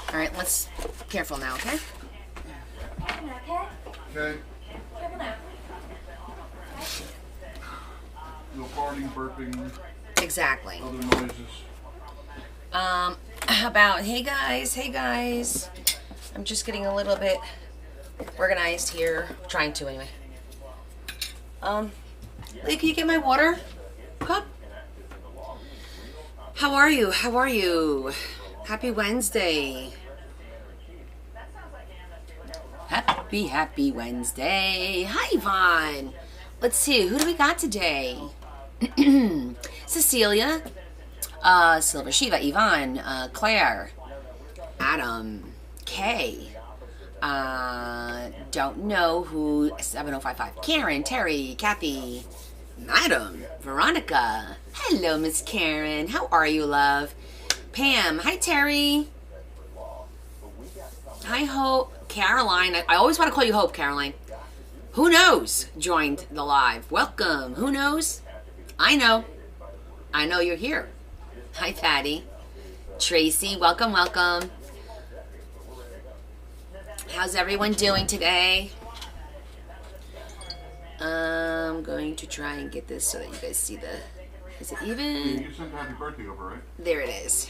All right, let's, careful now, okay? Okay. Careful now. No farting, burping. Exactly. Other noises. How about, hey guys. I'm just getting a little bit organized here. Trying to anyway. Lee, can you get my water cup? How are you? Happy Wednesday. Happy Wednesday. Hi, Yvonne. Let's see, who do we got today? Cecilia, Silver, Shiva, Yvonne, Claire, Adam, Kay, don't know who, 7055, Karen, Terry, Kathy, Madam, Veronica. Hello, Miss Karen. How are you, love? Pam. Hi, Terry. Hi, Hope. Caroline. I always want to call you Hope, Caroline. Who knows? Joined the live. Welcome. Who knows? I know. I know you're here. Hi, Patty. Tracy. Welcome. How's everyone doing today? I'm going to try and get this so that you guys see the... Is it even? You sent happy birthday over, right? There it is.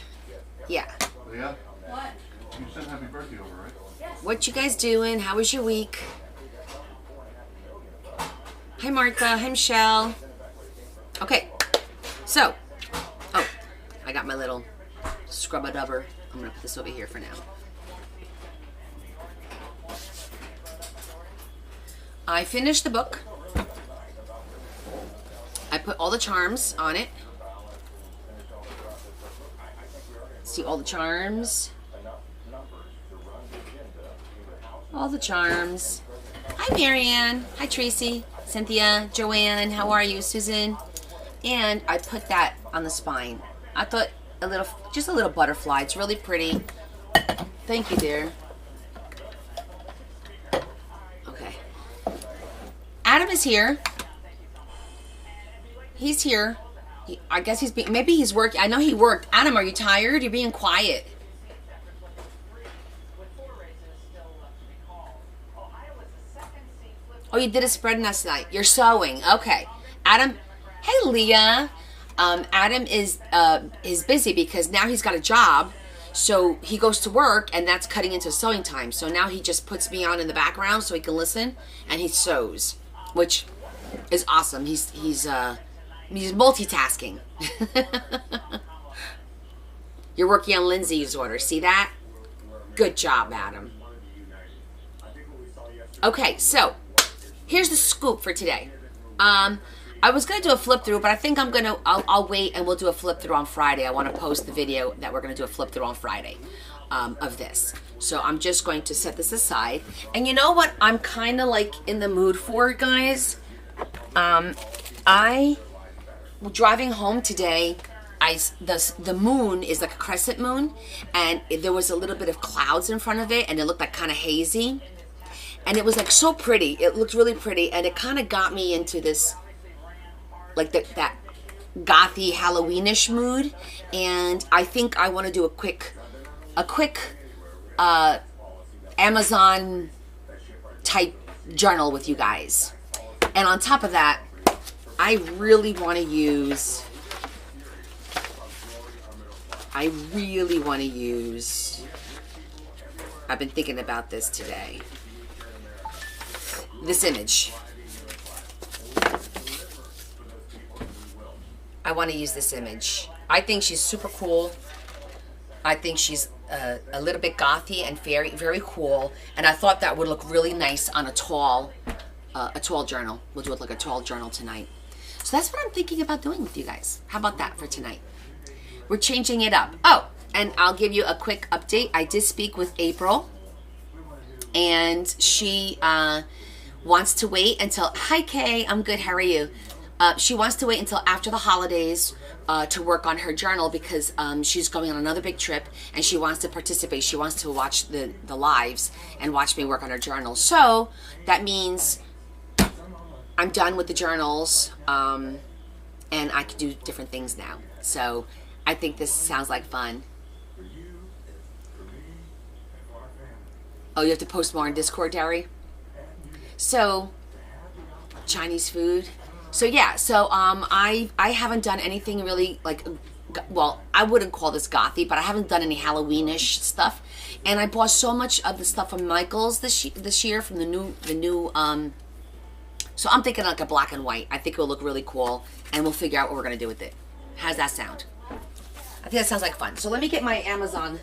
Yeah. Yeah? What? You sent happy birthday over, right? Yes. What you guys doing? How was your week? Hi, Martha. Hi, Michelle. Okay. So. Oh. I got my little scrub-a-dubber. I'm going to put this over here for now. I finished the book. I put all the charms on it. See all the charms. All the charms. Hi, Marianne. Hi, Tracy. Cynthia. Joanne. How are you? Susan. And I put that on the spine. I thought just a little butterfly. It's really pretty. Thank you, dear. Okay. Adam is here. He's here. I guess maybe he's working. I know he worked. Adam, are you tired? You're being quiet. Oh, you did a spread last night. You're sewing. Okay. Adam. Hey, Leah. Adam is busy because now he's got a job. So he goes to work and that's cutting into sewing time. So now he just puts me on in the background so he can listen and he sews, which is awesome. He's multitasking. You're working on Lindsay's order. See that? Good job, Adam. Okay, so here's the scoop for today. I was going to do a flip through, but I think I'll wait and we'll do a flip through on Friday. I want to post the video that we're going to do a flip through on Friday of this. So I'm just going to set this aside. And you know what I'm kind of like in the mood for, guys? Driving home today, the moon is like a crescent moon, and there was a little bit of clouds in front of it, and it looked like kind of hazy, and it was like so pretty. It looked really pretty, and it kind of got me into this, like that gothy Halloweenish mood, and I think I want to do a quick Amazon type journal with you guys. And on top of that, I really want to use, I've been thinking about this today, this image. I want to use this image. I think she's super cool. I think she's a little bit gothy and very, very cool. And I thought that would look really nice on a tall journal. We'll do it like a tall journal tonight. So that's what I'm thinking about doing with you guys. How about that for tonight? We're changing it up. Oh, and I'll give you a quick update. I did speak with April, and she wants to wait until, hi Kay, I'm good, how are you? She wants to wait until after the holidays to work on her journal because she's going on another big trip and she wants to participate. She wants to watch the lives and watch me work on her journal. So that means I'm done with the journals and I can do different things now. So I think this sounds like fun. Oh, you have to post more on Discord, Derry? So, Chinese food. So yeah, so I haven't done anything really like, well, I wouldn't call this gothy, but I haven't done any Halloweenish stuff. And I bought so much of the stuff from Michaels this year from the new so I'm thinking like a black and white. I think it will look really cool, and we'll figure out what we're gonna do with it. How's that sound? I think that sounds like fun. So let me get my Amazon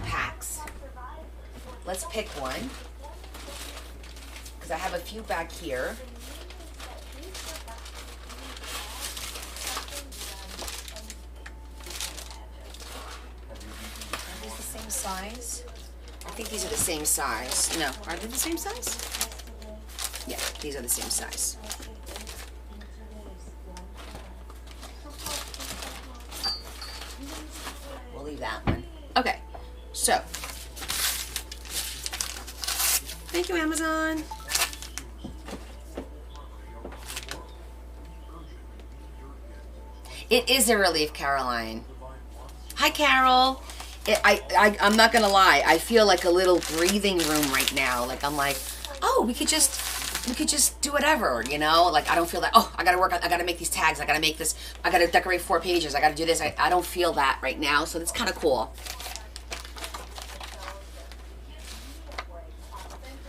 packs. Let's pick one, because I have a few back here. Are these the same size? I think these are the same size. No, are they the same size? Yeah, these are the same size. We'll leave that one. Okay, so thank you, Amazon. It is a relief, Caroline. Hi, Carol. I'm not gonna lie. I feel like a little breathing room right now. Like I'm like, oh, we could just do whatever, you know? Like I don't feel like, oh, I gotta work on, I gotta make these tags, I gotta make this, I gotta decorate 4 pages, I gotta do this. I don't feel that right now, so it's kind of cool.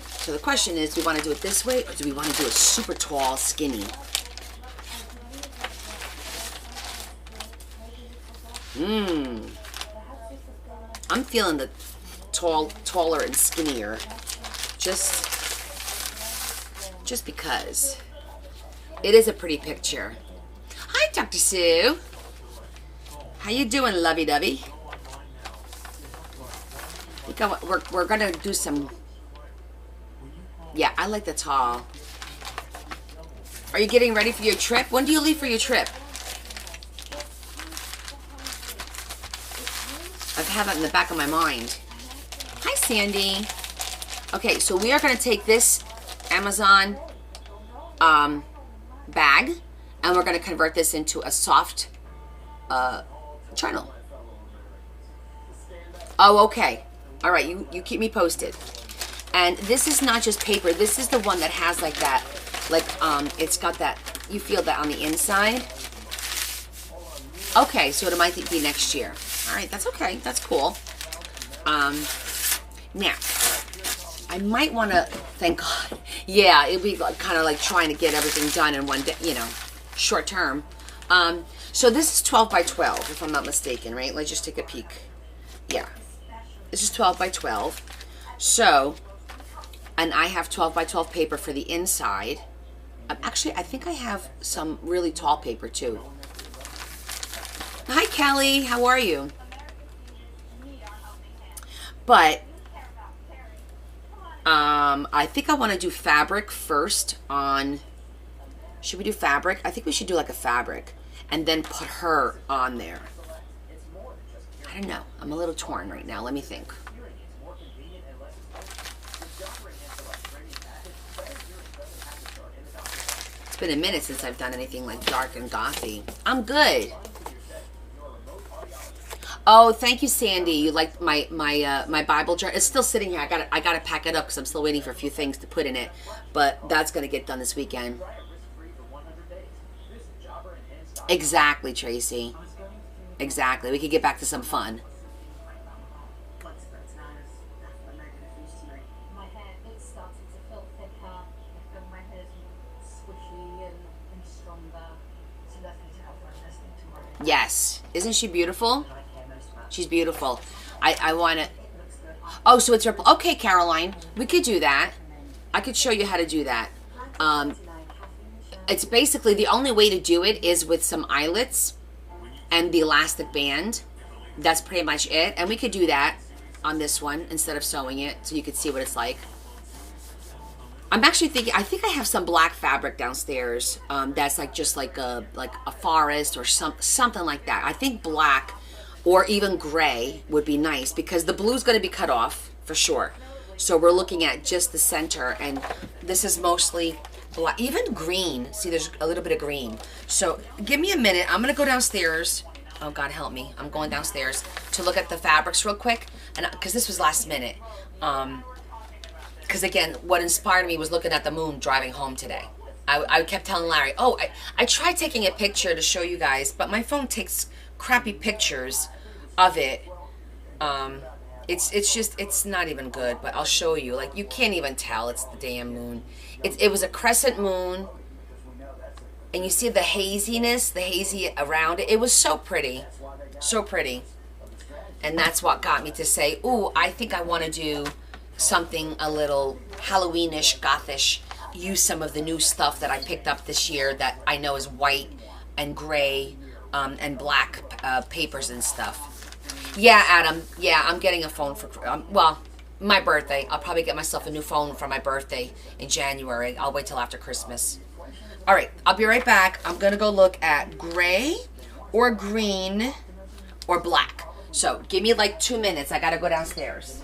So the question is, do we want to do it this way, or do we want to do it super tall, skinny? I'm feeling the taller and skinnier, just because it is a pretty picture. Hi, Dr. Sue. How you doing, lovey-dovey? I think we're gonna do some. Yeah, I like the tall. Are you getting ready for your trip? When do you leave for your trip? I have it in the back of my mind. Hi, Sandy. Okay, so we are going to take this Amazon bag, and we're going to convert this into a soft journal. Oh, okay. All right, you keep me posted. And this is not just paper. This is the one that has like that, like it's got that, you feel that on the inside. Okay, so it might be next year. All right, that's okay. That's cool. Now, I might want to, thank God. Yeah, it'd be like, kind of like trying to get everything done in one day, you know, short term. So this is 12 by 12, if I'm not mistaken, right? Let's just take a peek. Yeah, this is 12 by 12. So, and I have 12 by 12 paper for the inside. Actually, I think I have some really tall paper too. Hi, Kelly. How are you? But I think I want to do fabric first on. Should we do fabric? I think we should do like a fabric and then put her on there. I don't know. I'm a little torn right now. Let me think. It's been a minute since I've done anything like dark and gothy. I'm good. Oh, thank you, Sandy. You like my Bible jar? It's still sitting here. I gotta pack it up because I'm still waiting for a few things to put in it. But that's gonna get done this weekend. Exactly, Tracy. Exactly. We could get back to some fun. Yes. Isn't she beautiful? She's beautiful. I want it. Oh, so it's ripple. Okay, Caroline. We could do that. I could show you how to do that. It's basically the only way to do it is with some eyelets and the elastic band. That's pretty much it. And we could do that on this one instead of sewing it so you could see what it's like. I'm actually thinking, I think I have some black fabric downstairs that's like just like a forest or something like that. I think black or even gray would be nice because the blue's going to be cut off for sure. So we're looking at just the center, and this is mostly black, even green. See, there's a little bit of green. So give me a minute. I'm going to go downstairs. Oh, God help me. I'm going downstairs to look at the fabrics real quick, and because this was last minute. because again, what inspired me was looking at the moon driving home today. I kept telling Larry, oh, I tried taking a picture to show you guys, but my phone takes crappy pictures of it. It's not even good, but I'll show you. Like, you can't even tell it's the damn moon. It was a crescent moon, and you see the haziness, the hazy around it. It was so pretty, so pretty. And that's what got me to say, ooh, I think I want to do something a little Halloweenish, gothish. Use some of the new stuff that I picked up this year that I know is white and gray and black papers and stuff. Yeah, Adam. Yeah, I'm getting a phone for, well, my birthday. I'll probably get myself a new phone for my birthday in January. I'll wait till after Christmas. All right, I'll be right back. I'm going to go look at gray or green or black. So give me like 2 minutes. I got to go downstairs.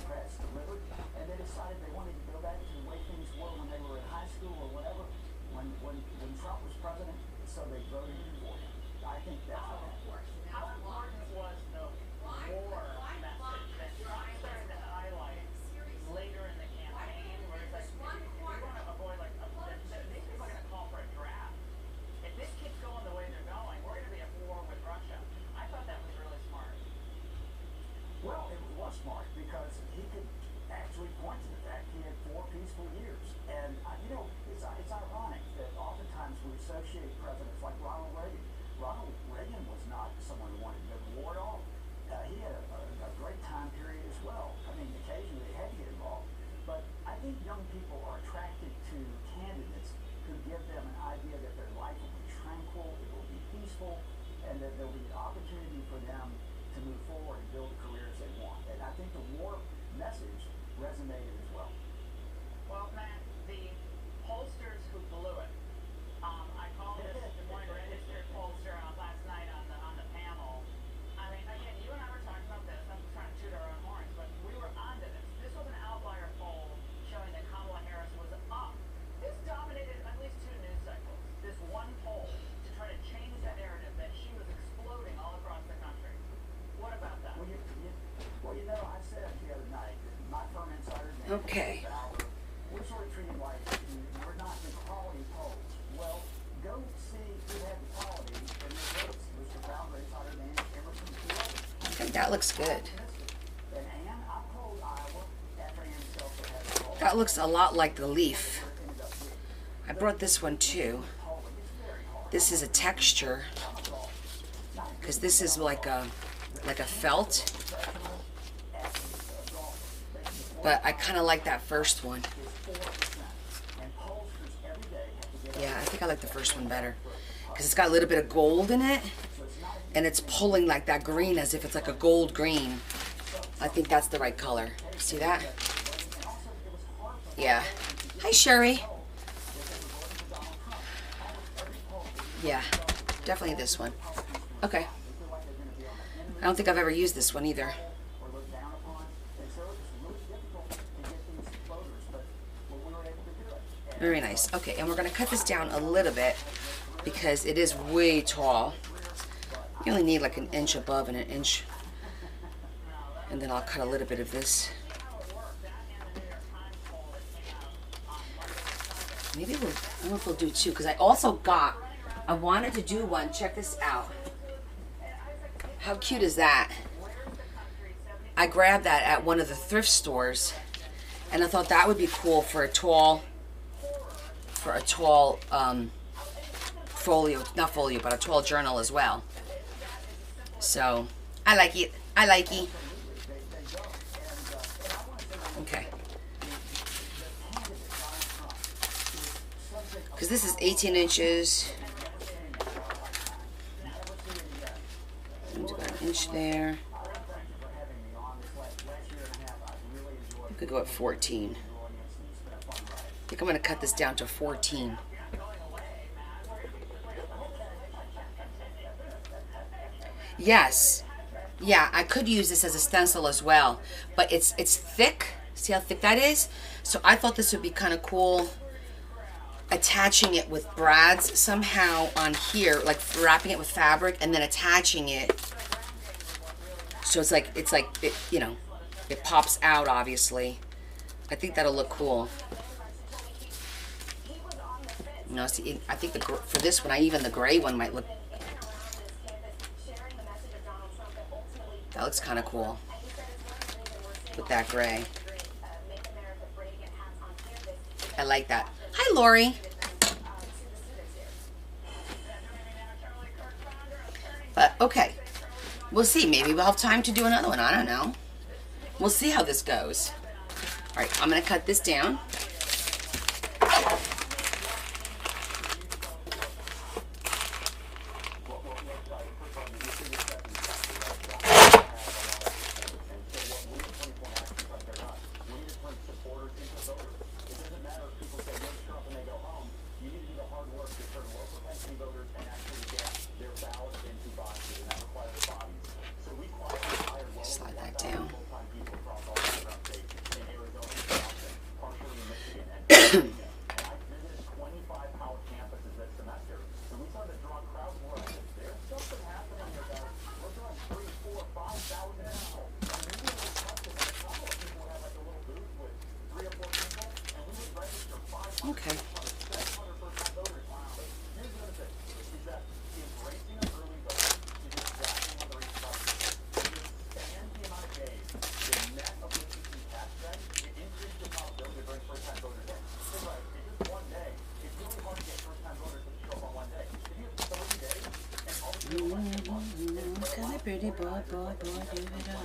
Okay. Okay, that looks good. That looks a lot like the leaf. I brought this one too. This is a texture, because this is like a felt. But I kind of like that first one. Yeah, I think I like the first one better. Because it's got a little bit of gold in it. And it's pulling like that green as if it's like a gold green. I think that's the right color. See that? Yeah. Hi, Sherry. Yeah, definitely this one. Okay. I don't think I've ever used this one either. Very nice. Okay, and we're going to cut this down a little bit because it is way tall. You only need like an inch above and an inch. And then I'll cut a little bit of this. Maybe we'll, I don't know if we'll do two, because I also got, I wanted to do one. Check this out. How cute is that? I grabbed that at one of the thrift stores, and I thought that would be cool for a tall folio, not folio, but a tall journal as well. So, I like it. I like it. Okay. Because this is 18 inches. I'm just got an inch there. I could go at 14. I think I'm going to cut this down to 14. Yes. Yeah, I could use this as a stencil as well. But it's thick. See how thick that is? So I thought this would be kind of cool, attaching it with brads somehow on here, like wrapping it with fabric and then attaching it. So it's like it, you know, it pops out obviously. I think that'll look cool. You know, see, I think for this one, even the gray one might look. That looks kind of cool with that gray. I like that. Hi, Lori. But okay, we'll see. Maybe we'll have time to do another one. I don't know. We'll see how this goes. All right, I'm gonna cut this down. Slide that down. Okay. Pretty boy, boy, boy, give it up.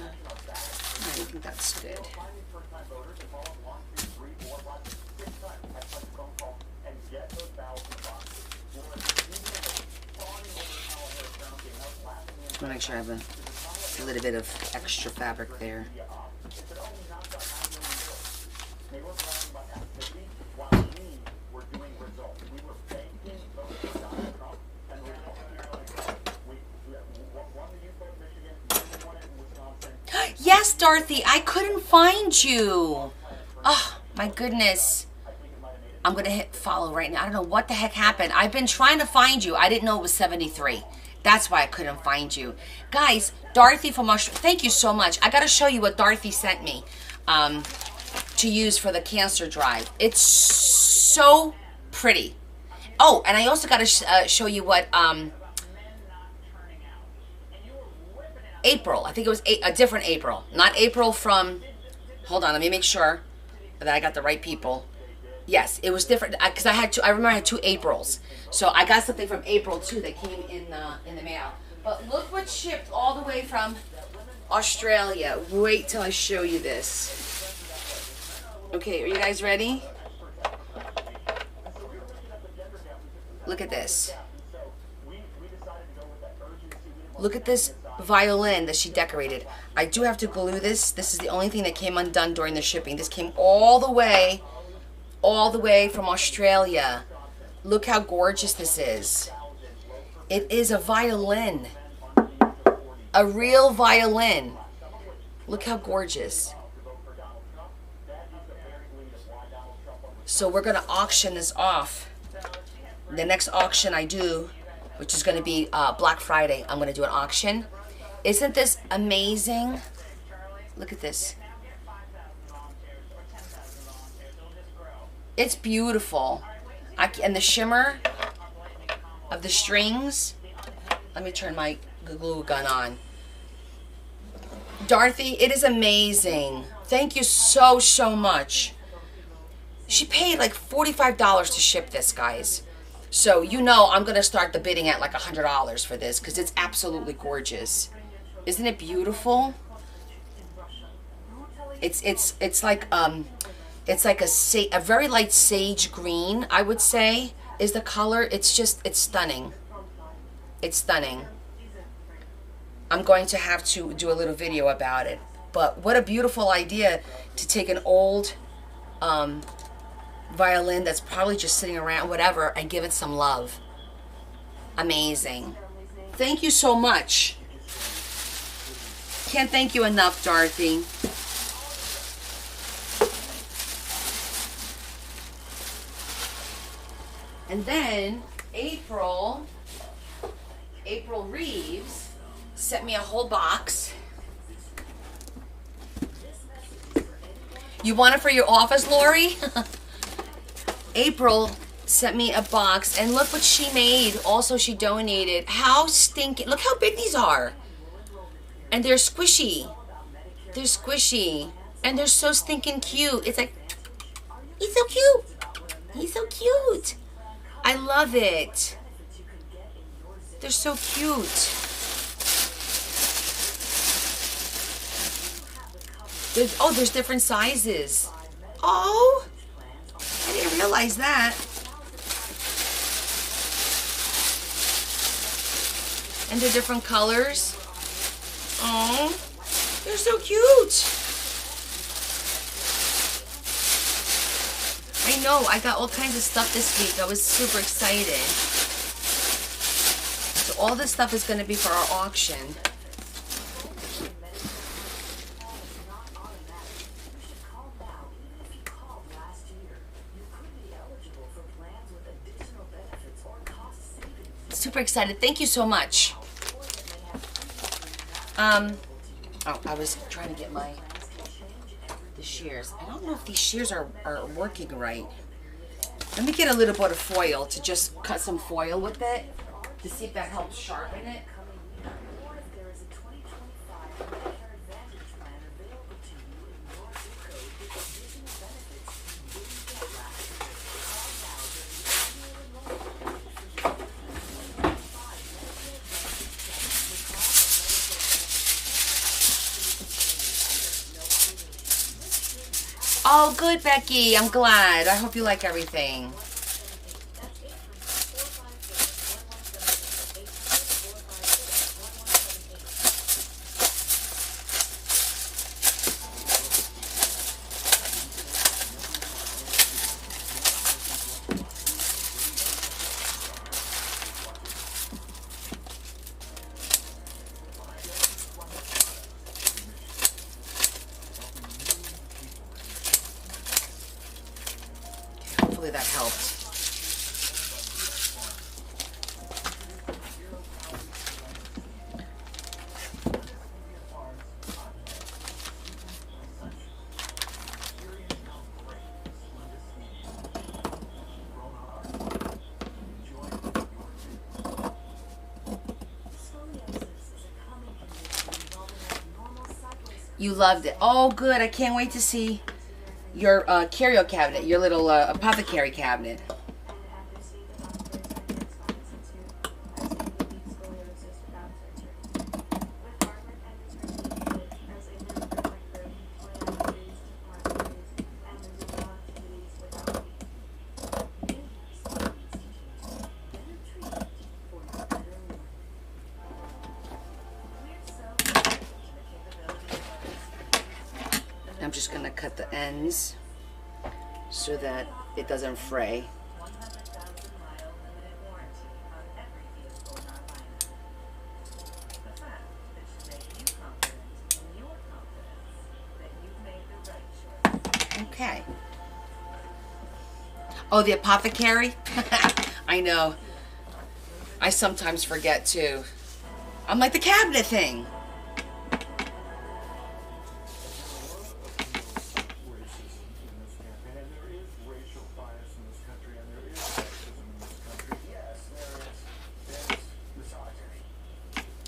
I think that's good. I want to make sure I have a little bit of extra fabric there. Yes, Dorothy, I couldn't find you. Oh, my goodness. I'm going to hit follow right now. I don't know what the heck happened. I've been trying to find you. I didn't know it was 73. That's why I couldn't find you. Guys, Dorothy from Australia, thank you so much. I got to show you what Dorothy sent me to use for the cancer drive. It's so pretty. Oh, and I also got to show you what... April. I think it was a different April. Not April from... Hold on, let me make sure that I got the right people. Yes, it was different because I remember I had 2 Aprils. So I got something from April too that came in the mail. But look what shipped all the way from Australia. Wait till I show you this. Okay, are you guys ready? Look at this. Look at this violin that she decorated. I do have to glue this. This is the only thing that came undone during the shipping. This came all the way from Australia. Look how gorgeous this is. It is a violin. A real violin. Look how gorgeous. So we're going to auction this off. The next auction I do, which is going to be Black Friday, I'm going to do an auction. Isn't this amazing? Look at this. It's beautiful. And the shimmer of the strings. Let me turn my glue gun on. Dorothy, it is amazing. Thank you so, so much. She paid like $45 to ship this, guys. So you know I'm going to start the bidding at like $100 for this because it's absolutely gorgeous. Isn't it beautiful? It's like a very light sage green, I would say, is the color. It's stunning. It's stunning. I'm going to have to do a little video about it. But what a beautiful idea to take an old violin that's probably just sitting around, whatever, and give it some love. Amazing. Thank you so much. Can't thank you enough, Dorothy. And then April Reeves sent me a whole box. You want it for your office, Lori? April sent me a box, and look what she made. Also, she donated. How stinking. Look how big these are. And they're squishy. They're squishy. And they're so stinking cute. It's like, he's so cute. He's so cute. I love it. They're so cute. There's different sizes. Oh, I didn't realize that. And they're different colors. Oh, they're so cute. I know, I got all kinds of stuff this week. I was super excited. So all this stuff is going to be for our auction. Super excited. Thank you so much. Oh, I was trying to get the shears. I don't know if these shears are working right. Let me get a little bit of foil to just cut some foil with it to see if that helps sharpen it. Oh, good, Becky. I'm glad. I hope you like everything. Hopefully that helped. You loved it. Oh, good. I can't wait to see your curio cabinet, your little apothecary cabinet. I'm just going to cut the ends so that it doesn't fray. Okay. Oh, the apothecary? I know. I sometimes forget too. I'm like the cabinet thing.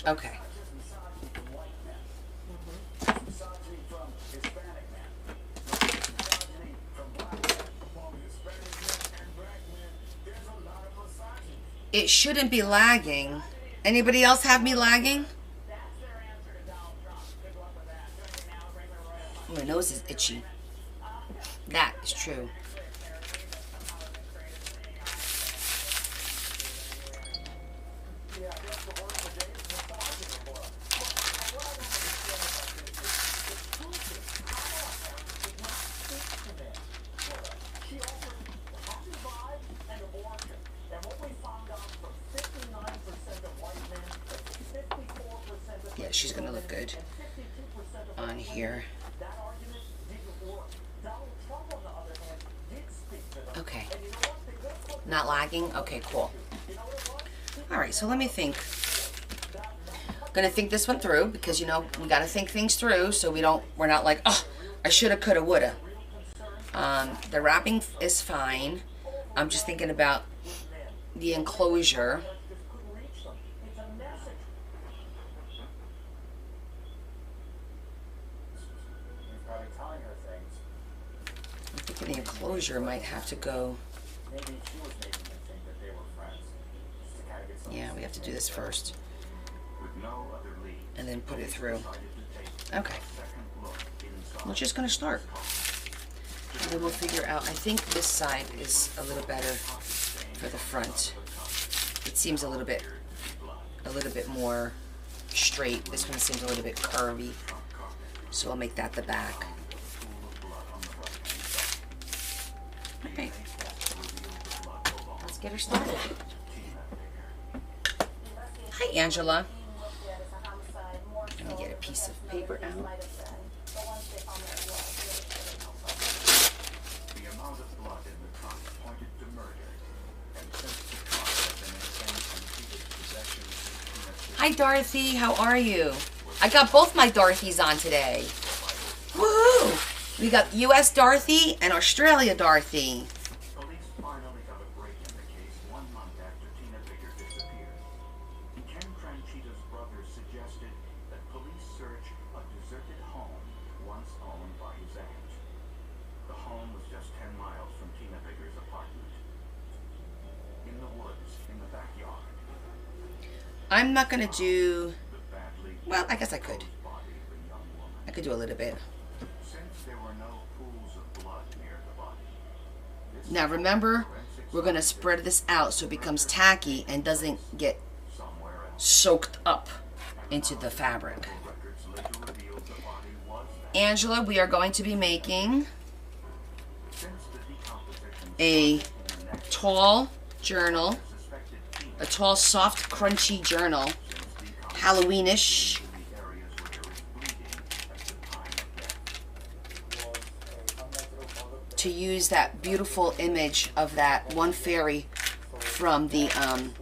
Okay. It shouldn't be lagging. Anybody else have me lagging? My nose is itchy. That is true. Yeah, she's gonna look good on here. Okay. Not lagging? Okay, cool. Alright, so let me think. I'm gonna think this one through because, you know, we gotta think things through so we're not like, oh, I shoulda, coulda, woulda. The wrapping is fine. I'm just thinking about the enclosure. I'm thinking the enclosure might have to go. Yeah, we have to do this first. And then put it through. Okay. We're just going to start. And then we'll figure out, I think this side is a little better for the front. It seems a little bit more straight. This one seems a little bit curvy. So I'll make that the back. Okay. Let's get her started. Hi, Angela. Let me get a piece of paper out. Hi, Dorothy. How are you? I got both my Dorothys on today. Woohoo! We got U.S. Dorothy and Australia Dorothy. Police finally got a break in the case 1 month after Tina Baker disappeared. Ken Franchita's brother suggested that police search a deserted home once owned by his aunt. The home was just 10 miles from Tina Baker's apartment. In the woods, in the backyard. I'm not going to do... Well, I guess I could. I could do a little bit. Since there were no pools of blood near the body. Now remember, we're going to spread this out so it becomes tacky and doesn't get soaked up into the fabric. Angela, we are going to be making a tall journal, a tall, soft, crunchy journal, Halloweenish. To use that beautiful image of that one fairy from the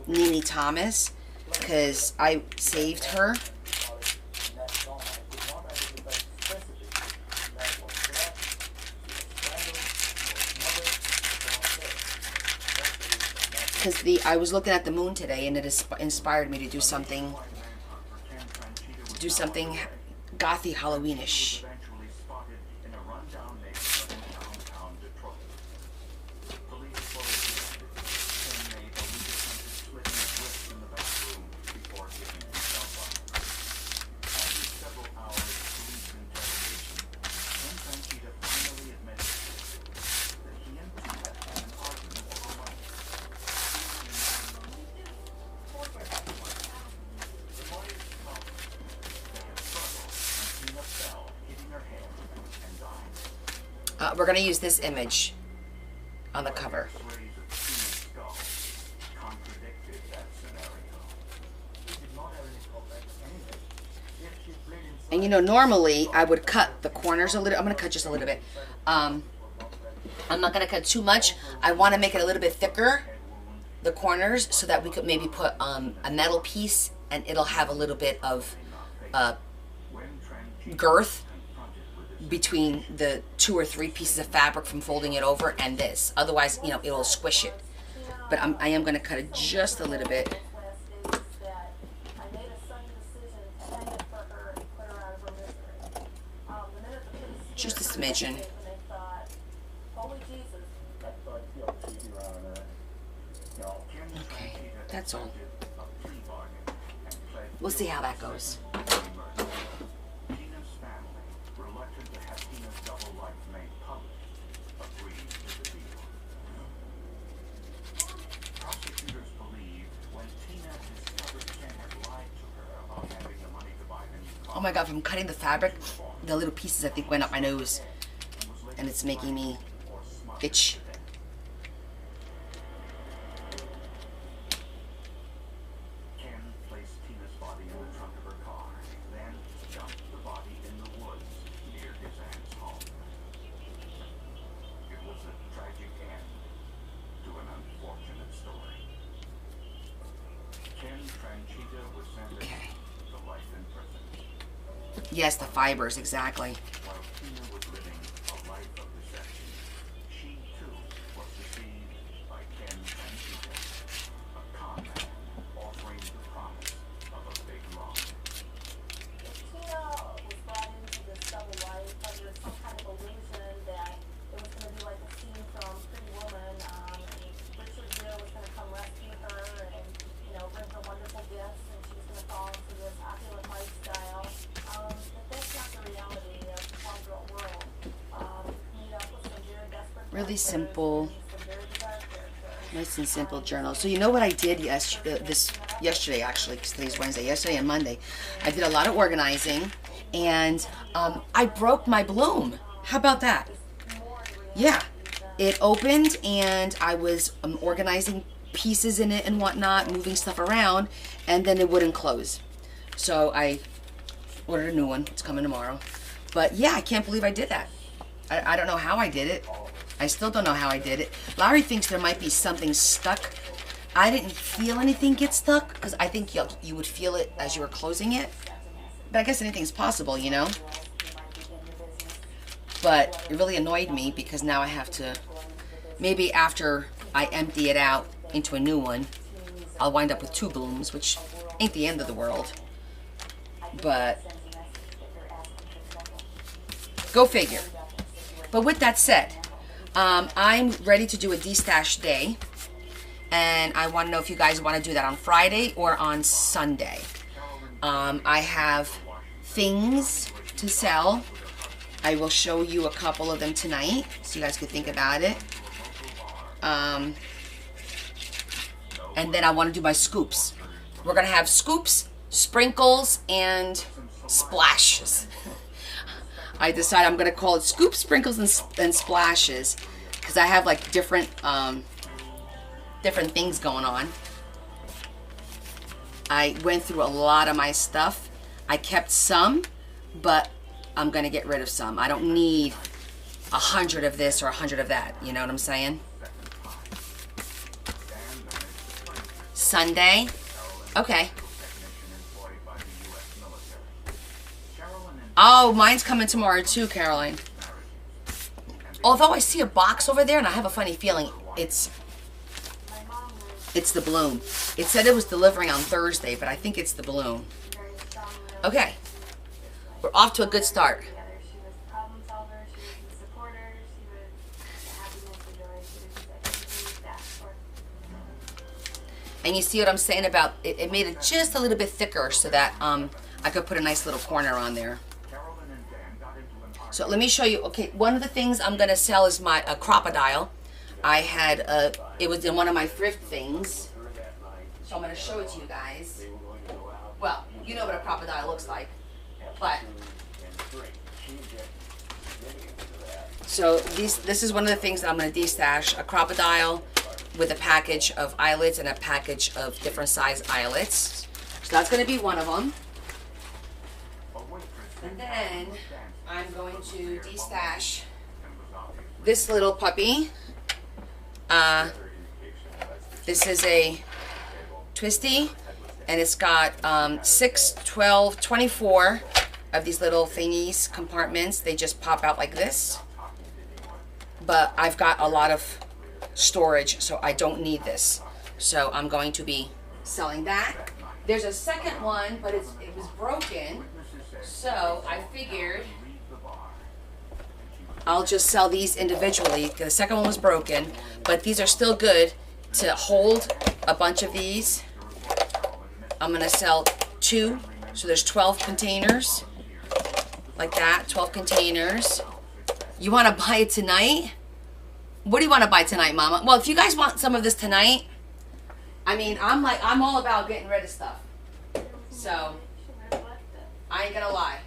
Nini Thomas, because I saved her. Because I was looking at the moon today, and it inspired me to do something gothy Halloweenish. We're going to use this image on the cover. And you know, normally I would cut the corners a little. I'm going to cut just a little bit. I'm not going to cut too much. I want to make it a little bit thicker, the corners, so that we could maybe put a metal piece and it'll have a little bit of girth between the 2 or 3 pieces of fabric from folding it over and this. Otherwise, you know, it'll squish it. But I am going to cut it just a little bit. Just a smidgen. Okay, that's all. We'll see how that goes. Oh my god, from cutting the fabric, the little pieces I think went up my nose. And it's making me itch. Ken placed Tina's body in the trunk of her car, then dumped the body in the woods near his aunt's home. It was a tragic end to an unfortunate story. Ken Franchita was sentenced to life in prison. Yes, the fibers, exactly. While Tina was living a life of deception, Really simple. Nice and simple journal. So you know what I did yesterday, actually, because today's Wednesday. Yesterday and Monday, I did a lot of organizing, and I broke my bloom. How about that? Yeah, it opened, and I was organizing pieces in it and whatnot, moving stuff around, and then it wouldn't close. So I ordered a new one. It's coming tomorrow. But yeah, I can't believe I did that. I don't know how I did it. I still don't know how I did it. Larry thinks there might be something stuck. I didn't feel anything get stuck because I think you would feel it as you were closing it. But I guess anything's possible, you know? But it really annoyed me because now I have to, maybe after I empty it out into a new one, I'll wind up with 2 blooms, which ain't the end of the world. But go figure. But with that said, I'm ready to do a de-stash day, and I want to know if you guys want to do that on Friday or on Sunday. I have things to sell. I will show you a couple of them tonight so you guys can think about it. And then I want to do my scoops. We're going to have scoops, sprinkles, and splashes. I decided I'm going to call it scoops, sprinkles, and splashes because I have like different things going on. I went through a lot of my stuff. I kept some, but I'm going to get rid of some. I don't need 100 of this or 100 of that. You know what I'm saying? Sunday. Okay. Oh, mine's coming tomorrow too, Caroline. Although I see a box over there and I have a funny feeling it's the bloom. It said it was delivering on Thursday, but I think it's the bloom. Okay. We're off to a good start. And you see what I'm saying about it? It made it just a little bit thicker so that I could put a nice little corner on there. So let me show you. Okay, one of the things I'm going to sell is my crocodile. I had, it was in one of my thrift things. So I'm going to show it to you guys. Well, you know what a crocodile looks like. But, so this is one of the things that I'm going to de-stash. A crocodile with a package of eyelets and a package of different size eyelets. So that's going to be one of them. And then I'm going to de-stash this little puppy. This is a twisty, and it's got 6, 12, 24 of these little thingies, compartments. They just pop out like this. But I've got a lot of storage, so I don't need this. So I'm going to be selling that. There's a second one, but it was broken. So I figured I'll just sell these individually. The second one was broken, but these are still good to hold a bunch of these. I'm going to sell 2. So there's 12 containers. Like that, 12 containers. You want to buy it tonight? What do you want to buy tonight, Mama? Well, if you guys want some of this tonight, I mean, I'm all about getting rid of stuff. So I ain't gonna lie.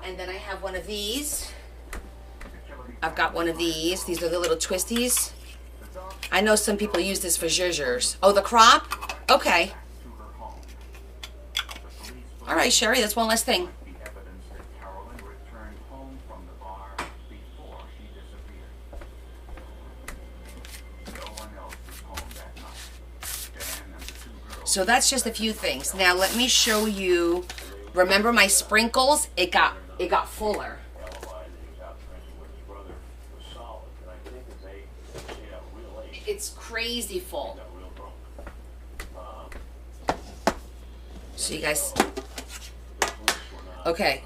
And then I have one of these. I've got one of these. These are the little twisties. I know some people use this for zhuzhers. Oh, the crop? Okay. All right, Sherry, that's one less thing. So that's just a few things. Now let me show you. Remember my sprinkles? It got fuller. It's crazy full. So you guys. Okay.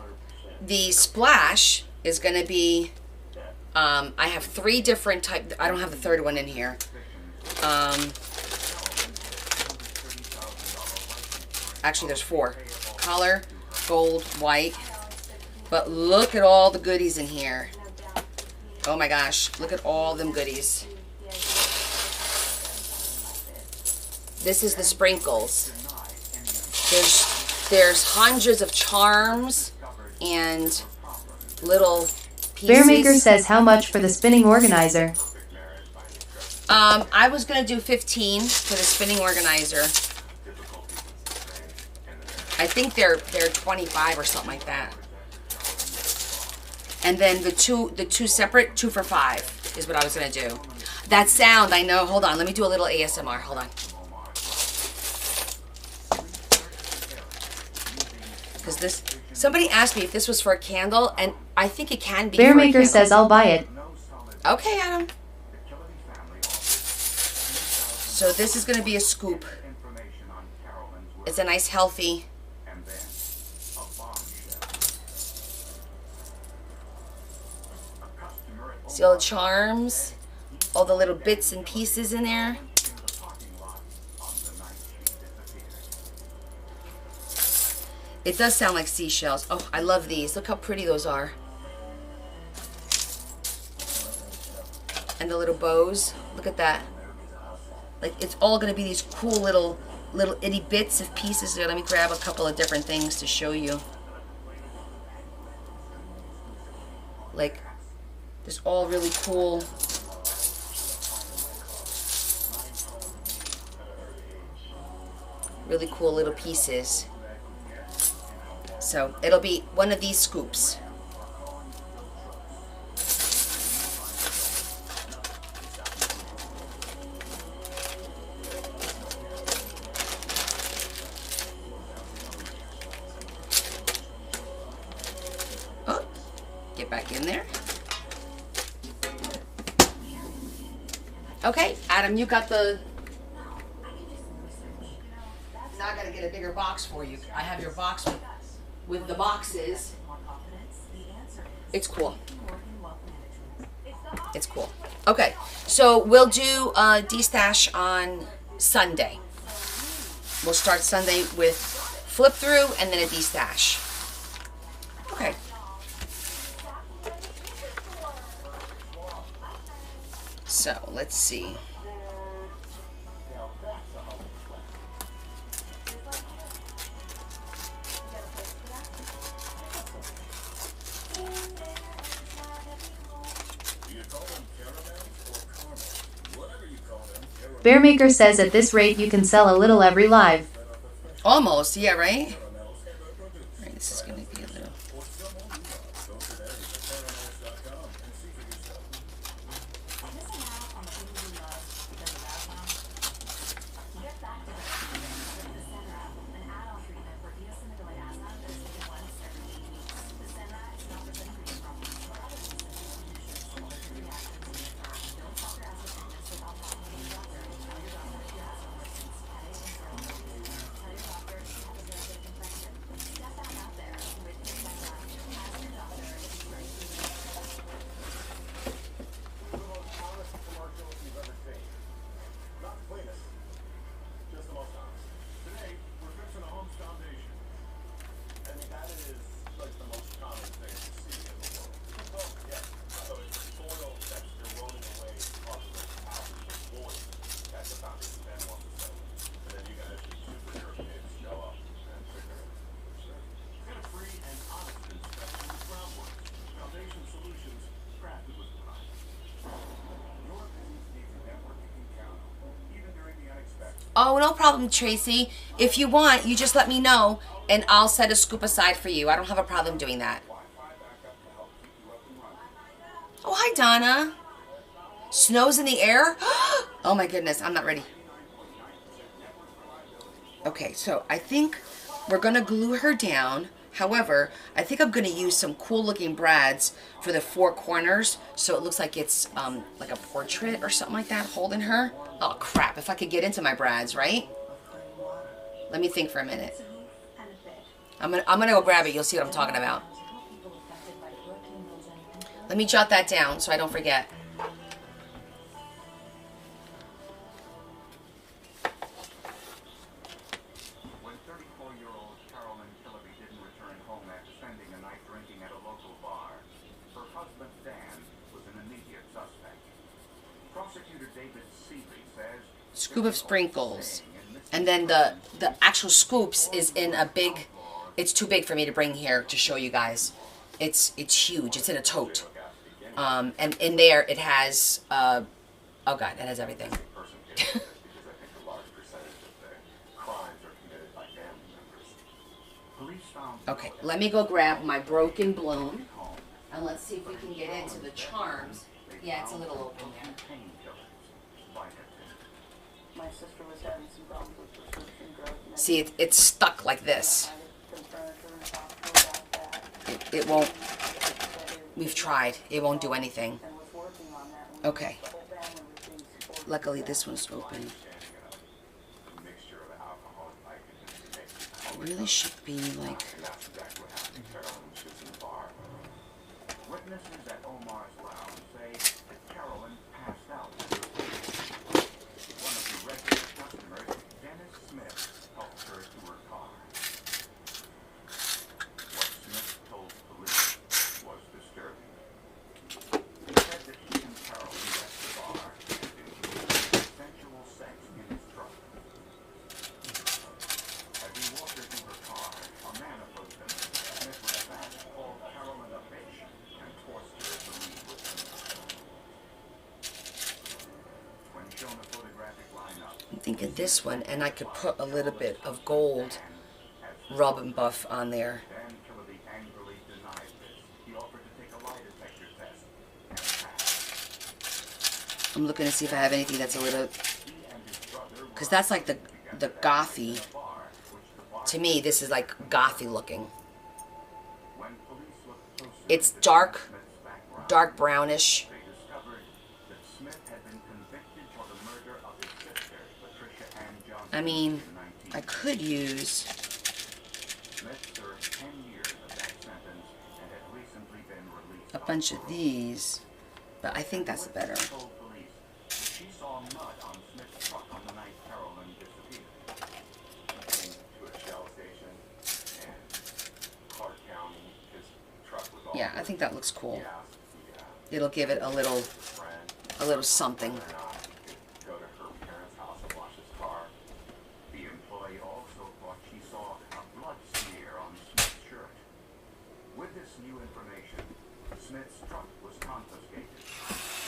The splash is going to be. I have 3 different types. I don't have the third one in here. Actually, there's 4. Color, gold, white. But look at all the goodies in here. Oh my gosh, look at all them goodies. This is the sprinkles. There's hundreds of charms and little pieces. Bearmaker says how much for the spinning organizer? I was gonna do 15 for the spinning organizer. I think they're 25 or something like that. And then the two separate 2 for $5 is what I was gonna do. That sound, I know. Hold on, let me do a little ASMR. Hold on. Because this, somebody asked me if this was for a candle, and I think it can be. Bearmaker says I'll buy it. Okay, Adam. So this is going to be a scoop. It's a nice healthy. See all the charms, all the little bits and pieces in there. It does sound like seashells. Oh, I love these. Look how pretty those are. And the little bows. Look at that. Like, it's all going to be these cool little itty bits of pieces there. Let me grab a couple of different things to show you. Like, this all really cool. Really cool little pieces. So it'll be one of these scoops. Oh, get back in there. Okay, Adam, you got the... Now I gotta get a bigger box for you. I have your box with the boxes. It's cool. It's cool. Okay, so we'll do de-stash on Sunday. We'll start Sunday with flip through and then a de-stash. Okay. So let's see. Bearmaker says at this rate you can sell a little every live. Almost, yeah, right? Right, this is going to be a little... Oh, no problem, Tracy. If you want, you just let me know, and I'll set a scoop aside for you. I don't have a problem doing that. Oh, hi, Donna. Snow's in the air? Oh, my goodness. I'm not ready. Okay, so I think we're going to glue her down. However, I think I'm going to use some cool-looking brads for the 4 corners, so it looks like it's like a portrait or something like that holding her. Oh, crap. If I could get into my brads, right? Let me think for a minute. I'm gonna go grab it. You'll see what I'm talking about. Let me jot that down so I don't forget. When 34-year-old Carolyn Hillary didn't return home after spending a night drinking at a Scoop of sprinkles. And then the actual scoops is in a big, it's too big for me to bring here to show you guys. It's huge. It's in a tote. And in there it has, oh God, it has everything. Okay, let me go grab my broken bloom. And let's see if we can get into the charms. Yeah, it's a little open there. My sister was having some problems with prescription drugs. See, it's stuck like this. It won't, we've tried. It won't do anything. Okay. Luckily, this one's open. It really should be like... Witnesses at Omar's lounge say that Carolyn passed out. One of the regular customers, Dennis Smith, helped her to her car. What Smith told police was disturbing. He said that he and Carolyn left the bar and engaged in sensual sex in his truck. As he walked her to her car, a man approached him. Smith was fast, called Carolyn a bitch, and forced her to leave with him. When shown a photographic lineup, I'm thinking this one, and I could put a little bit of gold rub and buff on there. Dan Killedy angrily denied this. He offered to take a lie detector test and passed. I'm looking to see if I have anything that's a little... He and his brother Because that's like the gothy. bar, which the bar To me, this is like gothy looking. when police looked closer It's into dark, Smith's background, dark brownish. they discovered that Smith had been convicted for the murder of his sister, Patricia Ann Johnson. I mean, in I could use... Smith served 10 years of that sentence and had recently been released a bunch of these, but I think that's better. told police that she saw mud on Smith's truck on the night Carolyn disappeared. Came to a shell station and Clark County, his truck was all Yeah, I think that looks cool. yeah. It'll give it a little Friend, something. whether or not he could go to her parents' house and wash his car. The employee also thought she saw a blood smear on Smith's shirt. With this new information, Smith's truck was confiscated,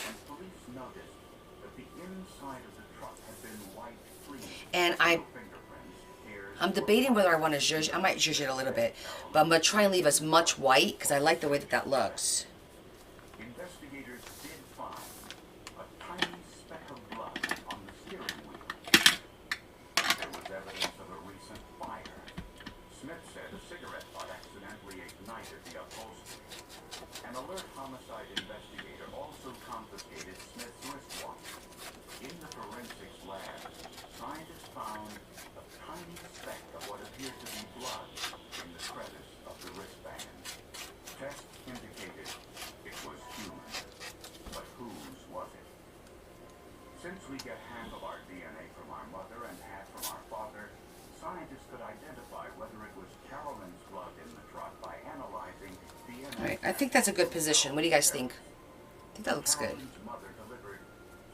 and police noticed that the inside of the truck had been wiped clean. And No fingerprints, hairs, I'm debating whether I want to zhuzh. I might zhuzh it a little bit, but I'm going to try and leave as much white because I like the way that looks. Investigators did find a tiny speck of blood on the steering wheel. There was evidence of a recent fire. Smith said a cigarette butt accidentally ignited the upholstery. An alert homicide investigator also confiscated Smith's wristwatch. In the forensics lab, scientists found a tiny speck of what appeared to be blood in the crevice of the wristband. Tests indicated it was human, but whose was it? Since we get half of our DNA from our mother and half from our father, scientists could identify whether it was Carolyn's blood in the truck by analyzing DNA. All right, I think that's a good position. What do you guys think? I think that looks good. Carolyn's mother delivered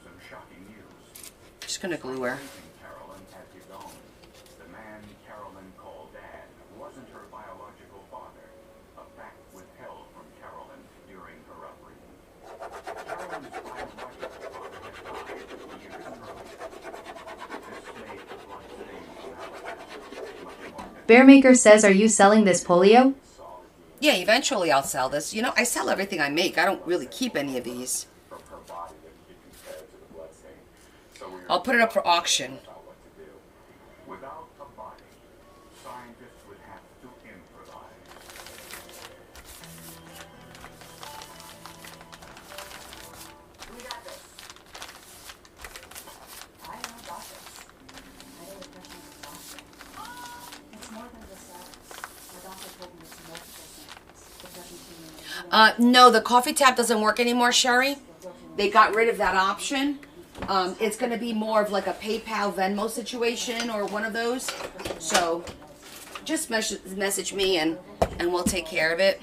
some shocking news. Just going to glue her. Raising Carolyn as his own, the man Carolyn called Dad wasn't her biological father, a fact withheld from Carolyn during her upbringing. Carolyn's biological father had died years earlier. This made the blood-stained analysis much more difficult. Bearmaker says, are you selling this polio? Yeah, eventually I'll sell this. You know, I sell everything I make. I don't really keep any of these. From her body that could be compared to the blood stain. So we were I'll put it up for auction. about what to do. Without a body, scientists would have to improvise. We got this. I know got this. I had a question with the doctor. It's more than just that. My doctor told me it's multiple symptoms. Depression, No, the coffee tap doesn't work anymore, Sherry. They got rid of that option. It's going to be more of like a PayPal Venmo situation or one of those. So just message me and we'll take care of it.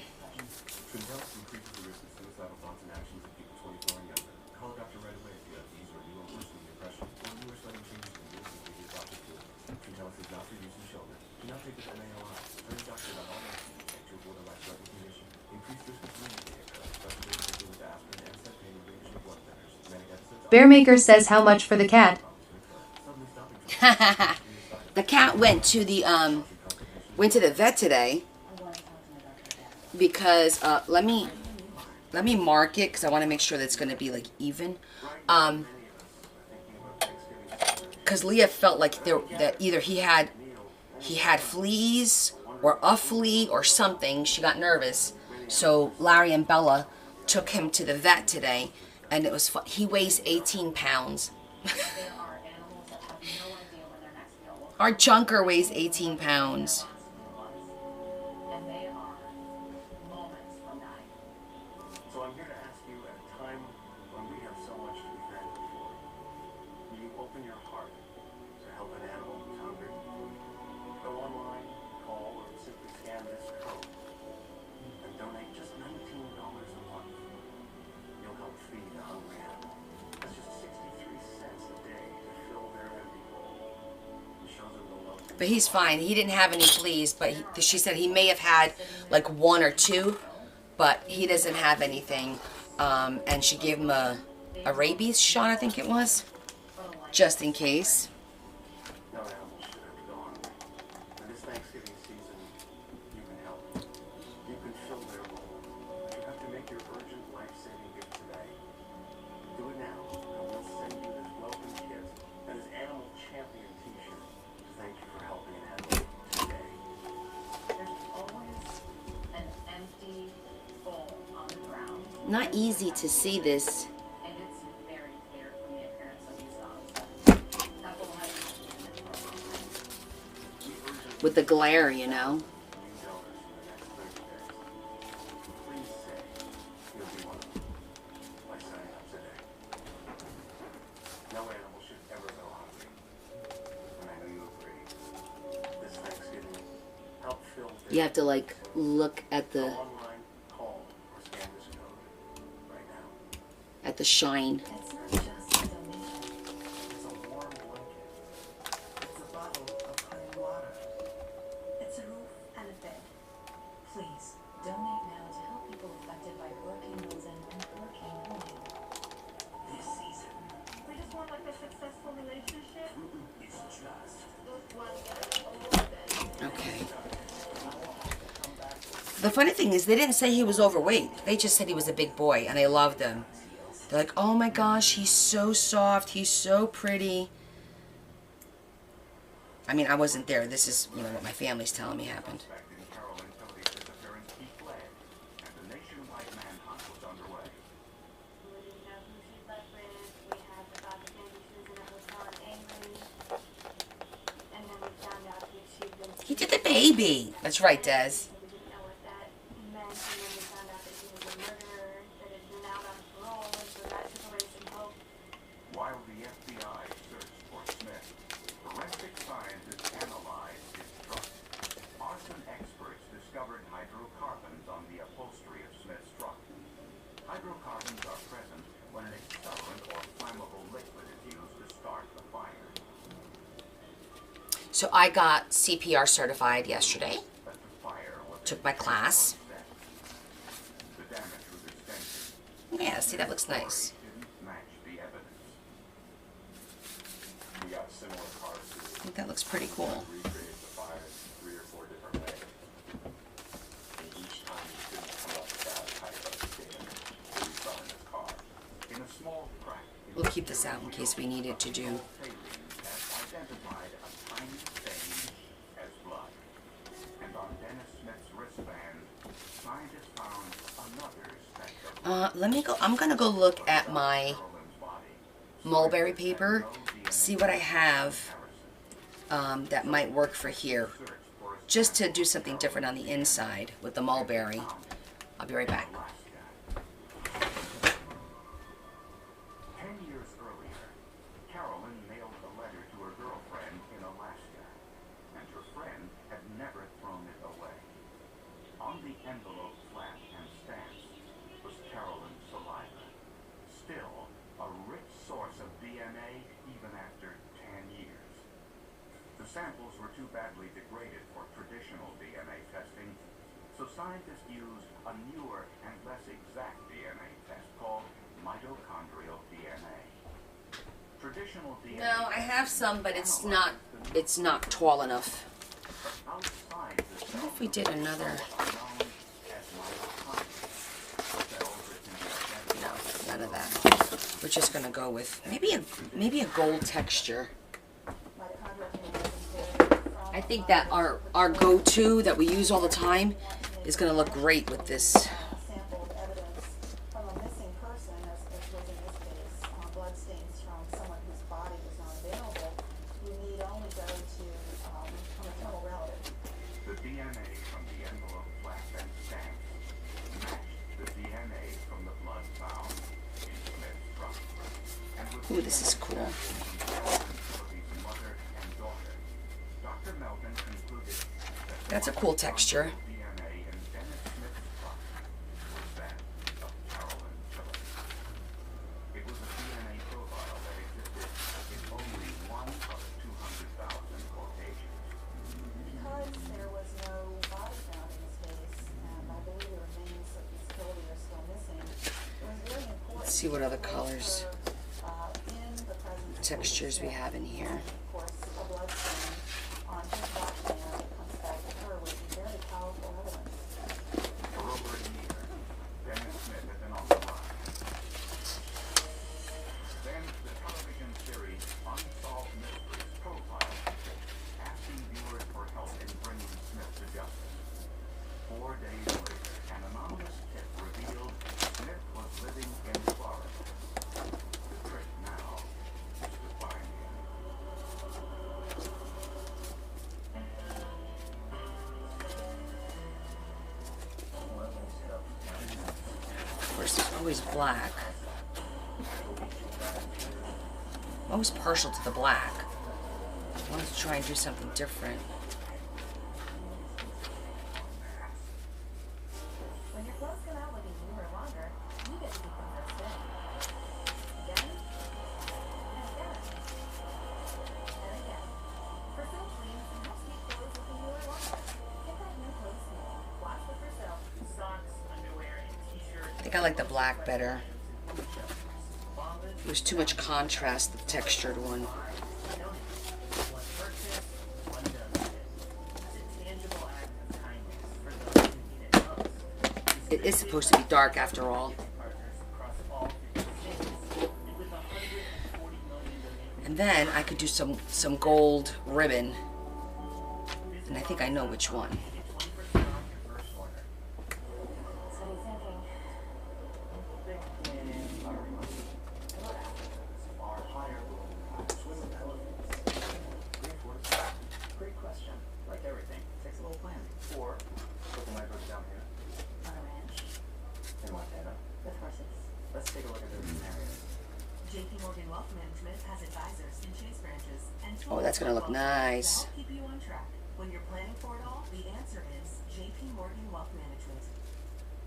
Should help increase the risk of suicidal thoughts and actions of people 24 and younger. Call a doctor right away if you have these or you will Bearmaker says how much for the cat? The cat went to the vet today because let me mark it because I want to make sure that it's going to be like even. Because Leah felt like that either he had fleas or a flea or something. She got nervous, so Larry and Bella took him to the vet today, and it was he weighs 18 pounds. Our junker weighs 18 pounds. So I'm here to ask you at a time when we have so much to be thankful for. Will you open your heart to help an animal who's hungry? Go online, call, or simply scan this code and donate just $19 a month. You'll help feed a hungry animal. That's just 63 cents a day to fill their empty bowl. Show them the love. But he's fine. He didn't have any fleas, but she said he may have had like 1 or 2, but he doesn't have anything. And she gave him a rabies shot, I think it was, just in case. No animal should have to go hungry. And this Thanksgiving season, you can help. You can fill their bowl. You have to make your urgent life-saving gift today. Do it now, and we'll send you this welcome kit and this animal champion t-shirt to thank you for helping an animal today. There's always an empty bowl on the ground, Not easy to see this and it's very clear from the appearance of these dogs that bowl has with the glare, you know. $19 for the next 30 days. Please say you'll be one of them by signing up today. No animal should ever go hungry. And I know you agree. This Thanksgiving, help fill their You have to like look at Go the online, call, or scan this code right now. shine. It's not just a donation. It's a warm blanket. It's a bottle of clean water. It's a roof and a bed. Please donate now to help people affected by Hurricane Milton and Hurricane Helene. This season, We just want like a successful relationship. it's just Okay. The funny thing is, they didn't say he was overweight. They just said he was a big boy, and I loved him. They're like, oh my gosh, he's so soft. He's so pretty. I mean, I wasn't there. This is, what my family's telling me happened. Suspect in Carol and Tony's disappearance, he fled, and the nationwide manhunt was underway. We didn't know who she slept with. We had the thought that maybe she was in a hotel and angry. And then we found out that she'd been. He did the baby. That's right, Des. We didn't know what that meant. And then we found out that he was a murderer, that had been out on parole, and so that took away some hope. While the FBI searched for Smith, forensic scientists analyzed his truck. Arson experts discovered hydrocarbons on the upholstery of Smith's truck. Hydrocarbons are present when an accelerant or flammable liquid is used to start the fire. So I got CPR certified yesterday. But the fire was Took my class. The damage was extensive. Yeah, see, that looks nice. Didn't match the evidence. we got similar cars I think that looks pretty cool. recreated the fire 3 or 4 different ways. And each time we couldn't come up with that type of damage that we saw in this car. In a small crack, We'll keep this out in case we need it to do. Saline has identified a tiny stain as blood. And on Dennis Smith's wristband, scientists found another speck of Let me go. I'm gonna go look at my Carolyn's body. mulberry paper, see what I have that might work for here, just to do something different on the inside with the mulberry. I'll be right back. 10 years earlier, Carolyn mailed a letter to her girlfriend in Alaska, and her friend had never thrown it away. On the envelope flap and stamps was Carolyn's saliva, still a rich source of DNA even after 10 years. The samples were too badly degraded for traditional DNA testing, so scientists used a newer and less exact DNA test called mitochondrial DNA. Additional DNA No, I have some, but it's not tall enough. outside the What if we did another? known as mitochondria. Cells that can be identified No, none of that. We're just gonna go with maybe a gold texture. Mitochondrial hemoglobin theory from I think that our go-to that we use all the time is gonna look great with this. sampled evidence from a missing person, as was in this case, blood stains from someone whose body was not available. You need only go to a maternal relative. The DNA from the envelope flap and stamps matched the DNA from the blood found in Smith's trunk. And with Ooh, this is cool. comparisons of his mother and daughter, Dr. Melvin concluded that That's a cool texture. DNA in Dennis Smith's trunk was that of Carolyn Chillis. It was a DNA profile that existed in only one of 200,000 quotations. Because there was no body found in this case, and I believe the remains of these killed are still missing, it was very important. Let's see what other colors, In the presence of textures we have in here. Of course, a blood stain on his watch band that comes back to her would be very powerful evidence. For over a year, Dennis Smith had been on the run. Then the television series Unsolved Mysteries profiled people, asking viewers for help in bringing Smith to justice. 4 days later, an anonymous tip revealed Smith was living in Florida. The trick now is to find him. Of course, it's always black. I'm always partial to the black. I wanted to try and do something different. When your clothes come out looking newer or longer, you get to keep them that steady. Again, and again, and again. Persil cleans and helps keep clothes looking newer or longer. Get that new clothes feeling. Wash with Persil. Socks, underwear, and t-shirts. I think I like the black better. There's too much contrast with the textured one. One purchase, one does it. It's a tangible act of kindness for those who need it most. It is supposed to be dark after all. Partners across all 50 states, and with 140 million donations. And then I could do some gold ribbon. And I think I know which one. Get 20% off your first order. So what are you thinking? Great question. Like everything, takes a little planning. Or, put the microbes down here On a ranch in Montana. with horses. Let's take a look at those scenarios. JP Morgan Wealth Management has advisors in Chase branches and tools Oh, that's gonna look to nice. help keep you on track. When you're planning for it all, the answer is JP Morgan Wealth Management.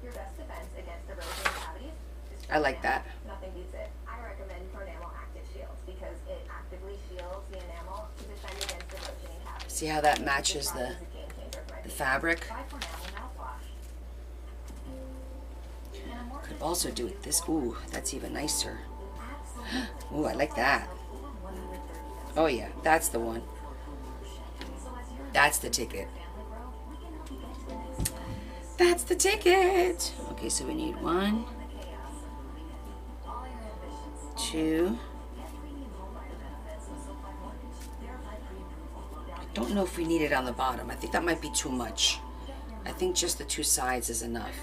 Your best defense against erosion cavities is I like that. nothing beats it. I recommend Pronamel Active Shield because it actively shields the enamel to defend against erosion and cavities. See how that matches This the product is a game changer for my the teeth. fabric? Try Pronamel mouthwash. And a more Could also do it this. Ooh, that's even nicer. absolutely. Ooh, I like that. Oh yeah, that's the one. That's the ticket. That's the ticket. Okay, so we need 1, 2. I don't know if we need it on the bottom. I think that might be too much. I think just the 2 sides is enough.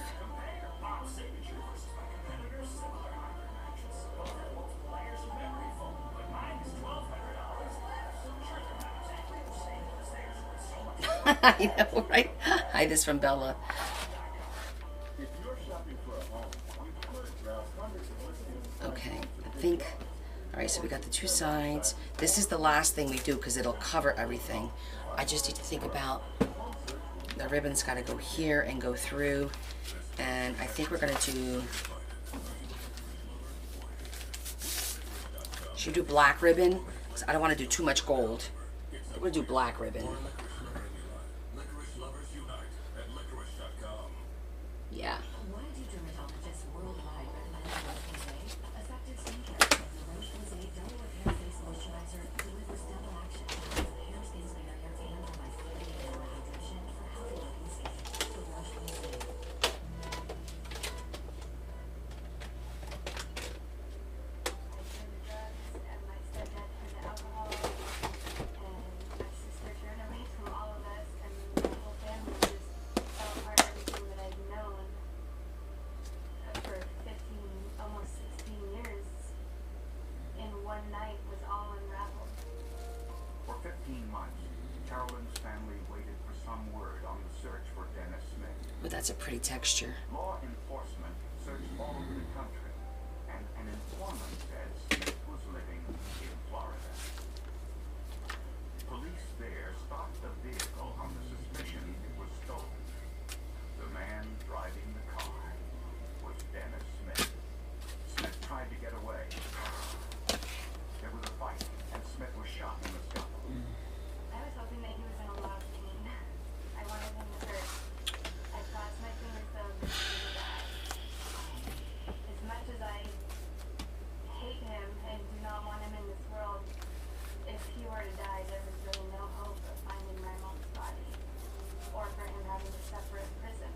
I know, right? Hi, this from Bella. If you're shopping for a home, you could browse hundreds of listings. Okay, I think. All right, so we got the 2 sides. This is the last thing we do because it'll cover everything. I just need to think about the ribbon's got to go here and go through. And I think we're going to do. Should we do black ribbon? 'Cause I don't want to do too much gold. We're going to do black ribbon. Yeah. Why do dermatologists worldwide recommend Rose Rosé? Effective skincare with the Rose Rosé Double Repair Face Lotion search for Dennis Smith. But that's a pretty texture. Law enforcement searched all over the country, and an informant said Smith was living in Florida. Police there stopped the vehicle on the suspicion it was stolen. The man driving the car was Dennis Smith. Smith tried to get away. There was a fight, and Smith was shot in the stomach. I was hoping that he was in a lot of pain. I wanted him to hurt. I crossed my fingers though that he would die. As much as I hate him and do not want him in this world, if he were to die, there was really no hope of finding my mom's body, or for him having a separate prison.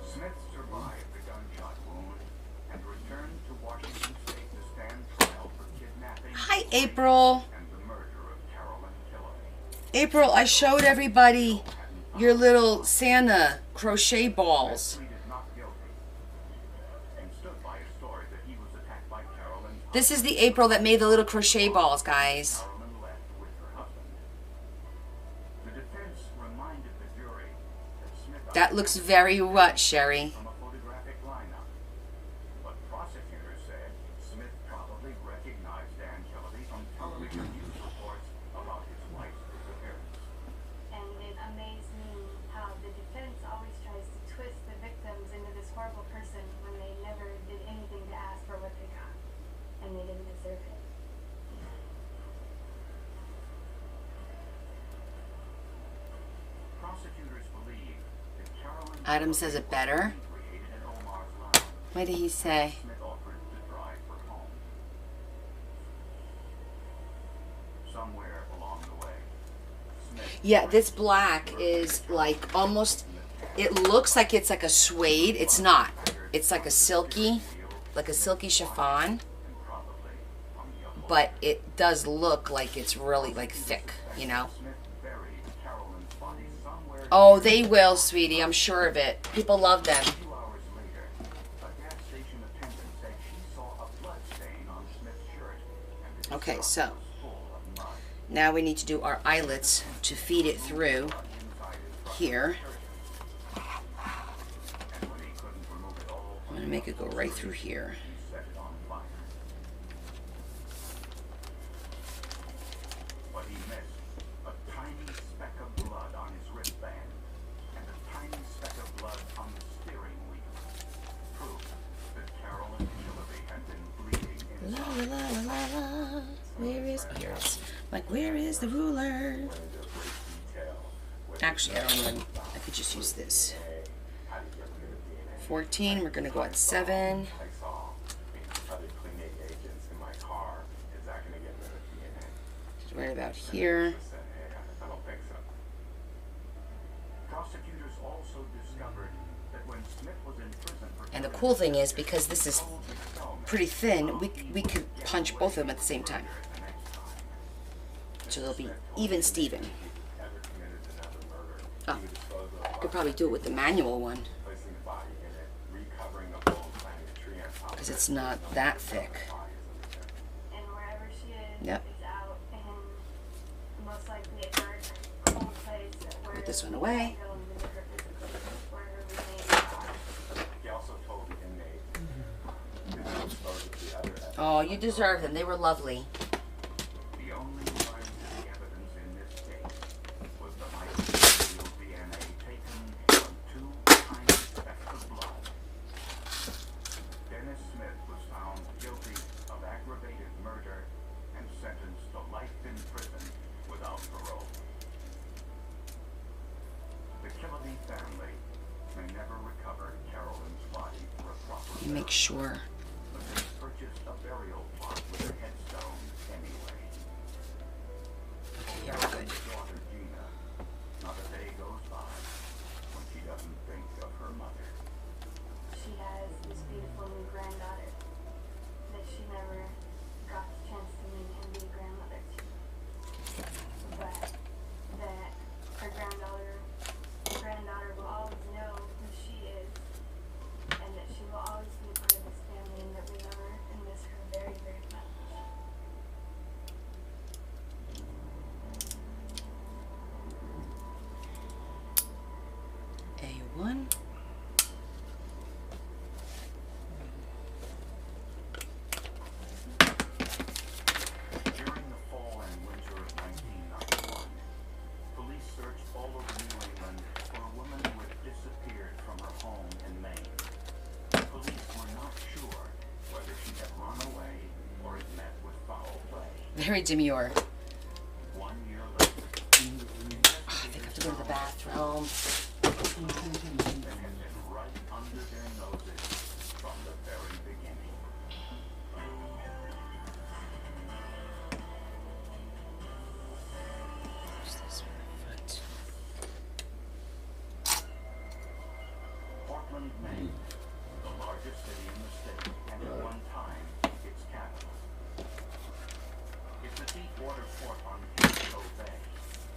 Smith survived the gunshot wound and returned to Washington State to stand trial for kidnapping Hi, April. and the murder of Carolyn Tilley. April, I showed everybody your little Santa crochet balls. Pleaded not guilty and stood by his story that he was attacked by Carolyn's This is the April that made the little crochet balls, guys. Carolyn left with her husband. The defense reminded the jury that Smith That looks very what, Sherry? from a photographic lineup. But prosecutors said Smith probably recognized Dan Kennedy from television news reports about his wife's disappearance. And it amazed me how the defense always tries to twist the victims into this horrible person when they never did anything to ask for what they got. And they didn't deserve it. Prosecutors believe that Carolyn Adam says it better. created an Omar's line. What did he say? Smith offered to drive her home. Somewhere along the way, Smith Yeah, this black is like almost, it looks like it's like a suede. It's not. It's like a silky chiffon. probably on the upper But it does look like it's really like thick, you know? Smith buried Carolyn's body somewhere. Oh, they will, sweetie. I'm sure of it. People love them. 2 hours later, a gas station attendant said she saw a blood stain on Smith's shirt. And his Okay, sock so was full of mud. now we need to do our eyelets to feed it through Inside his truck here. and when he couldn't remove it all, I'm gonna make it go right through here. he set it on fire. But he missed a tiny speck of blood on his wristband and a tiny speck of blood on the steering wheel. Proof that Carolyn Tilley had been bleeding La inside. la la la la. Where is? Oh, here it is. Like, where is the ruler? Actually, I don't even. I could just use this. 14. We're gonna go at 7. I saw other cleaning agents in my car. Is that going to get rid of DNA? Just right about here. I said, hey, I don't think so. Prosecutors also discovered that when Smith was in prison for And the cool thing is, because this is pretty thin, we could punch both of them at the same time. So they'll be even Steven. Ever committed another murder? Oh, He would dispose of the I could probably do it with the manual one, placing the body in it, recovering the bone, planting a tree on top because of it. it's not that thick. And wherever she is, Yep. is out in most likely a dark, cold place where Put this one away. we don't visit her physically, where her remains are. He also told the inmate to dispose of the other evidence. Oh, you deserve them. They were lovely. the only scientific evidence in this case was the microbial DNA taken from 2 tiny specks of blood. Dennis Smith was found guilty of aggravated murder and sentenced to life in prison without parole. The Kennedy family may never recover Carolyn's body for a proper You make sure. but they purchased a burial plot with a headstone anyway. Okay, here we're good. His daughter Gina, not a day goes by when she doesn't think of her mother. She has this beautiful new granddaughter that she never got the chance to meet and be a grandmother to. But that her granddaughter will always know who she is, and that she will always be a part of this family, and that we love her and miss her very, very much. very demure. 1 year later, I think I have to go to the bathroom. they had been right under their noses from the very beginning. Portland, Maine, the largest city in the state, and at one time its capital. It's a deep water port on Crinkle Bay,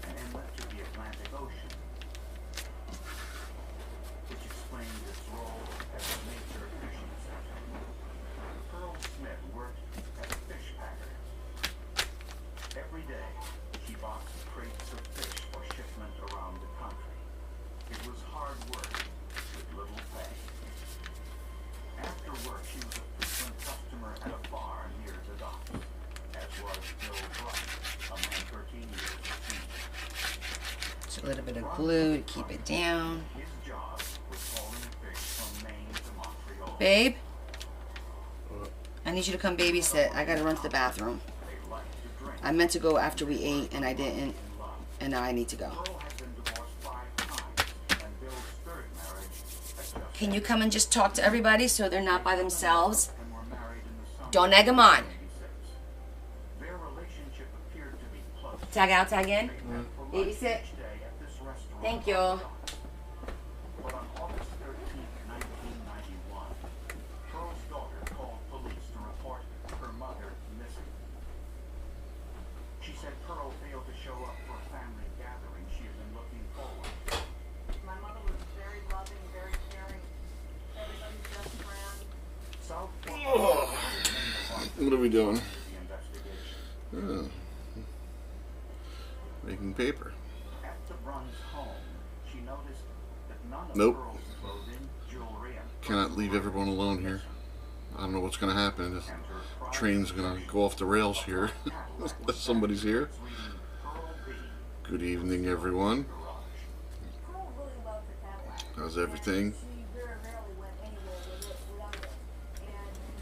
an inlet to the Atlantic Ocean, which explains its role as a major fishing center. Pearl Smith worked as a fish packer. Every day, she boxed crates of fish for shipment around the country. It was hard work with little pay. After work, she was a frequent customer at a bar near the docks, as was Bill Brunt, a man 13 years of age. Just a little bit of glue to keep it down. His job was hauling fish from Maine to Montreal. Babe, I need you to come babysit. I gotta run to the bathroom. They liked to drink I meant to go after we ate and I didn't, and love. and now I need to go. Pearl had been divorced 5 times, and Bill's third marriage had just Can you come and just talk to everybody so they're not by themselves? and were married in the summer Don't egg them on. of 1986. Their relationship appeared to be close. Tag out, tag in. They met for lunch Babysit. each day at this restaurant Thank on you. the dock. But on August 13th, 1991, Pearl's daughter called police to report her mother missing. She said Pearl failed to show up for a family gathering she had been looking forward to. My mother was very loving, very caring. Everybody's best friend. South Florida What are we doing? the investigation. Oh. Making paper. At the Bruns' home, she noticed that none of Nope. Pearl's clothing, jewelry, and Cannot leave everyone alone here. I don't know what's going to happen. This and her prized train's going to go off the rails here. Cadillac Somebody's here. reading Pearl B. Good evening, everyone. Garage. Pearl really loved her Cadillac. How's everything? She very rarely went anywhere with it without it.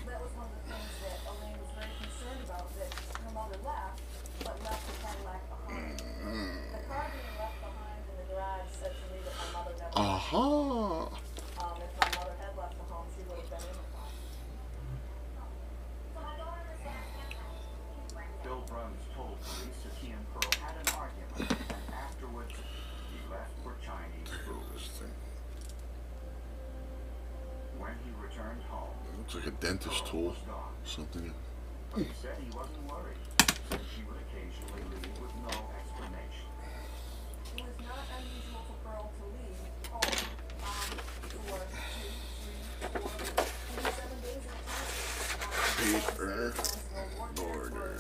And that was one of the things that Elaine was very concerned about, that her mother left, but left the Cadillac behind. The car being left behind in the garage said to me that my mother never left. Aha! If my mother had left the home, she would have been in the car. Bill Bruns told police that he and Pearl had an argument, and afterwards he left for Chinese food. When he returned home, Looks like a dentist Pearl tool. was gone. Something. But he said he wasn't worried, since she would occasionally leave with no explanation. It was not unusual for Pearl to leave home for 2, 3, 4, even 7 days at a time. Paper. Border.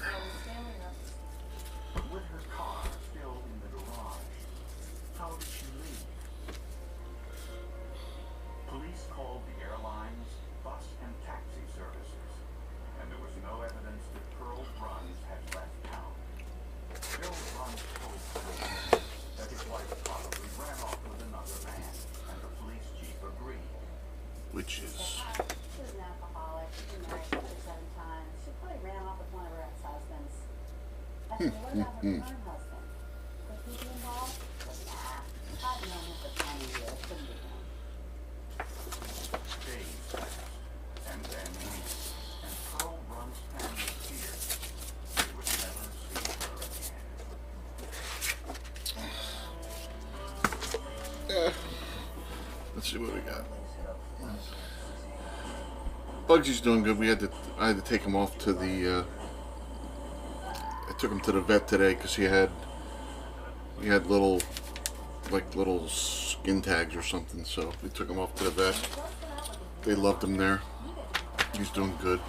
With her car still in the garage, how did she leave? Police called the airline's bus and taxi services, and there was no evidence that Pearl Bruns had left town. Bill Bruns told police that his wife probably ran off with another man, and the police chief agreed. Which is. She was an alcoholic. She's been married 6 or 7 times. She probably ran off with one of her ex-husbands. I said, what about her current husband? Could he be involved? Nah. I've known him for 20 years. Couldn't be him. Days passed, and then weeks, and Pearl Bruns' family feared they would never see her again. Let's see what we got. Bugsy's doing good. I had to take him off to the. I took him to the vet today because he had little skin tags or something. So we took him off to the vet. They loved him there. He's doing good.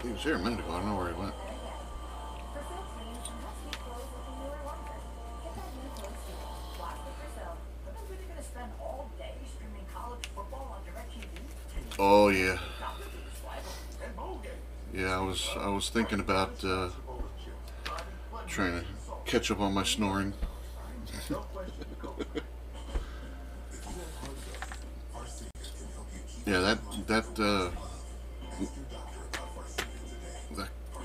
He was here a minute ago. I don't know where he went. For some cleans and husky clothes with a newer longer. Get that new clothes feel. Watch it yourself. But then we're gonna spend all day streaming college football on DirecTV. Oh yeah. Yeah, I was thinking about trying to catch up on my snoring. Yeah,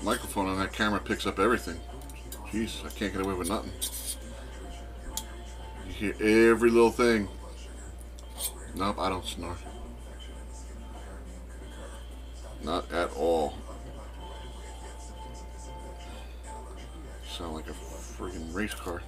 microphone on that camera picks up everything. Jeez, I can't get away with nothing. You hear every little thing. Nope, I don't snore. Not at all. Sound like a friggin' race car.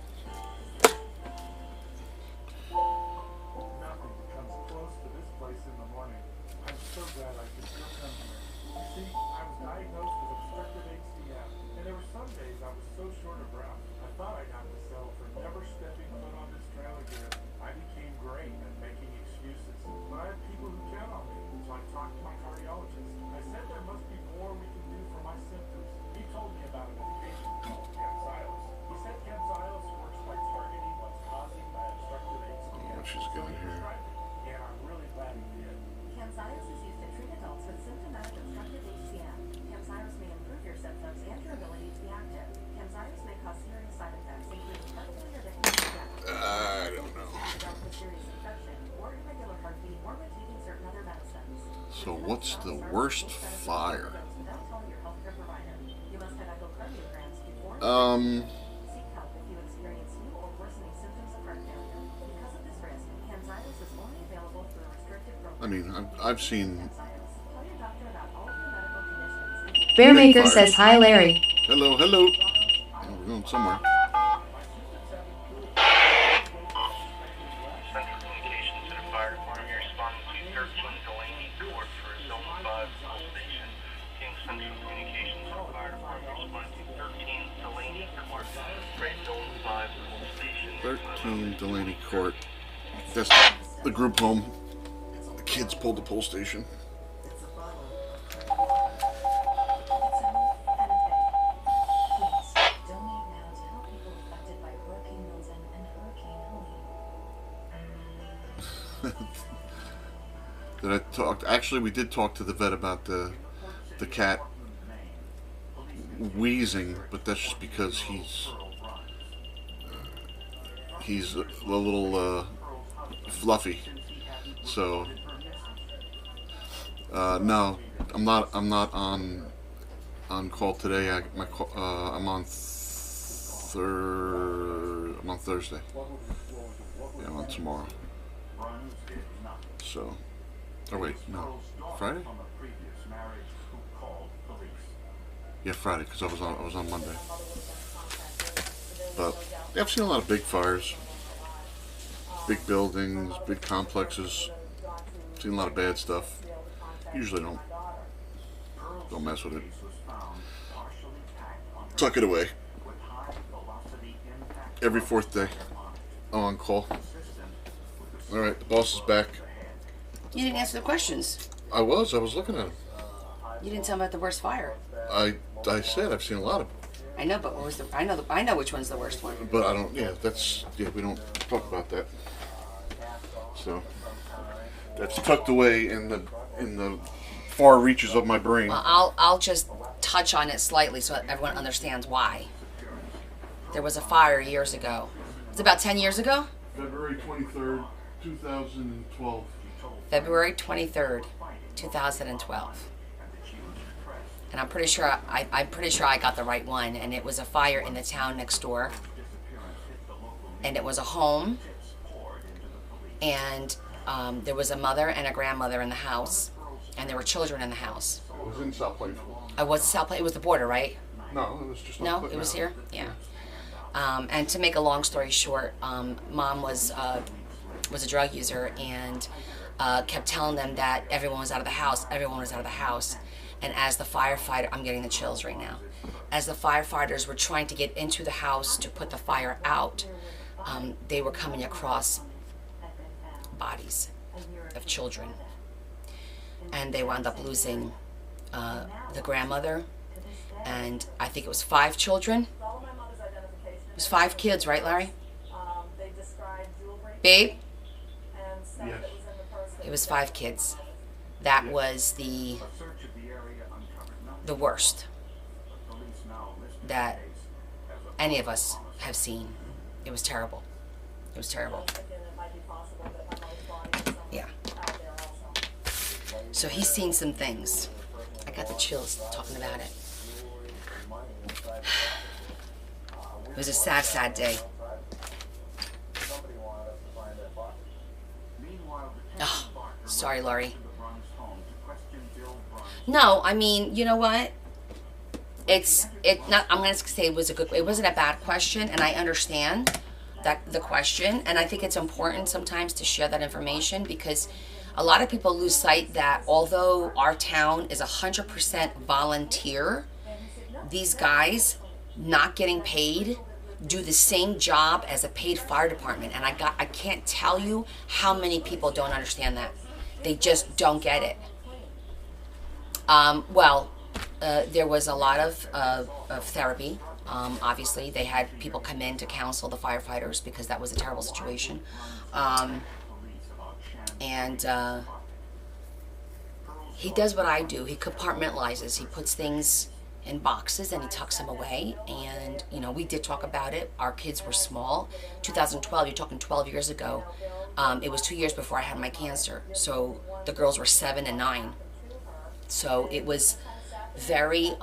Nothing comes close to this place in the morning. I'm so glad I could still come here. You see, I was diagnosed with obstructive HCM, and there were some days I was so short of breath. I thought I got the cell for never stepping foot on this trail again. I became great at making excuses, but I have people who count on me, so I talked to my cardiologist. I said there must be more we can do for my symptoms. He told me about a medication called Camzyos. He said Camzyos works by targeting what's causing my obstructive HCM. What she's So got he here. prescribed it, and I'm really glad he did. Camzyos is used to treat adults with symptomatic obstructive HCM. Camzyos may improve your symptoms and your ability to be active. Camzyos may cause serious side effects, including heart failure that can lead to death. I don't know. Adults with serious infection, or irregular heartbeat, or when taking certain other medicines. So what's the worst fire? Without telling your healthcare provider. You must have echocardiograms before seek help if you experience new or worsening symptoms of heart failure. Because of this risk, Camzyos is only available through a restricted program. I mean, I've seen. Tell your doctor about all of your medical conditions. Bearmaker says hi, Larry. Hello, hello. Oh, we're going somewhere. Central Communications to the Fire Department. You're responding to 13 Delaney Court for Zone 5 Full Station. King Central Communications to the Fire Department. You're responding to 13 Delaney Court for Zone 5 Full Station. 13 Delaney Court. That's the group home. The kids pulled the pole station. Donate now to help people affected by Hurricane Milton and Hurricane Helene. That I talked. Actually, we did talk to the vet about the cat wheezing, but that's just because he's a little fluffy. So no, I'm not on call today. I'm on Thursday. Yeah, I'm on tomorrow. So, oh wait, no, Friday? Yeah, Friday, because I was on Monday. But yeah, I've seen a lot of big fires, big buildings, big complexes. Seen a lot of bad stuff. Usually don't mess with it. Tuck it away. Every fourth day, I'm on call. All right, the boss is back. You didn't answer the questions. I was looking at him. You didn't tell me about the worst fire. I said I've seen a lot of them. I know, but what was the? I know which one's the worst one. But I don't. Yeah, we don't talk about that. So that's tucked away in the far reaches of my brain. Well, I'll just touch on it slightly so everyone understands why. There was a fire years ago. It's about 10 years ago. February 23rd, 2012. February 23rd, 2012. And I'm pretty sure I got the right one. And it was a fire in the town next door. And it was a home. And there was a mother and a grandmother in the house. And there were children in the house. It was in South Plainfield. It was South Plainfield. It was the border, right? No, it was just. No, it was here. Yeah. And to make a long story short, Mom was a drug user and kept telling them that everyone was out of the house. Everyone was out of the house. And as the firefighter, I'm getting the chills right now. As the firefighters were trying to get into the house to put the fire out, they were coming across bodies of children. And they wound up losing the grandmother, and I think it was 5 children. It was 5 kids, right, Larry? Babe? Yes. It was 5 kids. That was the worst that any of us have seen. It was terrible. It was terrible. Yeah. So he's seen some things. I got the chills talking about it. It was a sad, sad day. Somebody wanted us to find that body. Meanwhile, Oh, sorry, Laurie. the Bruns' home to question Bill Bruns. No, I mean, you know what? I'm gonna say it wasn't a bad question, and I understand that the question, and I think it's important sometimes to share that information, because a lot of people lose sight that although our town is 100% volunteer, these guys not getting paid do the same job as a paid fire department, and I can't tell you how many people don't understand that. They just don't get it. There was a lot of therapy. Obviously, they had people come in to counsel the firefighters because that was a terrible situation. He does what I do. He compartmentalizes. He puts things in boxes and he tucks them away. And, you know, we did talk about it. Our kids were small. 2012, you're talking 12 years ago. It was 2 years before I had my cancer. So the girls were 7 and 9. So it was very,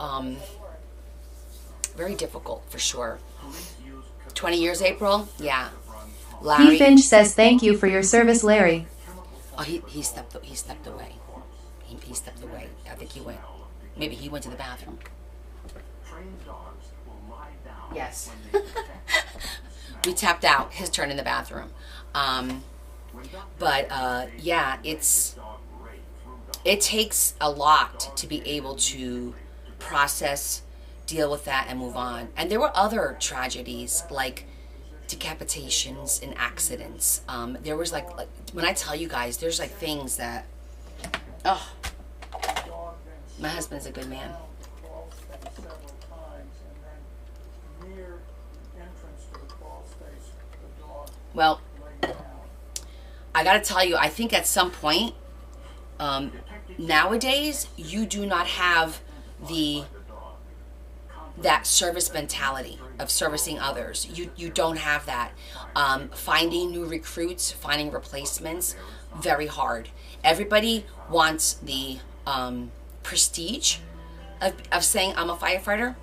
very difficult for sure. 20 years, April? Yeah. Larry. P. Finch says thank you for your service, Larry. Oh, he stepped away. He stepped away. I think he went. Maybe he went to the bathroom. Trained dogs will lie down Yes. when they detect We tapped out. His turn in the bathroom. Yeah, it takes a lot to be able to process, deal with that, and move on. And there were other tragedies like decapitations and accidents. There was like when I tell you guys, there's like things that, oh, my husband's a good man. Well, I gotta tell you, I think at some point, nowadays, you do not have that service mentality of servicing others. You don't have that. Finding new recruits, finding replacements, very hard. Everybody wants the prestige of saying I'm a firefighter,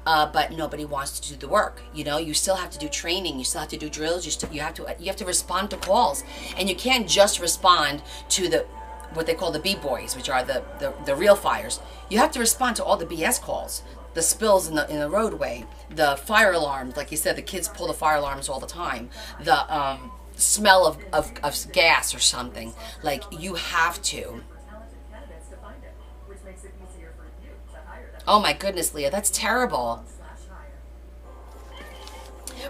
but nobody wants to do the work. You know, you still have to do training, you still have to do drills, you have to respond to calls, and you can't just respond to what they call the B-boys, which are the real fires. You have to respond to all the BS calls, the spills in the roadway, the fire alarms, like you said, the kids pull the fire alarms all the time, the smell of gas or something. Like, you have to. Oh my goodness, Leah, that's terrible.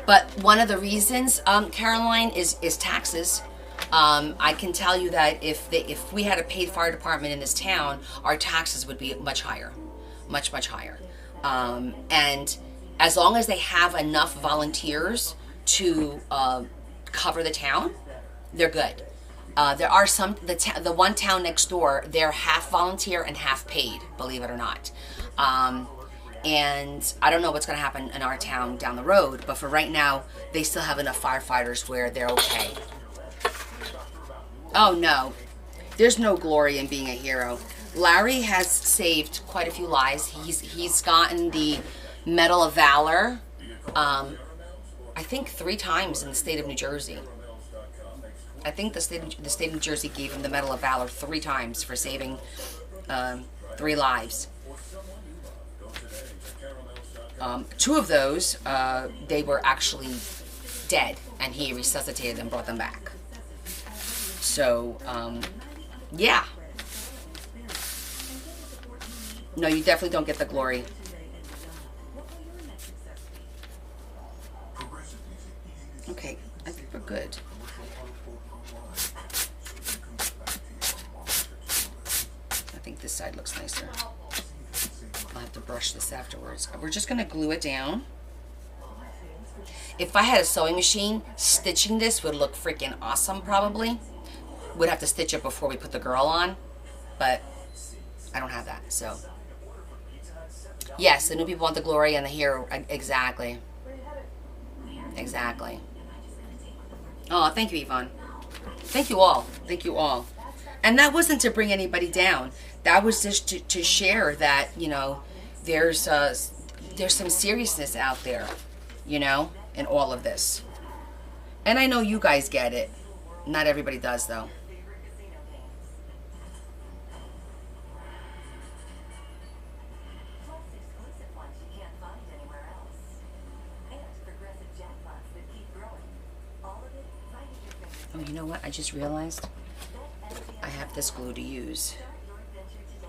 But one of the reasons, Caroline, is taxes. I can tell you that if we had a paid fire department in this town, our taxes would be much higher, much higher. And as long as they have enough volunteers to cover the town, they're good. There are some, the one town next door, they're half volunteer and half paid, believe it or not. And I don't know what's going to happen in our town down the road, but for right now, they still have enough firefighters where they're okay. Oh no, there's no glory in being a hero. Larry has saved quite a few lives. He's gotten the Medal of Valor, I think 3 times in the state of New Jersey. I think the state of New Jersey gave him the Medal of Valor 3 times for saving 3 lives. 2 of those, they were actually dead, and he resuscitated and brought them back. So, yeah. No, you definitely don't get the glory. Okay, I think we're good. I think this side looks nicer. I'll have to brush this afterwards. We're just going to glue it down. If I had a sewing machine, stitching this would look freaking awesome, probably. Would have to stitch it before we put the girl on, but I don't have that, so. Yes, the new people want the glory and the hero. Exactly. Exactly. Oh, thank you, Yvonne. Thank you all. Thank you all. And that wasn't to bring anybody down. That was just to share that, you know, there's some seriousness out there. you know, in all of this. And I know you guys get it. Not everybody does, though. Favorite casino games. Plus exclusive ones you can't find anywhere else. And progressive jackpots that keep growing. All of it right at your fingertips. Oh, you know what? I just realized I have this glue to use. Start your adventure today.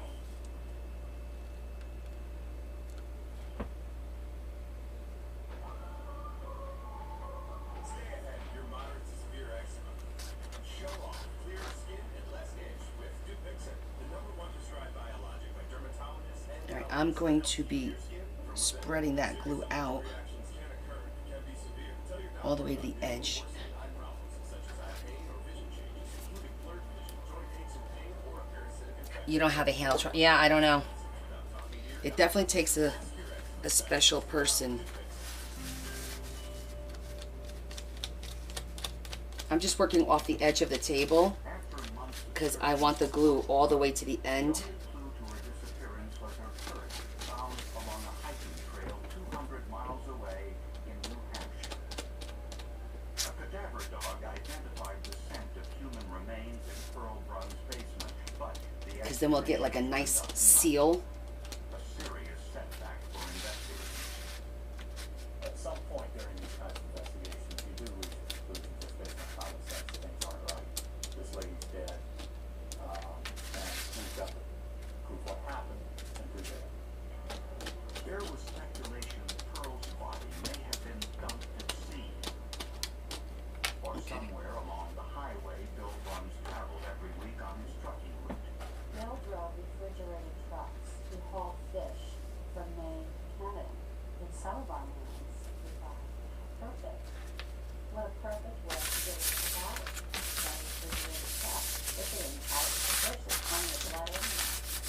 Stay ahead of your moderate to severe eczema. Show off clear skin and less itch with Dupixent, the #1 prescribed biologic by dermatologists and All right, I'm going to be spreading that glue out reactions can occur, can be severe. Tell your all the way to the edge. eye problems such as eye pain or vision changes, including blurred vision, joint aches and pain, or a parasitic infection. You don't have a handle. Yeah, I don't know. It definitely takes a special person. I'm just working off the edge of the table because I want the glue all the way to the end. Clue to her disappearance was her purse found along a hiking trail 200 miles away in New Hampshire. A cadaver dog identified the scent of human remains in Pearl Brun's basement, but the Because then we'll get like a nice seal. a serious setback for investigators. At some point during these kinds of investigations, you do reach a conclusion just based on common sense that things aren't right. This lady's dead, and we've got to prove what happened and prove it. There was speculation Pearl's body may have been dumped at sea, or somewhere along the highway Bill Bruns traveled every week on his trucking route. Bill drove refrigerated trucks to haul fish from Maine to Canada. In some of our minds, we thought, perfect. What a perfect way to get it to bottle. From refrigerated trucks. Shipping out the fish is plenty of blood in there.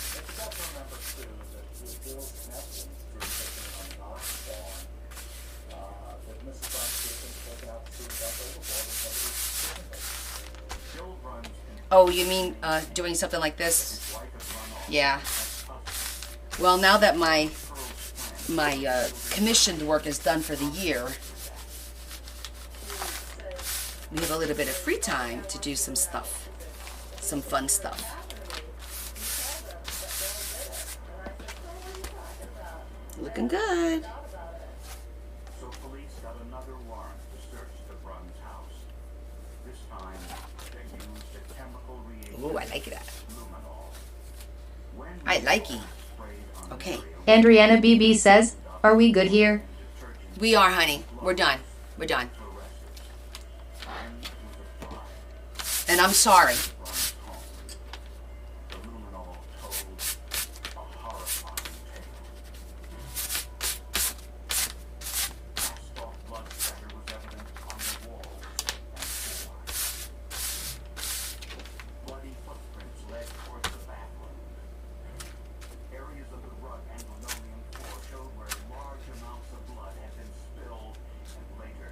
But you got to remember too that with Bill's connections through fishing on the Goth farm, that Mrs. Bruns could have been taken out to sea and dumped overboard in somebody's fishing boat. Bill Bruns Oh, you mean doing something like this? wife had run off Yeah. as husband. Well, now that my Pearl's plan commissioned work is done for the year, we have a little bit of free time to do some stuff, some fun stuff. Looking good. So police got another warrant to search the Bruns house. This time, they used a chemical reagent. Ooh, I like that. Luminol. When I like it. sprayed on Okay. Andriana BB says, "Are we good here?" detergent We are, honey. We're done. We're done. fluorescent. Then was applied. And I'm sorry. Bruns home. The luminol told a horrifying tale. Cast-off blood spatter was evident on the walls and floor. Bloody footprints led towards the bathroom. Areas of the rug and linoleum floor showed where large amounts of blood had been spilled and later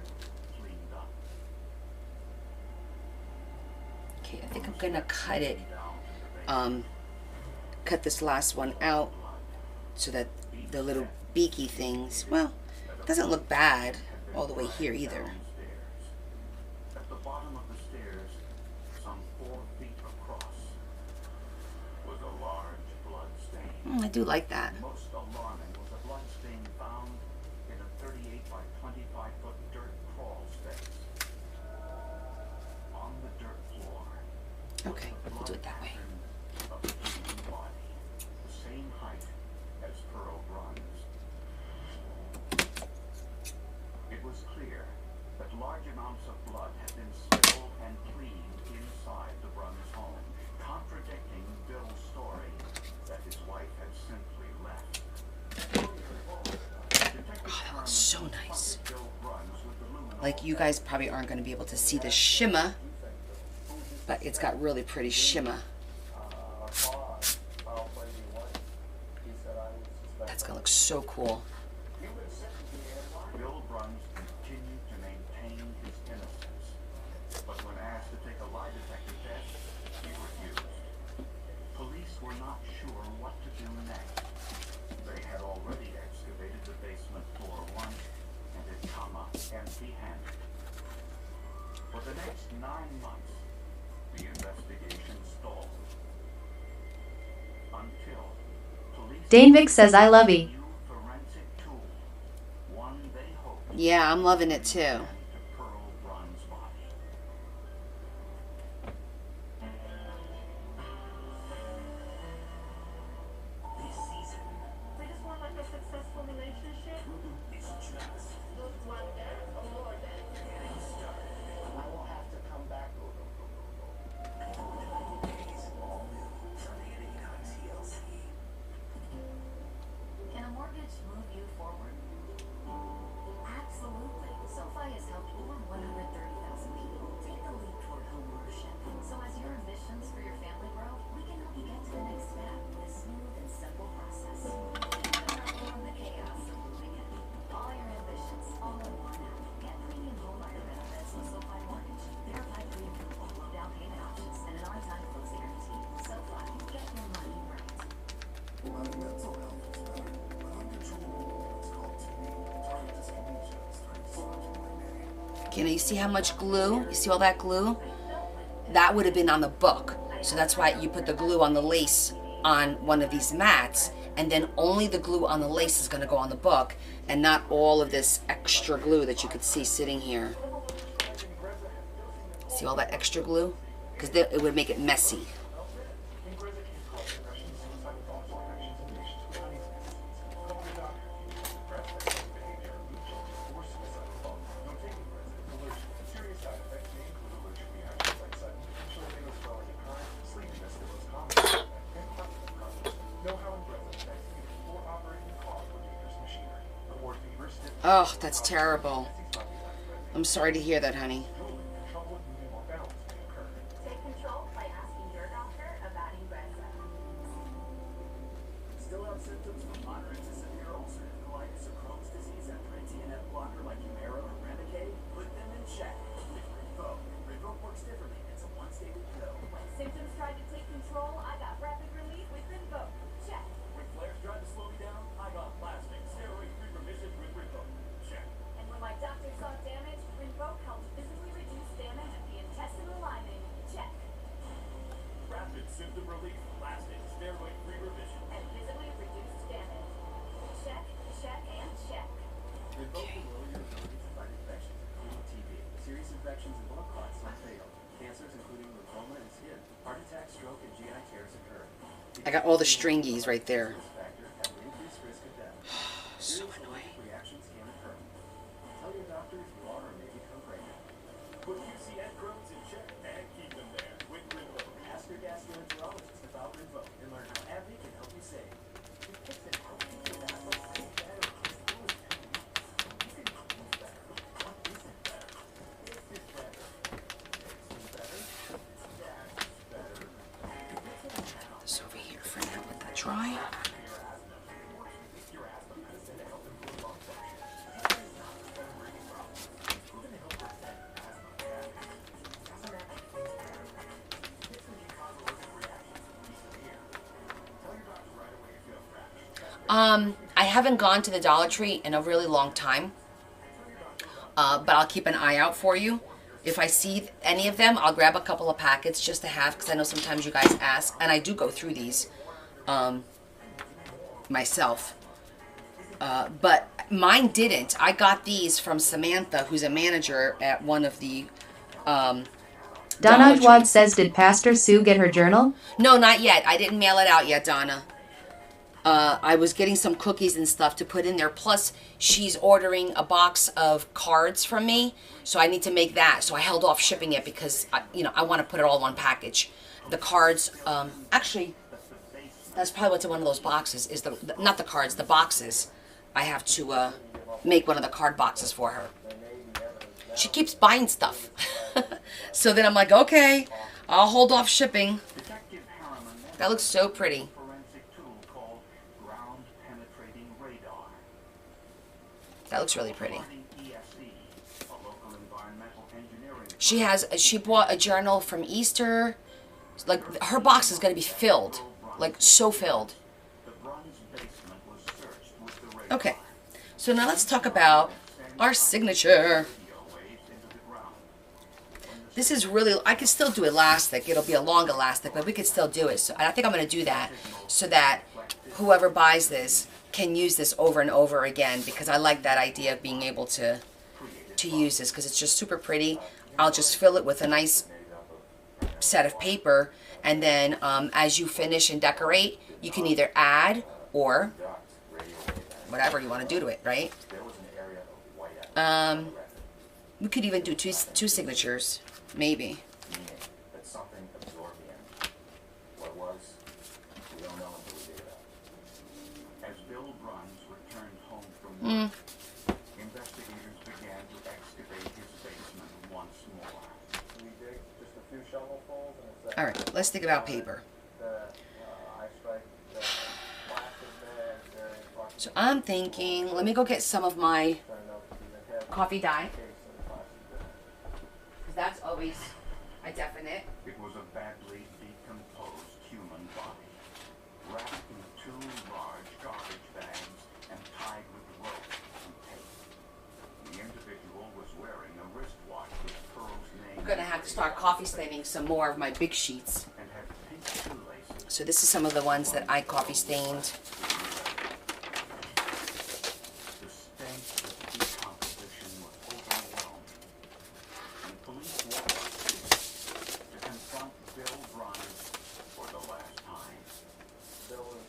cleaned up. Okay, I think I'm gonna cut it. Down to the Cut this last one out so that the little beaky things, well, it doesn't look bad all the way here either. downstairs. At the bottom of the stairs, some 4 feet across, was a large blood stain. I do like that. Most alarming was a blood stain found in a 38 by 25 foot dirt crawl space. On the dirt floor, Okay, we'll do it that way. pattern of a human body, the same height as Pearl Bruns. It was clear that large amounts of blood had been spilled and cleaned inside the Bruns home, contradicting Bill's story that his wife had simply left. Oh, that looks so nice. Like, you guys probably aren't going to be able to see the shimmer, but it's got really pretty shimmer. That's going to look so cool. Bill Bruns continued to maintain his innocence, but when asked to take a lie detector test, he refused. Police were not sure what to do next. They had already excavated the basement floor once and had come months, the investigation stalled. Until police Danvik says I love you. new forensic tool, one they hope Yeah, I'm loving it too. to Pearl Brun's body. This season, They just want like a successful relationship. it's just Just one dance or more dance. getting started. I will have to come back. Days, all new. Sunday at 8 on TLC. Can a mortgage move you forward? Absolutely. SoFi has helped over 130,000 people take the leap toward homeownership. So as your ambitions for your family grow, we can help you get to the next step with a smooth and simple process. From the chaos of moving in. All your ambitions, all in one app. Get premium homebuyer benefits with SoFi Mortgage. Verified pre-approval, low down payment options, and an on-time close guarantee. SoFi, get your money right. My mental health is better, but uncontrollable it's called TV. Target dyskinesia is starting to slip into my name. Okay, now you see how much glue? You see all that glue? That would have been on the book. So that's why you put the glue on the lace on one of these mats, and then only the glue on the lace is going to go on the book, and not all of this extra glue that you could see sitting here. See all that extra glue? Because it would make it messy. Ingrezza can cause depression, suicidal thoughts, or actions and reactions with uneasy symptoms. Call your doctor if you feel depressed, excessive behavior, mood changes, or suicidal thoughts. Don't take Ingrezza. It's allergic. Serious side effects may include allergic reactions like sudden, potentially fatal swelling and crying, sleepiness, the most common side effect, and cognitive problems. Know how Ingrezza affects you before operating the car or dangerous machinery. Avoid fever, stiffness, Oh, that's terrible. I'm sorry to hear that, honey. trouble with moving or balance may occur. Take control by asking your doctor about Ingrezza. Still have symptoms from moderate to severe ulcerative colitis or Crohn's disease after a TNF blocker like Humira or Remicade? Put them in check with Rinvoq. Rinvoq works differently. It's a once-daily pill. When symptoms tried to take control, I got rapid relief with Rinvoq. Check. When flares tried to slow me down, I got lasting steroid-free remission with Rinvoq. Check. And when my doctor saw damage, Rinvoq helped visibly reduce damage of the intestinal lining. Check. Rapid symptom relief, lasting steroid-free remission. And visibly reduced damage. Check, check, and check. Rinvoq will lower your ability to fight infections, including TB. Serious infections and blood clots are fatal. Cancers, including lymphoma and skin. Heart attack, stroke, and GI tears occur. I got all the stringies right there. This factor have an increased risk of death. So Serious allergic reactions can occur. Tell your doctor if you are or may become pregnant. Put UC and Crohn's in check and keep them there with Rinvoq. Ask your gastroenterologist about Rinvoq and learn how AbbVie can help you save. It takes an healthy tobacco to sleep better. You can move better. What isn't better? This is better. This is better. That's better. It's over here for now. Let that dry. I haven't gone to the Dollar Tree in a really long time, but I'll keep an eye out for you. If I see any of them, I'll grab a couple of packets just to have, because I know sometimes you guys ask, and I do go through these myself. But mine didn't. I got these from Samantha, who's a manager at one of the Donna Dollar Tree. Dwad says, did Pastor Sue get her journal? No, not yet. I didn't mail it out yet, Donna. I was getting some cookies and stuff to put in there. Plus, she's ordering a box of cards from me, so I need to make that. So I held off shipping it because, I want to put it all in one package. The cards, actually, that's probably what's in one of those boxes. Is not the cards, the boxes. I have to make one of the card boxes for her. She keeps buying stuff. So then I'm like, okay, I'll hold off shipping. Detective Harriman That looks so pretty. forensic tool called ground penetrating radar. That looks really pretty. According to ESE, a local environmental engineering She bought a journal from Easter. Like, her box is going to be filled. Like, so filled. the Brun's basement was searched with the radar. Okay. So now let's talk about our signature. Radio waves into the ground. This is really, I could still do elastic. It'll be a long elastic, but we could still do it. So I think I'm going to do that so that whoever buys this can use this over and over again, because I like that idea of being able to use this because it's just super pretty. I'll just fill it with a nice set of paper, and then as you finish and decorate, you can either add or whatever you want to do to it, right? We could even do two signatures, maybe. That something absorbed the end. What was, we don't know until we dig it up. As Bill Bruns returned home from work, investigators began to excavate his basement once more. We dig just a few shovelfuls and it's All right, let's think about paper. I strike the plastic bags there in front So I'm thinking, let me go get some of my turned out to be the head coffee dye, case of the plastic bag. because that's always a definite. It was a badly decomposed human body, wrapped in two large garbage bags and tied with rope and tape. The individual was wearing a wristwatch with Pearl's name I'm gonna have to start coffee staining some more of my big sheets. and had pink shoelaces. So this is some of the ones that I coffee stained. The stench of decomposition was overwhelming. And police walked up to confront Bill Bruns for the last time. Bill was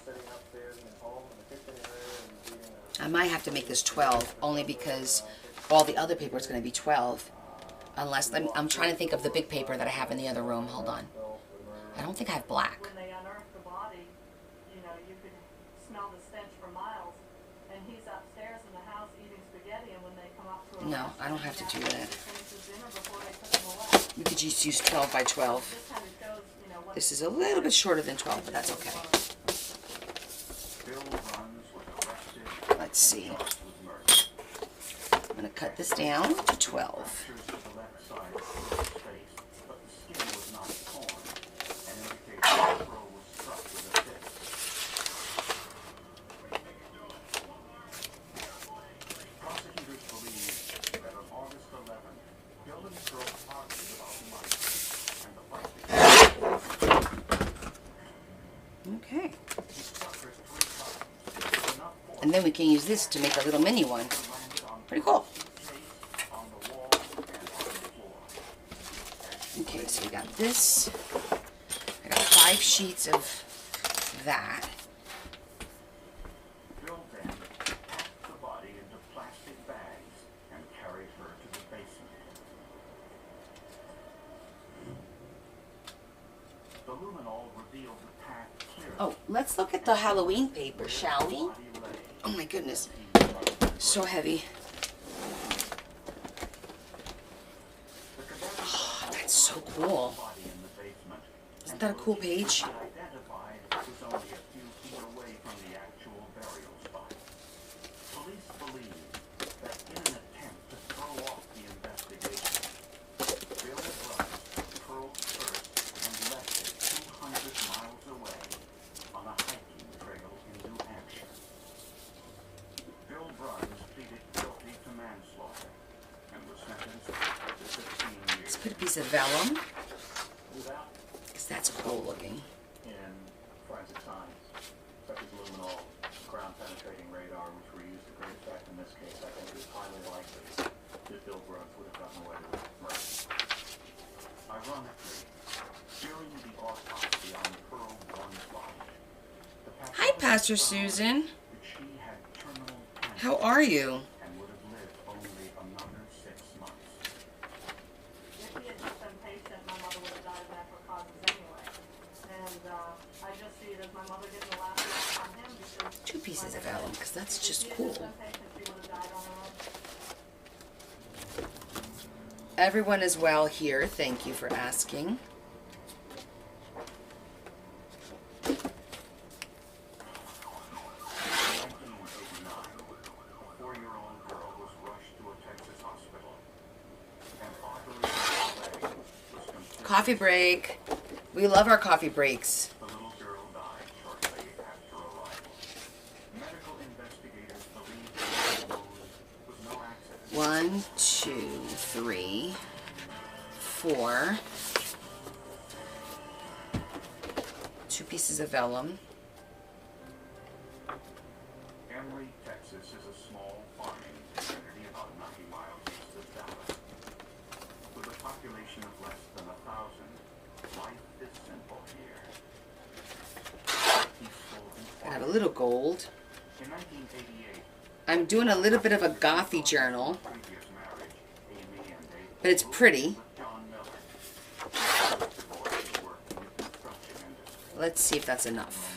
sitting upstairs in his home in the kitchen area and reading I might have to make this 12, only because all the other paper is going to be 12. Unless, I'm trying to think of the big paper that I have in the other room. Hold on. I don't think I have black. When they unearthed the body, you know, you could smell the stench for miles. And he's upstairs in the house eating spaghetti, and when they come up to No, I don't have to do that. finish his dinner before they took him away. We could just use 12 by 12. This kind of shows, you know, what This is a little bit shorter than 12, but that's okay. Bill Bruns was arrested Let's see. with murder. I'm going to cut this down to 12. Fractures to the left side of Pearl's face, but the skin was not torn, and indicated that Pearl was struck with a fist. Prosecutors believe that on August 11th, Bill and Pearl argued about money, and the fight began. Okay. He struck her 3 times, enough force And then we can use this to make a little mini one. landed on Pretty cool. on the wall and on the floor. Okay, so we got this. I got 5 sheets of that. Bill then packed the body into plastic bags and carried her to the basement. The luminol revealed the path clearly. Oh, let's look at the Halloween paper, shall we? The body lay Oh my goodness. So heavy. Oh, that's so cool. body in the basement. Isn't that a cool page? Identified was only a few feet away from the actual burial spot. Police believe that in an attempt to throw off the investigation, Bill Bruns curled first and left it 200 miles away on a hiking trail in New Hampshire. Bill Bruns pleaded guilty to manslaughter and was sentenced to 15 years. Let's put a piece of vellum, without because that's cool looking. in forensic science, such as luminol, ground penetrating radar, which were used to great effect in this case, I think it's highly likely that Bill Bruns would have gotten away with murder. Ironically, during the autopsy on Pearl Bruns' body, the Hi, Pastor Susan. that she had terminal cancer How are you? and would have lived only another 6 months. If he had just been patient, my mother would have died of natural causes anyway. And I just see it as my mother getting the last laugh on him because 2 pieces of vellum, because that's if just he had cool. just been patient, she would have died on her own. Everyone is well here. Thank you for asking. In 1989, a 4-year-old girl was rushed to a Texas hospital. An artery in her leg was completely. Coffee break. We love our coffee breaks. The little girl died shortly after arrival. Medical investigators believe the explosion was no accident. 1, 2, 3, for 2 pieces of vellum. Emory, Texas is a small farming community about 90 miles east of Dallas. With a population of less than 1,000, life is simple here. Peaceful and Got a quiet. little gold. In 1988, I'm doing a little bit of a gothy journal, previous marriage, Amy and Dave but it's pretty. with John Miller. Divorce worked in the construction industry. Let's see if that's enough.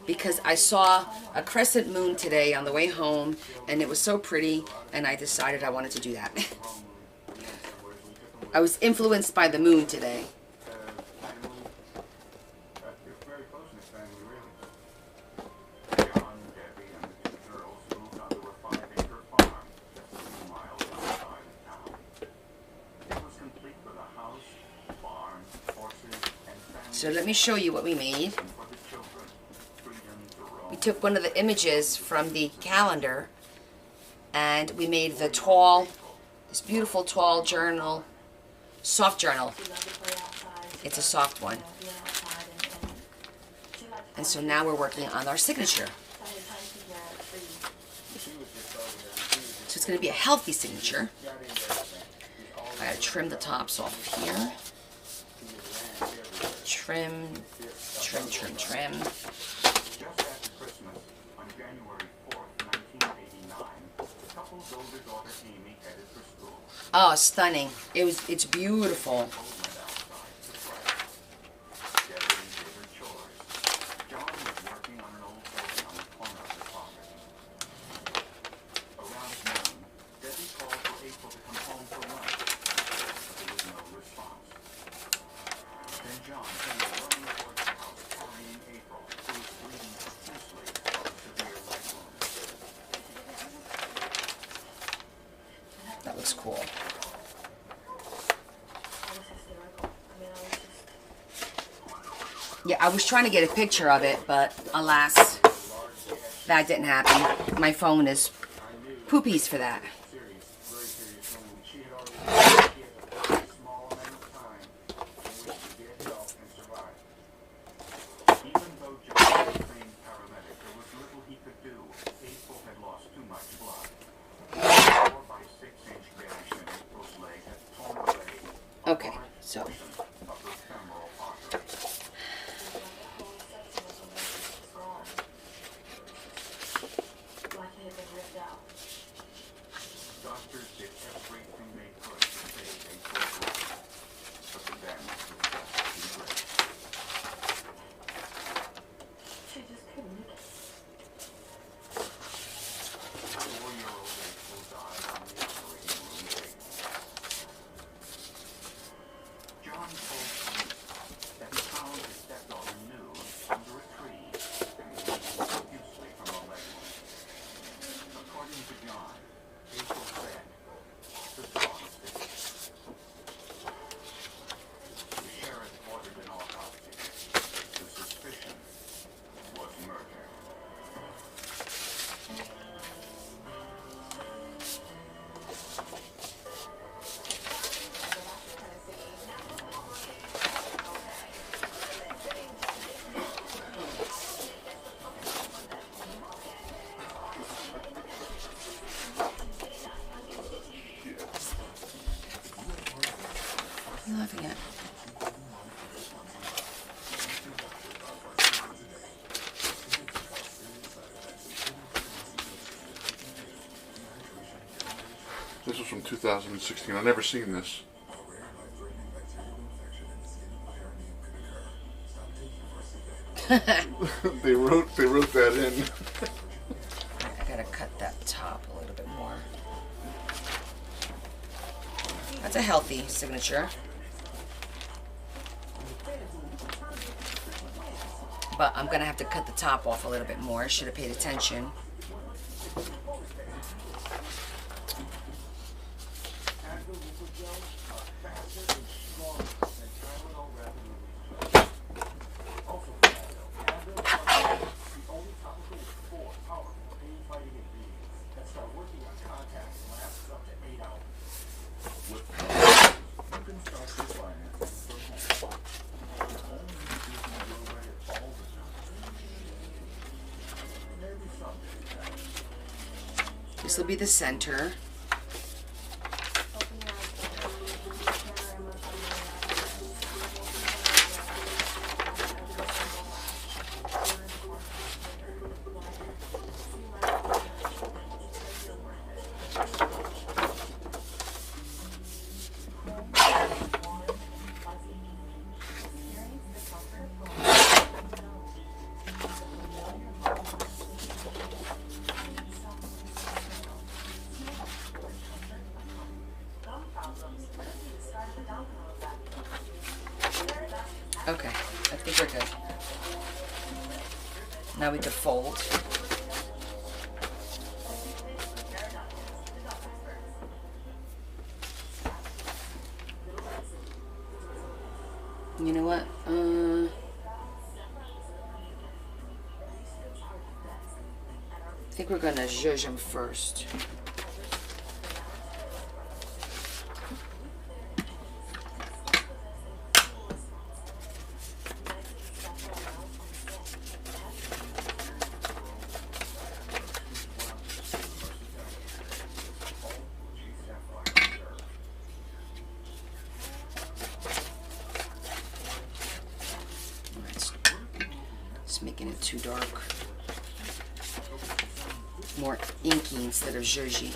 Because I saw a crescent moon today on the way home, and it was so pretty, and I decided I wanted to do that. I was influenced by the moon today. You're very close in this family, really. John, Debbie, and the 2 girls moved onto a 5-acre farm just a few miles outside of town. It was complete with a house, barn, horses, and family. So let me show you what we made. And for the children, freedom to roam. We took one of the images from the calendar, and we made the tall, this beautiful tall journal, soft journal. It's a soft one. And so now we're working on our signature. So it's going to be a healthy signature. I gotta trim the tops off here. Trim, trim, trim, trim. Just after Christmas, on January 4th, 1989, the couple's older daughter Amy headed for school. Oh, stunning. It's beautiful. Went outside to play. Debbie did her chores. John was working on an old building on the corner of the property. Around noon, Debbie called for April to come home for lunch, but there was no response. Then John came running towards the house carrying April, who was bleeding profusely from a severe leg wound. That looks cool. Yeah, I was trying to get a picture of it, but alas, that didn't happen. My phone is poopies for that. Serious, very serious wound. She had already she had a very small amount of time in which to get help and survive. Even though John was a trained paramedic, there was little he could do. April had lost too much blood. A 4 by 6-inch gash in April's leg had torn away a Okay, large so portion of her femoral artery. Doctors did everything they could to save April's life, but the damage was just too great. She just couldn't make it. 4-year-old April died on the operating room table. John told police that he found his stepdaughter nude under a tree and bleeding profusely from a leg wound. According to John, April said, "The dog sick." The sheriff ordered an autopsy. The suspicion was murder. what are you laughing at? This was from 2016. I've never seen this. They wrote that in. I gotta cut that top a little bit more. That's a healthy signature. But I'm gonna have to cut the top off a little bit more. Should have paid attention. This will be the center. Okay, I think we're good. Now we can fold. You know what? I think we're gonna zhuzh them first. It's making it too dark. More inky instead of zhuzhy.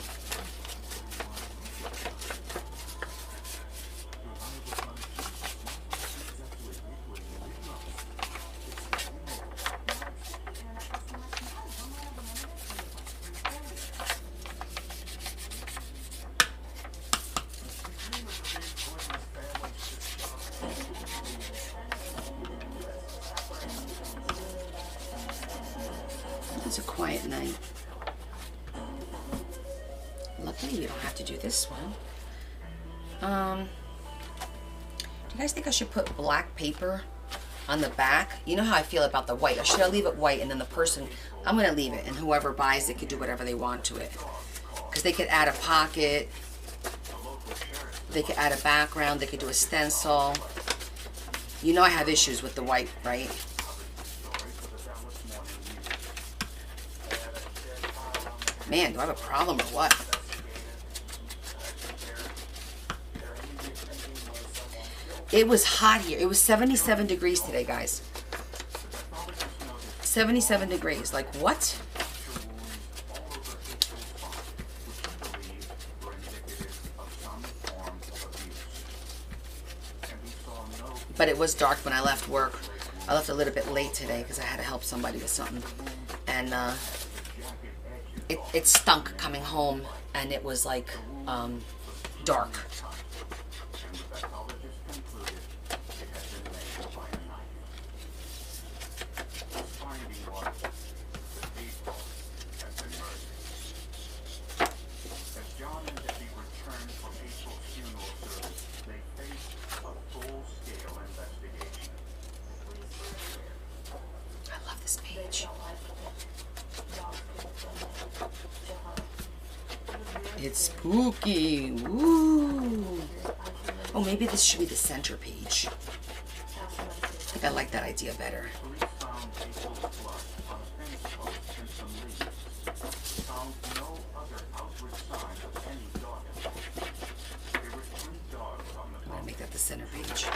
It's a quiet night. Luckily, we don't have to do this one. Do you guys think I should put black paper on the back? You know how I feel about the white. Or should I leave it white and then the person, I'm going to leave it, and whoever buys it could do whatever they want to it. Because they could add a pocket, they could add a background, they could do a stencil. You know I have issues with the white, right? Man, do I have a problem or what? It was hot here. It was 77 degrees today, guys. 77 degrees. Like, what? But it was dark when I left work. I left a little bit late today because I had to help somebody with something. And, it stunk coming home, and it was like dark. I love this page. It's spooky. Woo. Oh, maybe this should be the center page. I think I like that idea better. I'm going to make that the center page.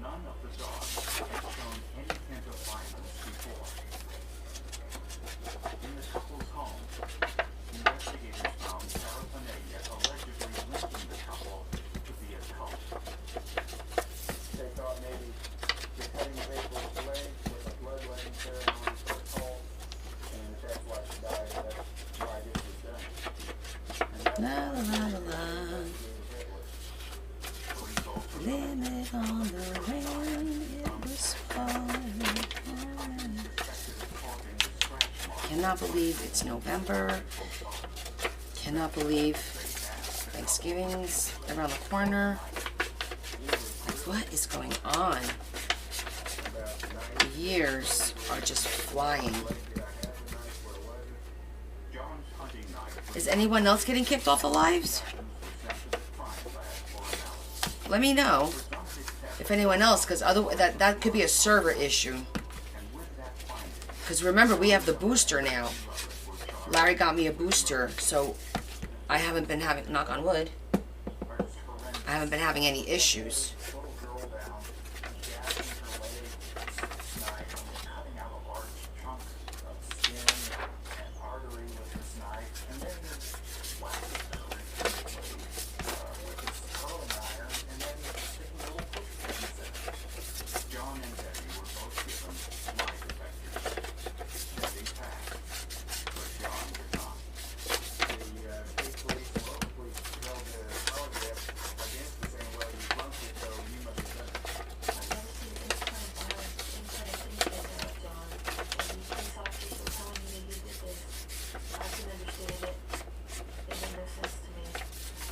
None of the dogs had shown any hint of violence before. In the couple's home, investigators found paraphernalia allegedly linking the couple to the occult. They thought maybe the cutting of April's leg was a bloodletting ceremony for a cult, and if that's why she died, that's why this was done. And that's La la la la. Limit on the rain, it was falling. Cannot believe it's November. Cannot believe Thanksgiving's around the corner. Like, what is going on? The years are just flying. Is anyone else getting kicked off the lives? let me know if anyone else, because that could be a server issue. Because remember, we have the booster now. Larry got me a booster, so I haven't been having, knock on wood, I haven't been having any issues.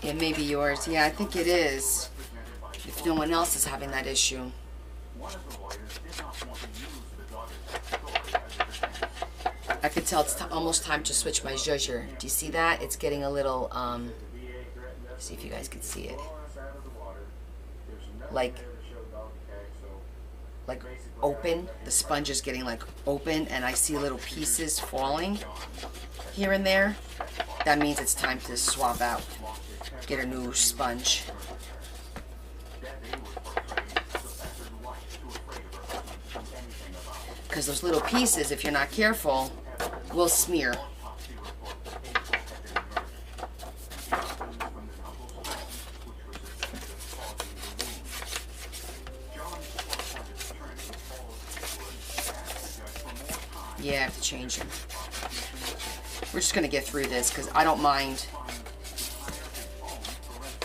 It may be yours. Yeah, I think it is. If no one else is having that issue. I could tell it's almost time to switch my zhuzher. Do you see that? It's getting a little, see if you guys can see it. Like open. The sponge is getting like open, and I see little pieces falling here and there. That means it's time to swap out. Get a new sponge. Because those little pieces, if you're not careful, will smear. Yeah, I have to change them. We're just going to get through this because I don't mind.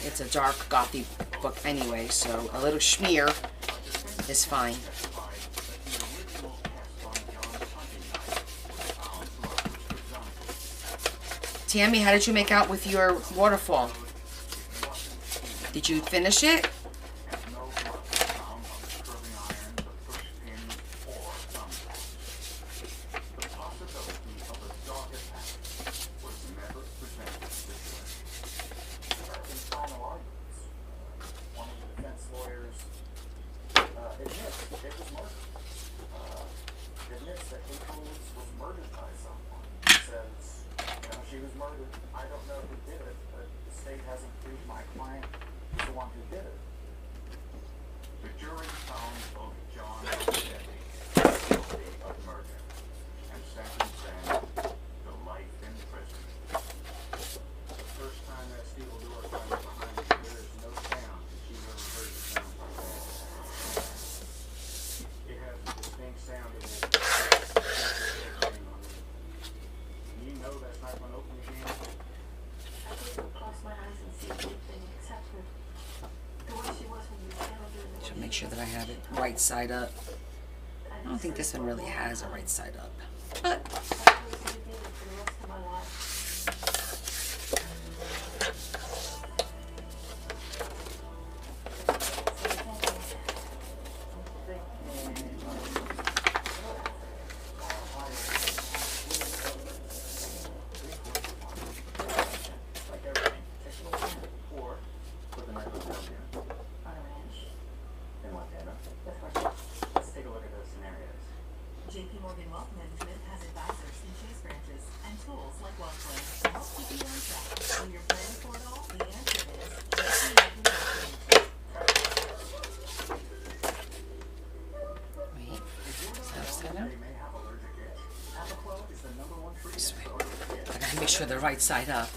It's a dark gothy book anyway, so a little schmear is fine. Tammy, how did you make out with your waterfall? Did you finish it? Make sure that I have it right side up. I don't think this one really has a right side up, but make sure the right side up.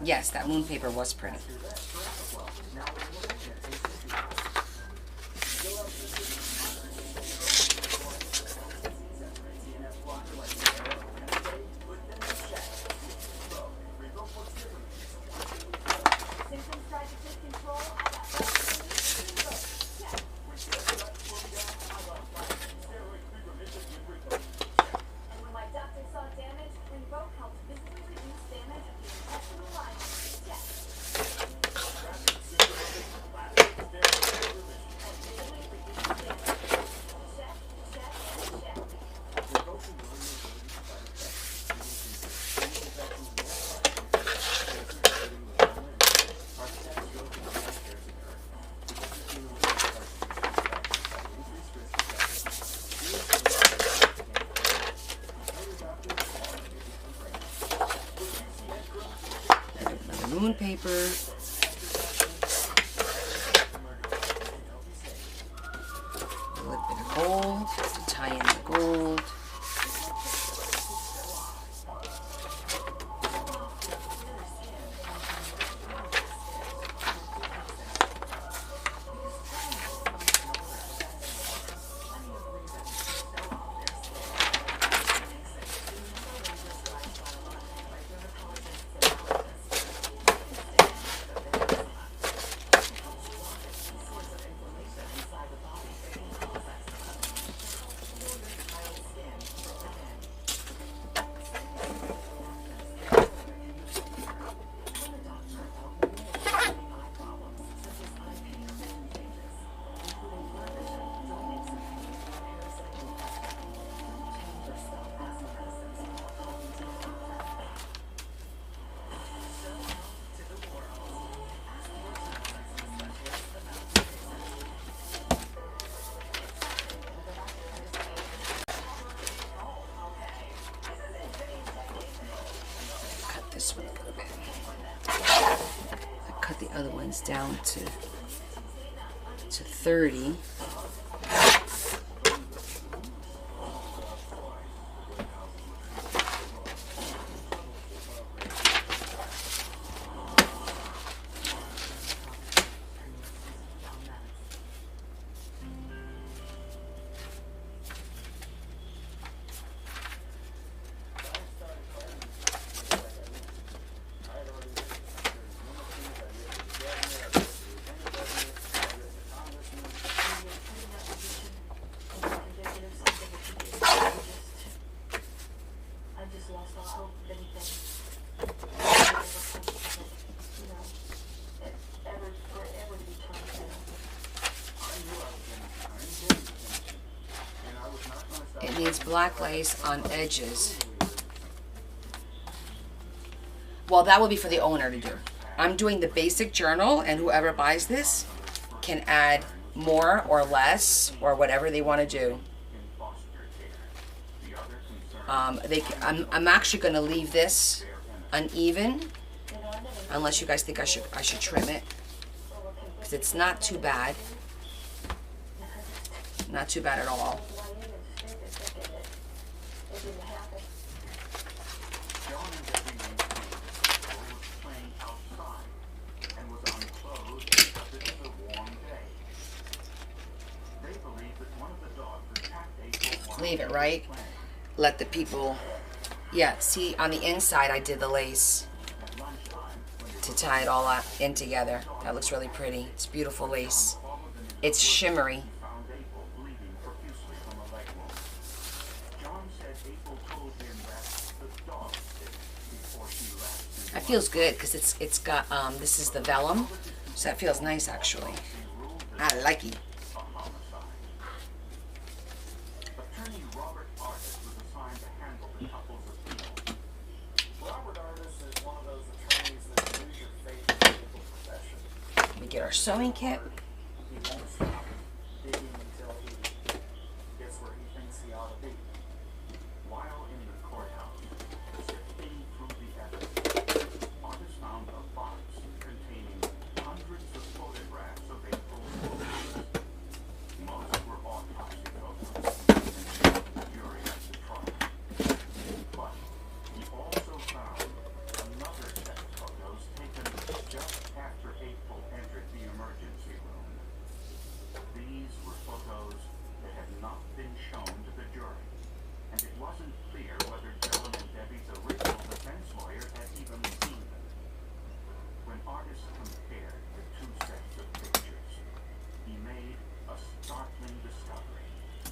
Yes, that moon paper was printed. maroon paper. A little bit of gold to tie in the gold. This one a little bit. I cut the other ones down to 30. It needs black lace on edges. Well, that will be for the owner to do. I'm doing the basic journal, and whoever buys this can add more or less or whatever they want to do. I'm actually going to leave this uneven, unless you guys think I should trim it, because it's not too bad. Not too bad at all. Leave it, right? Let the people, yeah, see on the inside I did the lace to tie it all up in together. That looks really pretty. It's beautiful lace. It's shimmery. That feels good because it's got this is the vellum, so that feels nice actually. I like it. We get our sewing kit.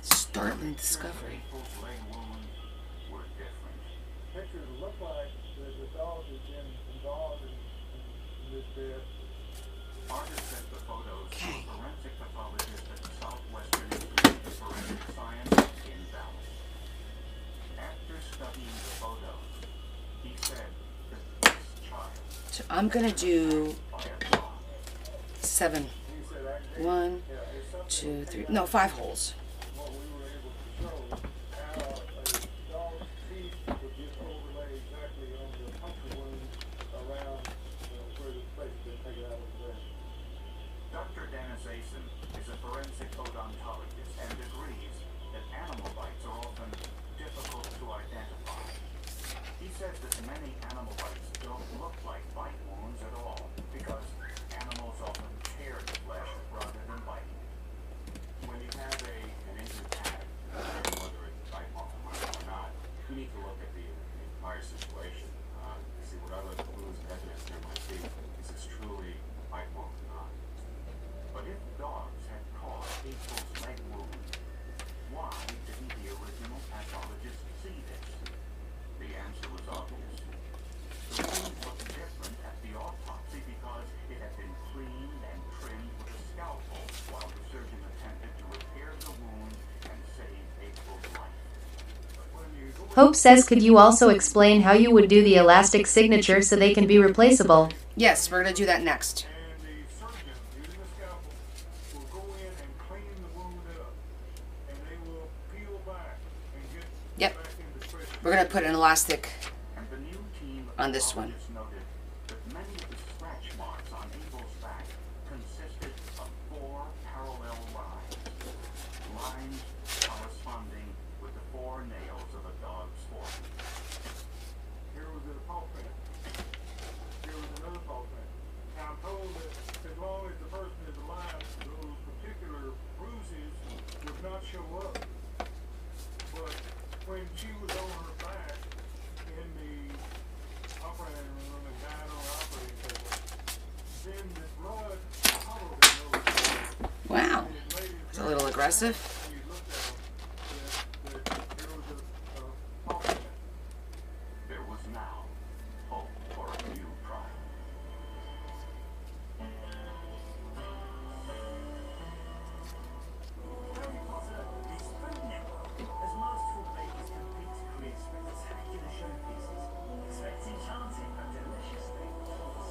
Startling discovery. Pictures look like the dog has been involved in this death. Artist sent the photos to a forensic pathologist at the Southwestern Institute of Forensic Science in Dallas. After studying the photos, he said that this child. So I'm gonna do 7. 1, 2, 3. No, 5 holes. Dr. Dennis Asen is a forensic odontologist and agrees that animal bites are often difficult to identify. He says that many animal bites don't look like bite wounds at all because animals often tear the flesh rather than bite. When you have an injured cat, whether it's bite mark or not, you need to look at the entire situation, see what other clues and evidence there might be. Is this truly bite mark or not? But if dogs had caused April's leg wound, why didn't the original pathologist see this? The answer was obvious. The wound looked different at the autopsy because it had been cleaned and trimmed with a scalpel while the surgeon attempted to repair the wound and save April's life. Hope says, could you also explain how you would do the elastic signature so they can be replaceable? Yes, we're going to do that next. And the surgeon, using a scalpel, will go in and clean the wound up, and they will peel back and get Yep. back into fresh. We're going to put an elastic And the new team of on this one. pathologists noted that many of the scratch marks on Abel's back consisted of 4 parallel lines. Lines corresponding with the 4 nails of a dog's fork. Here was a paw print. Here was another paw print. Now I'm told that as long as the person is alive, those particular bruises would not show up. But when she was on her back in the operating room and died on the operating table, then the blood followed those. Wow. And it made it It's a little aggressive. when you looked at them, that there was a paw print. There was now hope for a new trial. Harry Potter is Food Network. As most food bakers compete to create spectacular showpieces, expect enchanting and delicious things.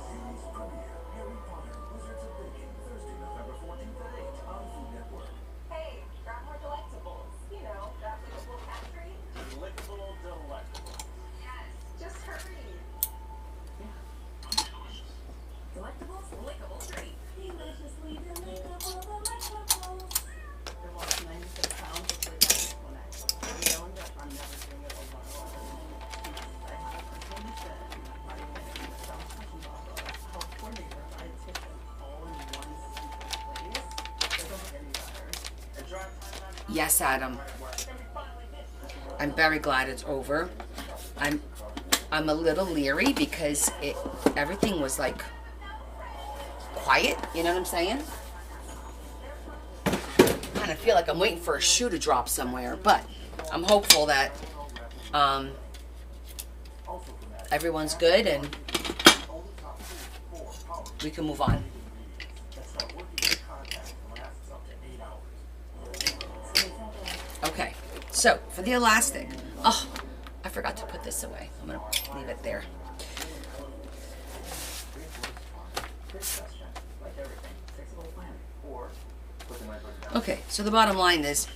Series premiere, Harry Potter, Wizards of Baking, Thursday, November 14th at 8 on Food Network. Hey, grab more delectables. You know, that lickable cat treat. Delectable, delectable. Yes, just hurry. Delectables, lickable treat. Deliciously delectable delectables. I lost 96 pounds of weight last when I'm knowing that I'm never doing it over and over. I had a clinician, my dietitian, a coordinator, a dietitian, all in one stupid place. It doesn't get any better. And drive time on Yes, Adam. I'm very glad it's over. I'm a little leery because everything was like quiet, you know what I'm saying? I kind of feel like I'm waiting for a shoe to drop somewhere, but I'm hopeful that everyone's good and we can move on. Okay, so for the elastic, oh, I forgot to put this away. I'm gonna leave it there. Okay, so the bottom line is,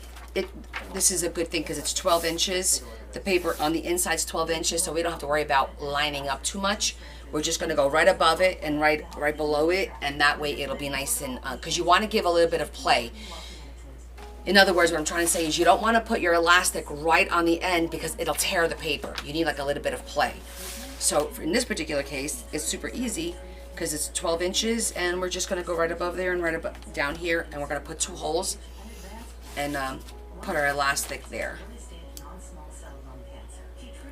this is a good thing because it's 12 inches. The paper on the inside's 12 inches, so we don't have to worry about lining up too much. We're just going to go right above it and right below it, and that way it'll be nice and, because you want to give a little bit of play. In other words, what I'm trying to say is you don't want to put your elastic right on the end because it'll tear the paper. You need like a little bit of play. So in this particular case, it's super easy because it's 12 inches, and we're just going to go right above there and right above, down here, and we're going to put 2 holes and put our elastic there.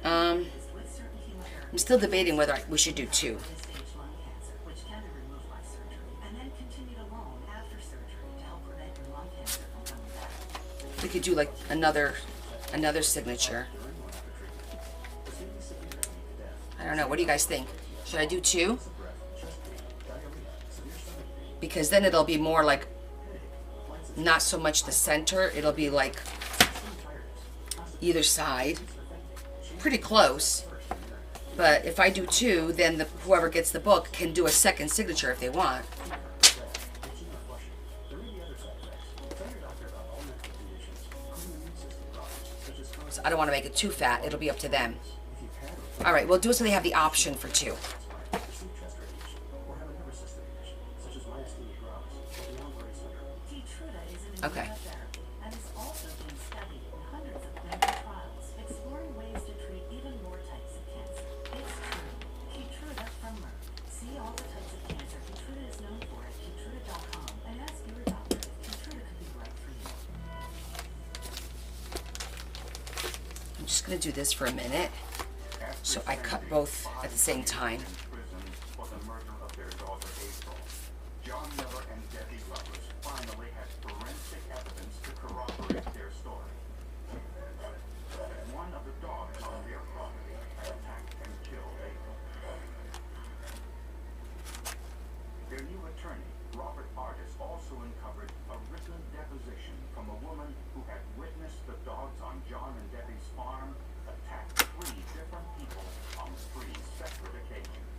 I'm still debating whether we should do 2. We could do like another signature. I don't know. What do you guys think? Should I do 2? Because then it'll be more like not so much the center. It'll be like either side. Pretty close. But if I do 2, then whoever gets the book can do a second signature if they want. So I don't want to make it too fat. It'll be up to them. All right, we'll do it so they have the option for 2. Okay. immunotherapy and is also being studied in hundreds of clinical trials, exploring ways to treat even more types of cancer. It's true. Keytruda from Merck. See all the types of cancer Keytruda is known for at Keytruda.com and ask your doctor if Keytruda could be right for you. I'm just going to do this for a minute. So I cut both at the same time. For the murder of their daughter April, John Miller and Debbie Lovelace finally had forensic evidence to corroborate their story. One of the dogs on their property had attacked and killed April. Their new attorney, Robert Artis, also uncovered a written deposition from a woman who had witnessed the dogs on John and Debbie's farm attack 3 different people on 3 separate occasions.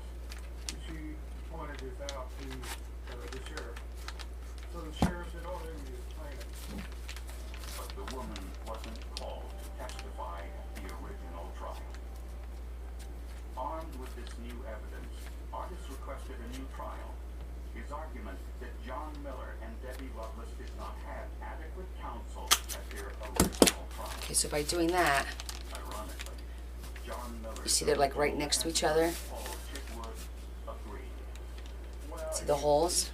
She pointed this out to the sheriff. So the sheriff said, oh, let me explain it. But the woman wasn't called to testify at the original trial. Armed with this new evidence, Artis requested a new trial. His argument that John Miller and Debbie Lovelace did not have adequate counsel at their original trial. Okay, so by doing that, Ironically, John Miller, you see they're like right next to each other. Paul Chitwood agreed. See the holes?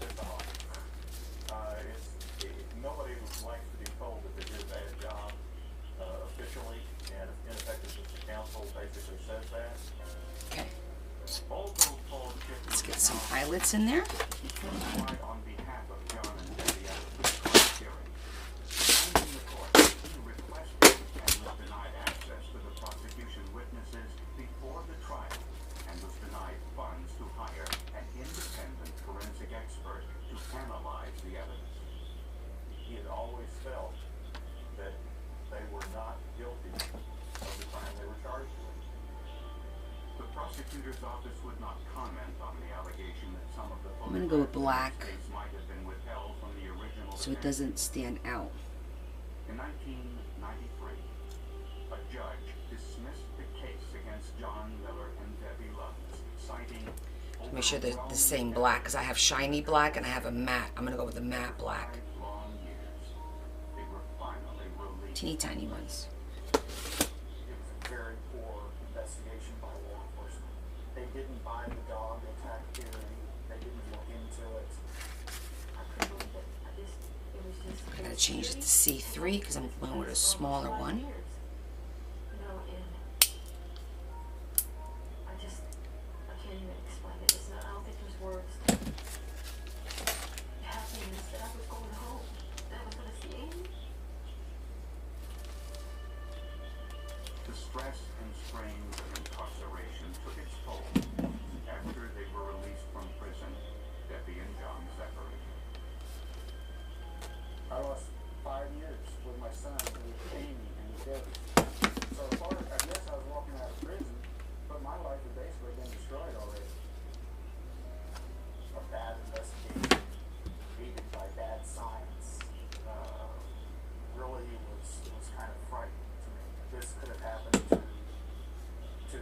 Nobody likes to be told that they did a bad job officially, and ineffective counsel basically says that. Okay. Although Paul Chitwood Let's get some eyelets in there. testified on behalf of John and Debbie at a pre-trial hearing, in the court, he requested and was denied access to the prosecution witnesses before the trial, and was denied funds to hire an independent forensic expert to analyze the evidence. He had always felt that they were not guilty of the crime they were charged with. The prosecutor's office would not comment on the allegation that some of the I'm gonna go with black photographs might have been withheld from the original so it defense. doesn't stand out. In 1993, a judge dismissed the case against John Miller and Debbie Lovelace, citing Make sure they're the same black because I have shiny black and I have a matte. I'm gonna go with the matte black. 5 long years. They were finally released. Teeny tiny ones. It was a very poor investigation by law enforcement. They didn't buy the dog attack theory. They didn't look into it. I couldn't believe it. It was just. I gotta change it to C3 because I'm going with a smaller one. You know, and I can't even explain it. It's not, I don't think there's words. The happiness that I was going home, that I was gonna see Amy. The stress and strains of incarceration took its toll. After they were released from prison, Debbie and John separated. I lost 5 years with my son, with Amy and with Debbie. So as far as, I guess I was walking out of prison, but my life had basically been destroyed already. A bad investigation, aided by bad science, really was kind of frightening to me. This could have happened to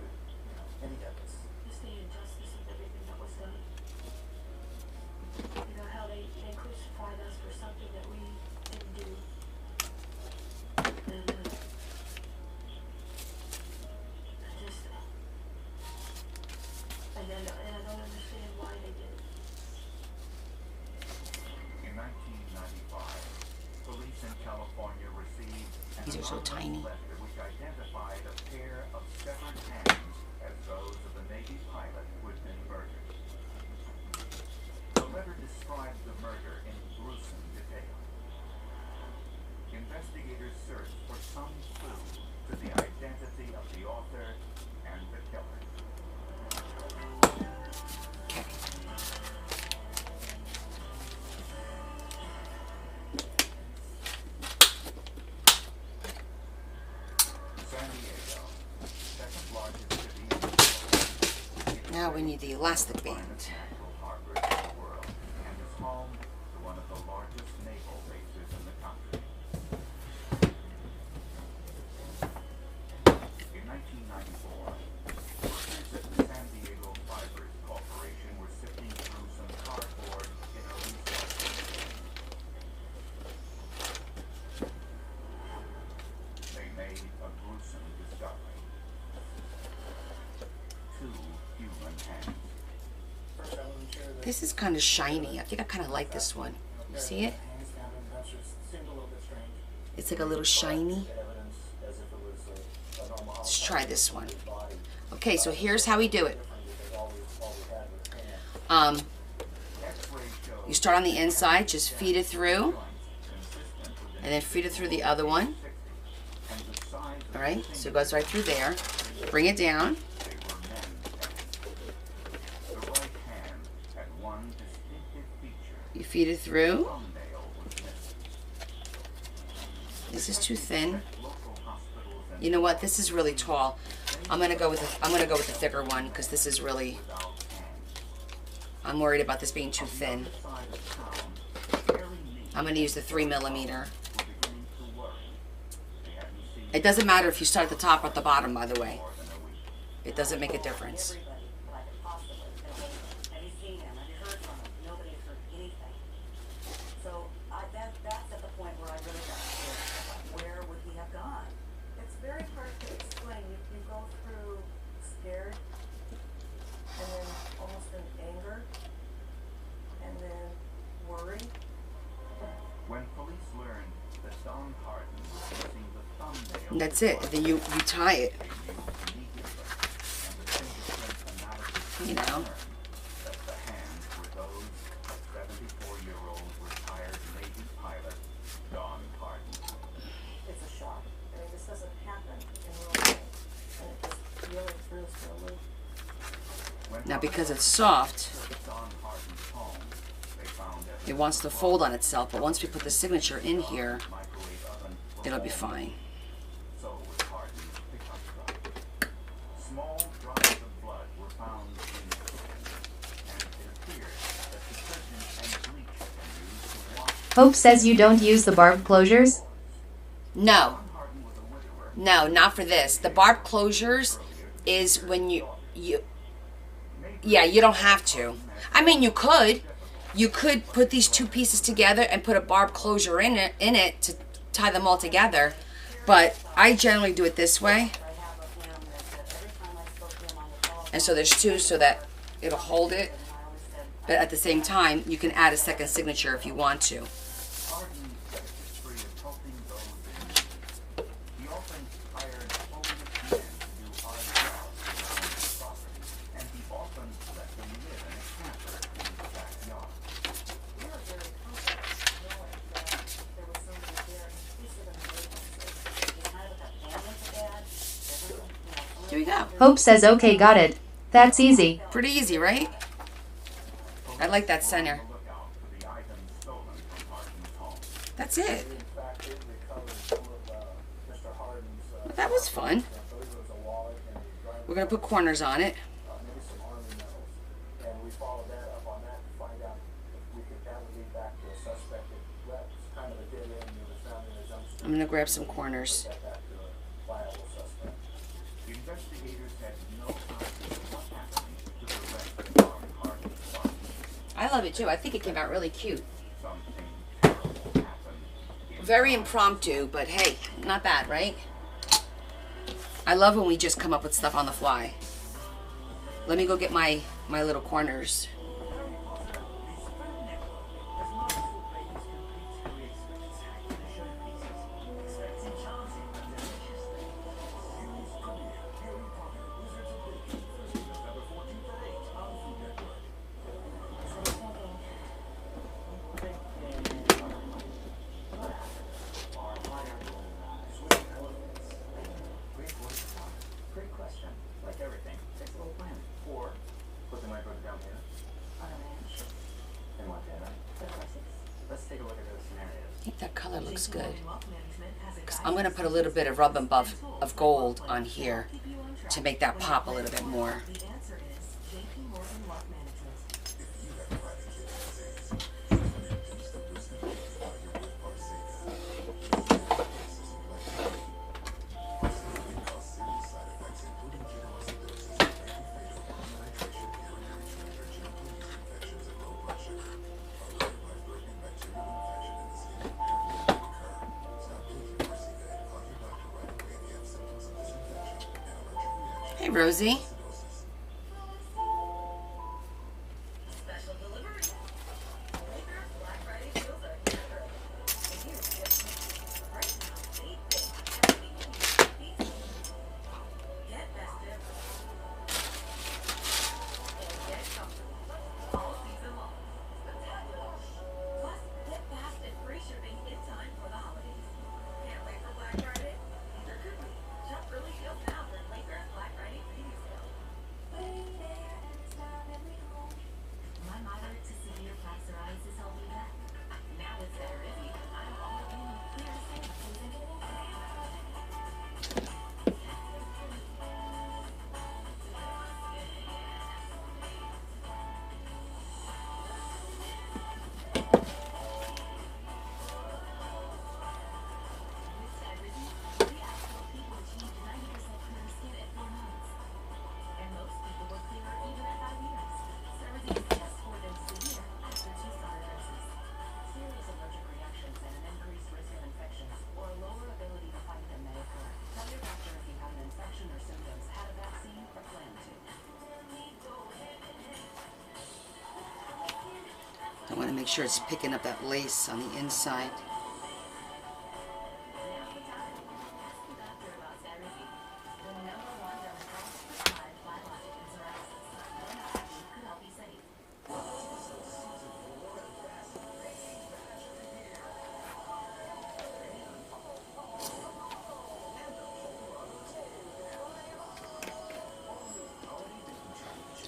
any of us. Just the injustice of everything that was done. You know how they crucified us for something that we didn't do. And I don't understand why they did it. In 1995, police in California received an These are so anonymous tiny. letter which identified a pair of severed hands as those of a Navy pilot who had been murdered. The letter described the murder in gruesome detail. Investigators searched for some clue to the identity of the author and the killer. San Diego, second largest city in the world. Now we need the elastic band. Natural harbors in the world and is home to one of the largest naval bases in the country. In 1994, workers at the San Diego Fibers Corporation were sifting through some cardboard in a resource station. This is kind of shiny. I think I kind of like this one. You see it? It's like a little shiny. Let's try this one. Okay, so here's how we do it. You start on the inside, just feed it through, and then feed it through the other one. All right, so it goes right through there. Bring it down. You feed it through. This is too thin. You know what? This is really tall. I'm gonna go with the thicker one because this is really. I'm worried about this being too thin. I'm gonna use the 3mm. It doesn't matter if you start at the top or at the bottom, by the way. It doesn't make a difference. And that's it. Then you tie it. You know. It's a shock. I mean, this doesn't happen in real life, and it just really throws for a loop. Now, because it's soft, it wants to fold on itself. But once we put the signature in here, it'll be fine. Hope says you don't use the barb closures? No. No, not for this. The barb closures is when yeah, you don't have to. I mean, you could. You could put these two pieces together and put a barb closure in it to tie them all together. But I generally do it this way. And so there's two so that it'll hold it. But at the same time, you can add a second signature if you want to. Here we go. Hope says okay, got it. That's easy. Pretty easy, right? I like that center. That's it. That was fun. We're going to put corners on it. I'm going to grab some corners. I love it too. I think it came out really cute. Very impromptu, but hey, not bad, right? I love when we just come up with stuff on the fly. Let me go get my little corners. I think that color looks good. Because I'm going to put a little bit of rub and buff of gold on here to make that pop a little bit more. Hey, Rosie. Special delivery I want to make sure it's picking up that lace on the inside.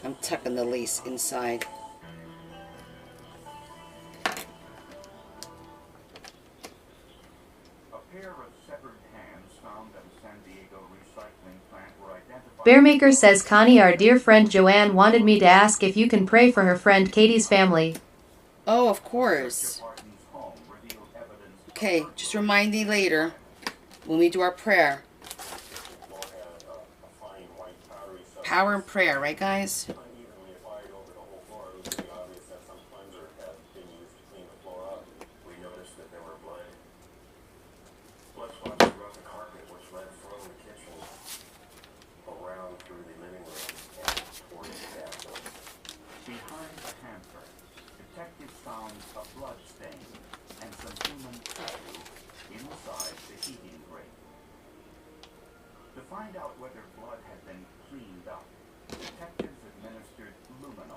I'm tucking the lace inside. Bearmaker says, Connie, our dear friend Joanne wanted me to ask if you can pray for her friend Katie's family. Oh, of course. Okay, just remind me later when we do our prayer. Power and prayer, right, guys?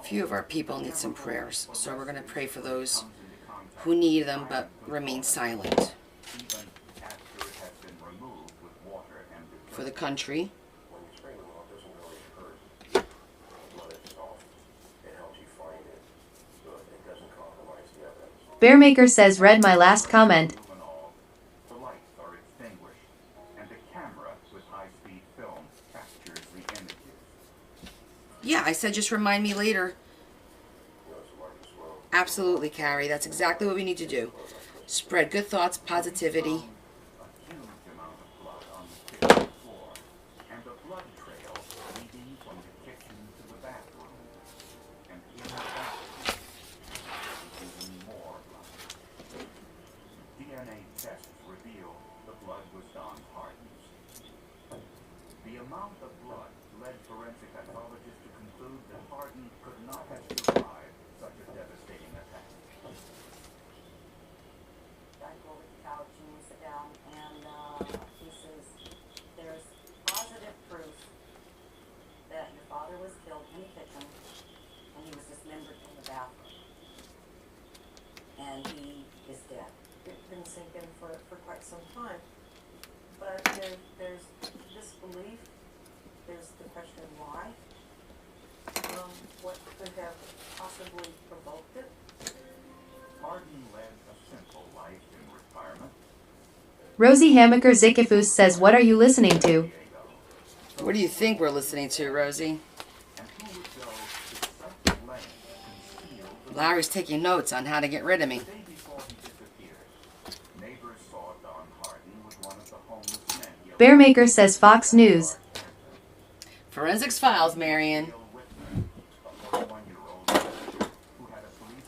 A few of our people need some prayers, so we're going to pray for those who need them but remain silent. For the country. Bearmaker says, read my last comment. Yeah, I said just remind me later. Absolutely, Carrie. That's exactly what we need to do. Spread good thoughts, positivity. And he is dead. It's been sinking for quite some time. But there's disbelief. There's the question why. What could have possibly provoked it? Martin led a simple life in retirement. Rosie Hamaker Zikifus says, what are you listening to? What do you think we're listening to, Rosie? Larry's taking notes on how to get rid of me. Bearmaker says, Fox News. Forensics Files, Marion.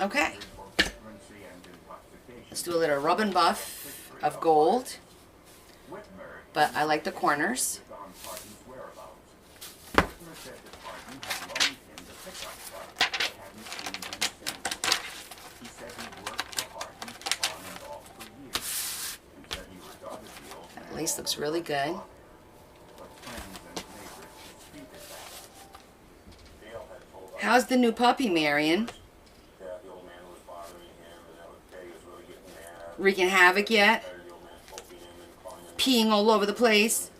Okay. Let's do a little rub and buff of gold. But I like the corners. That lace looks really good. How's the new puppy, Marion? Wreaking havoc yet? Peeing all over the place?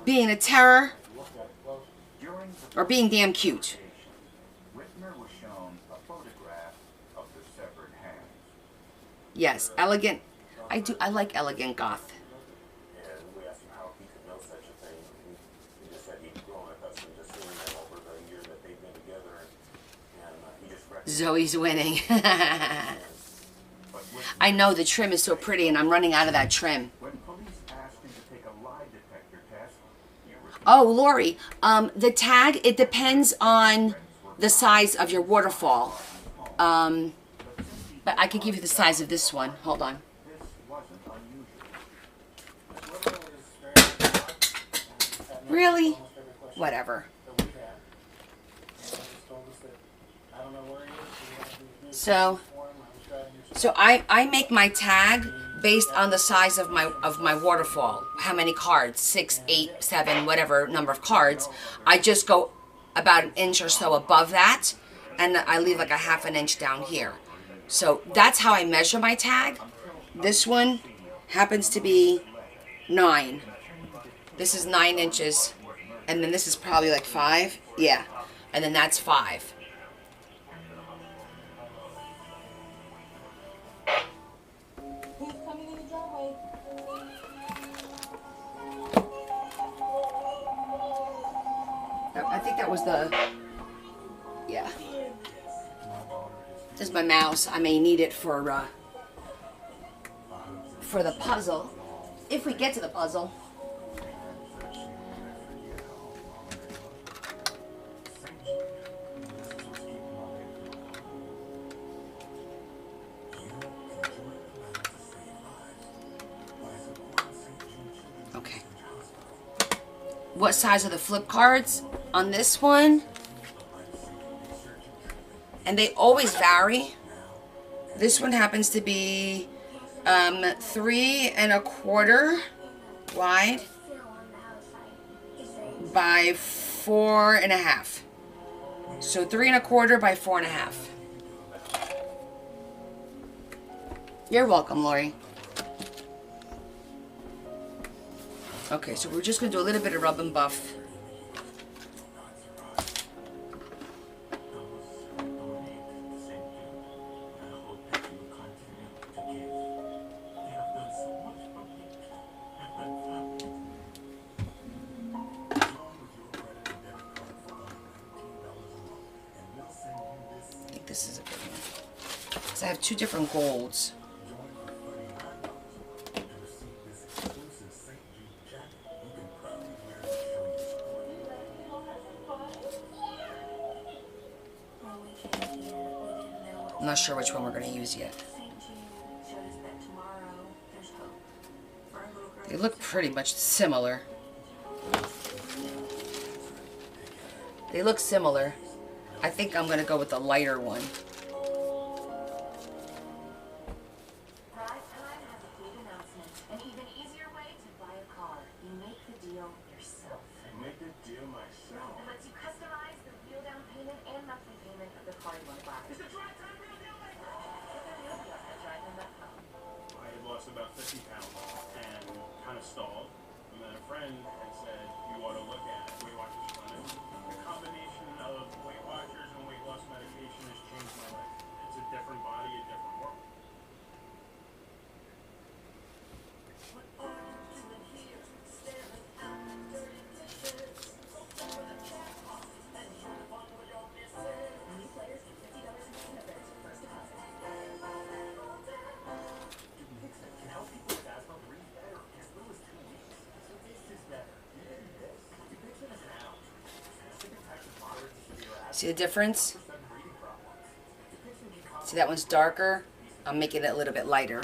Being a terror? Or being damn cute? of the severed hands. Yes, elegant. I like elegant goth. And we asked him how he could know such a thing. He just said he'd grown accustomed to seeing them over the year that they'd been together, and he just recognized Zoe's winning. But when, I know the trim is so pretty, and I'm running out of that trim. when police asked him to take a lie detector test, he refused. Oh, Lori, the tag, it depends on the size of your waterfall. But I could give you the size of this one. Hold on. This wasn't unusual. Really? Whatever. So I make my tag based on the size of my waterfall. How many cards? 6, 8, 7, whatever number of cards. I just go about an inch or so above that, and I leave like a half an inch down here. So that's how I measure my tag. This one happens to be 9. This is 9 inches, and then this is probably like 5. Yeah, and then that's 5. He's coming in the driveway. I think that was the, yeah. This is my mouse. I may need it for the puzzle, if we get to the puzzle. Okay. What size are the flip cards on this one? And they always vary. This one happens to be 3 1/4 wide by 4 1/2. So 3 1/4 by 4 1/2. You're welcome, Lori. Okay, so we're just gonna do a little bit of rub and buff. I think this is a good one. Because I have 2 different golds. I'm not sure which one we're going to use yet. They look pretty much similar. They look similar. I think I'm going to go with the lighter one. Prize Time has a big announcement. An even easier way to buy a car. You make the deal yourself. Make the deal myself. It lets you customize the real down payment and monthly payment of the car you want to buy. It's a Drive Time Real Deal Maker! Get the real deal at drivetime.com. I had lost about 50 pounds and kind of stalled. And then a friend had said, you ought to look at Weight Watchers Running. The combination of Weight Watchers and weight loss medication has changed my life. It's a different body, a different world. See the difference? See, that one's darker. I'm making it a little bit lighter.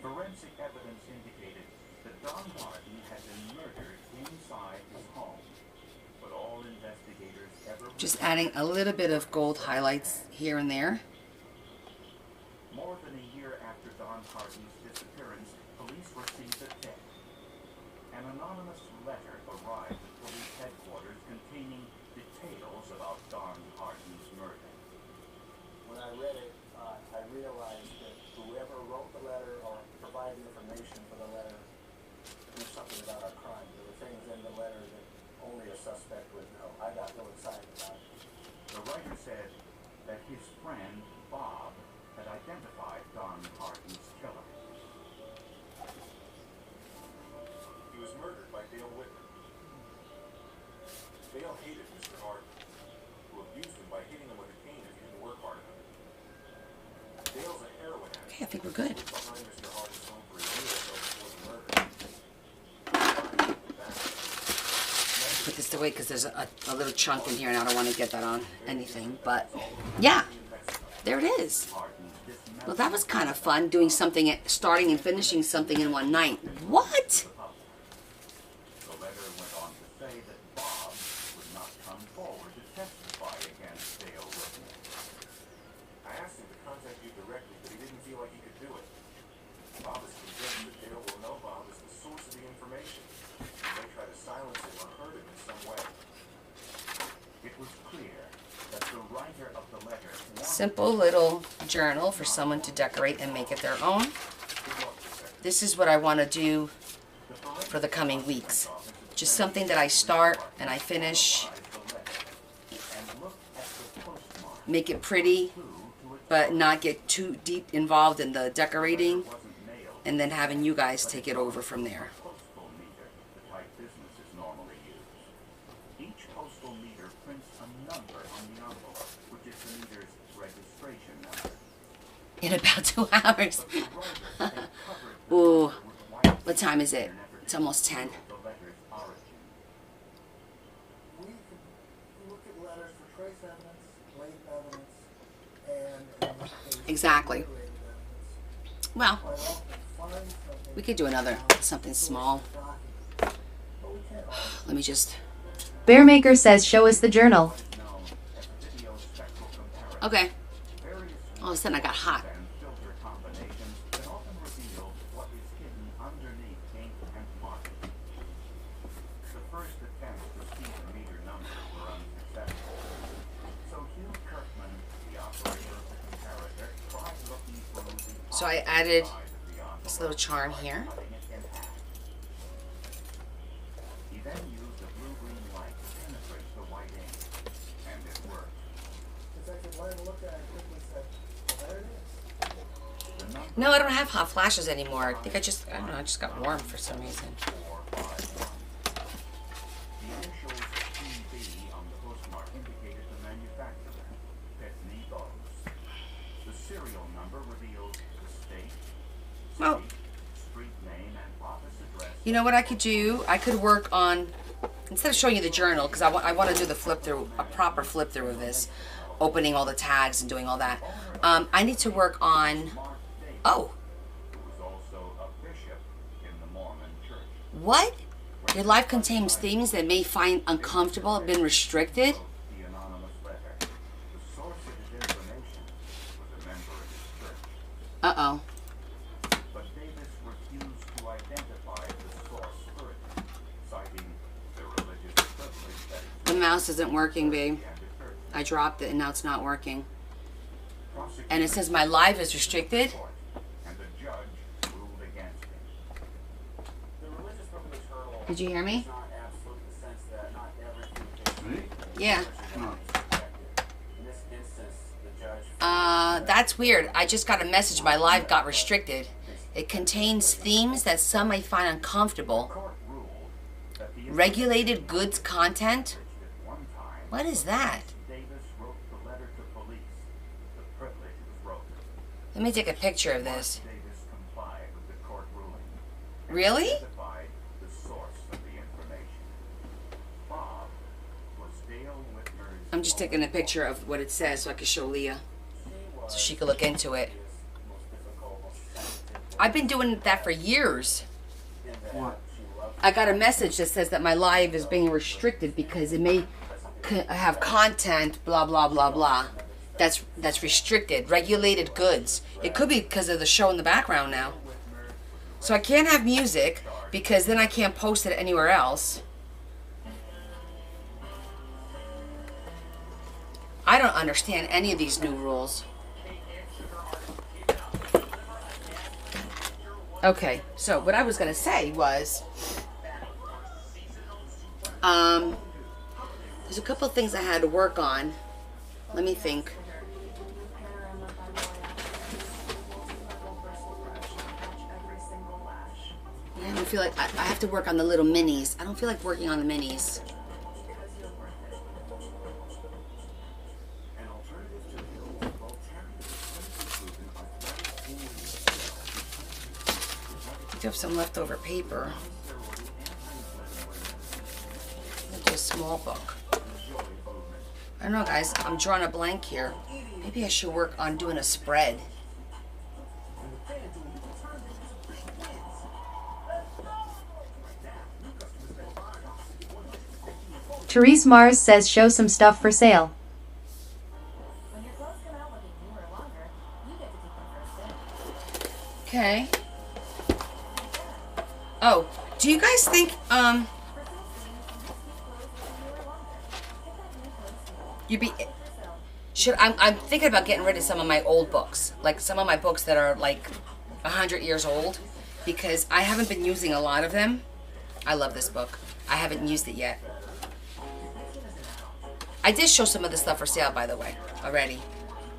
Forensic evidence indicated that Don Martin had been murdered inside his home, but all in Just adding a little bit of gold highlights here and there. More than a year after Don Hardy's disappearance, police received a tip. An anonymous letter arrived at police headquarters containing details about Don Hardy's murder. When I read it, I realized that whoever wrote the letter or provided information for the letter knew something about our crime. There were things in the letter that only a suspect would know. I got real excited about it. The writer said that his friend, Bob, had identified Don Hardy's killer. He was murdered by Dale Whitman. Dale hated Mr. Hardy, who abused him by hitting him with a cane if he didn't work hard enough. Dale's a heroin addict. Okay, I think we're good. Behind Mr. Hardy's home for a year or so before the murder. Put this away because there's a little chunk in here and I don't want to get that on anything. But yeah, there it is. Well, that was kind of fun doing something, starting and finishing something in one night. What? The letter went on to say that Bob would not come forward to testify against Dale Whitman. I asked him to contact you directly, but he didn't feel like he could do it. Bob is convinced that Dale will know Bob is the source of the information. He may try to silence him or hurt him in some way. It was clear that the writer of the letter wanted Simple little journal for someone to decorate and make it their own. This is what I want to do for the coming weeks. Just something that I start and I finish. Make it pretty, but not get too deep involved in the decorating. And then having you guys take it over from there. postal meter, the type businesses normally use. Each postal meter prints a number on the envelope, which is the meter's registration number. In about 2 hours. Ooh, what time is it? It's almost 10. The letter's origin. We can look at letters for trace evidence, late evidence, and in this case, Exactly. late evidence. Well, Quite often find something we could do another, something small. shocking, but we can't always Let me just, Bearmaker says show us the journal. Known as video spectral comparison. okay. Various All of a sudden I got hot. and filter combinations can often reveal what is hidden underneath ink and marking. The first attempts to see the meter numbers were unsuccessful. So Hugh Kirkman, the operator of the comparator, tried looking through the So I added side of the envelope this little charm here. by cutting it in half. He then used a blue-green light to penetrate the white ink, and it worked. Detective Lang looked at it and quickly said, well, there it is. The number No, I don't have hot flashes anymore. I think I don't know, I just got warm for some reason. 451. The initials PB on the postmark indicated the manufacturer, Petney Bose. The serial number revealed the state, Well, city, street name, and office address. you know what I could do? I could work on, instead of showing you the journal, because I want to do the flip through, a proper flip through of this, opening all the tags and doing all that. I need to work on, oh, Who was also a bishop in the Mormon church. what? Your life contains things that may find uncomfortable, have been restricted. The anonymous letter. The source of his information was a member of his church. Uh-oh. But Davis refused to identify the source further, citing the religious privilege that The mouse isn't working, babe. he had deferred. I dropped it and now it's not working. Prosecutor And it says my live is restricted. court, and the judge ruled against him. The religious privilege hurdle Did you hear me? is not absolute in the sense that not everything is Yeah. protected. In this instance, the judge That's weird. I just got a message. My live got restricted. It contains themes that some may find uncomfortable. Court ruled that the Regulated goods content? at one time What is that? Davis wrote the letter to police. The privilege was broken. Let me take a picture of this. Davis complied with the court ruling. Really? Identified the source of the information. Bob was Dale Whitmer's I'm just taking a picture of what it says so I can show Leah. So she could look into it. most difficult, most sensitive I've been doing that for years. in that she loved I got a message that says that my live is being restricted because it may have content, blah blah blah blah. That's restricted, regulated goods. It could be because of the show in the background now. So I can't have music because then I can't post it anywhere else. I don't understand any of these new rules. Okay, so what I was going to say was, there's a couple of things I had to work on. Let me think. I don't feel like I have to work on the little minis. I don't feel like working on the minis. I do have some leftover paper. I'll do a small book. I don't know, guys. I'm drawing a blank here. Maybe I should work on doing a spread. Therese Mars says show some stuff for sale. When your clothes come out looking newer or longer, you get to keep them for a spin. Okay. Oh, do you guys think you'd be I'm thinking about getting rid of some of my old books, like some of my books that are like 100 years old, because I haven't been using a lot of them. I love this book. I haven't used it yet. I did show some of the stuff for sale, by the way, already.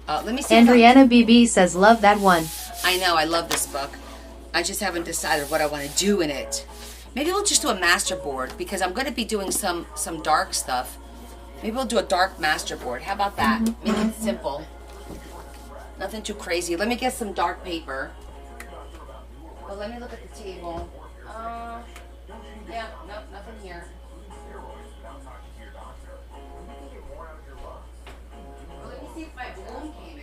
Let me see. Andriana BB says love that one. I know, I love this book. I just haven't decided what I want to do in it. Maybe we'll just do a master board, because I'm going to be doing some dark stuff. Maybe we'll do a dark master board. How about that? Make it simple. Nothing too crazy. Let me get some dark paper. Well, let me look at the table. Yeah, nope, nothing here. Well, let me see if my bloom came in.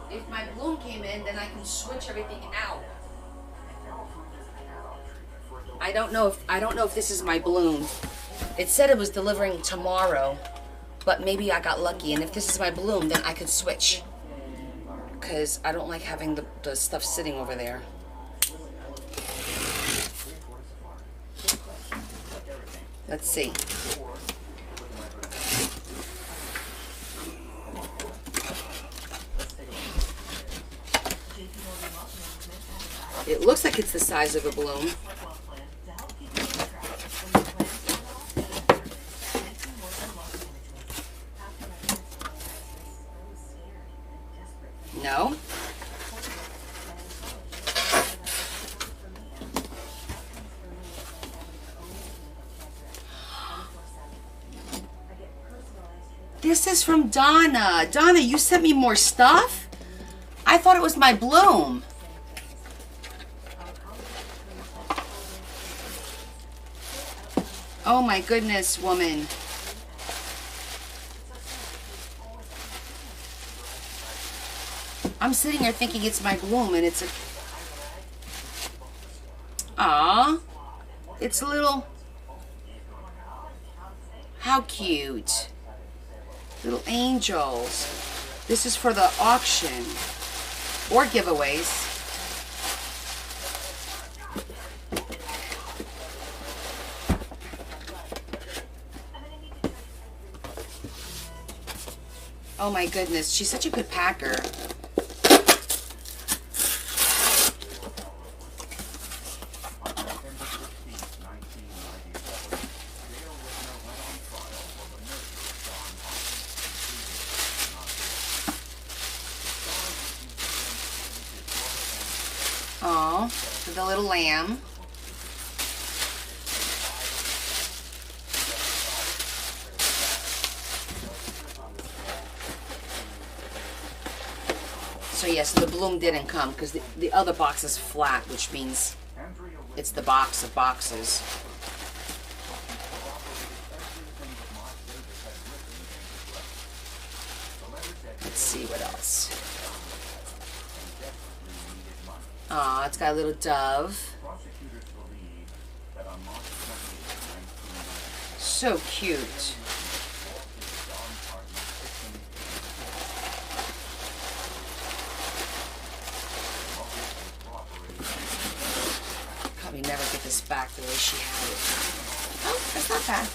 If my bloom came in, then I can switch everything out. I don't know if this is my bloom. It said it was delivering tomorrow, but maybe I got lucky, and if this is my bloom, then I could switch. Because I don't like having the stuff sitting over there. Let's see. It looks like it's the size of a bloom. No. This is from Donna. Donna, you sent me more stuff? I thought it was my bloom. Oh my goodness, woman. I'm sitting here thinking it's my bloom, and it's a... Aww. It's a little... How cute. Little angels. This is for the auction. Or giveaways. Oh my goodness, she's such a good packer. Oh, for the little lamb. So yes, the bloom didn't come because the other box is flat, which means it's the box of boxes. Let's see what else. Aw, it's got a little dove. so cute. Probably never get this back the way she had it. Oh, that's not bad.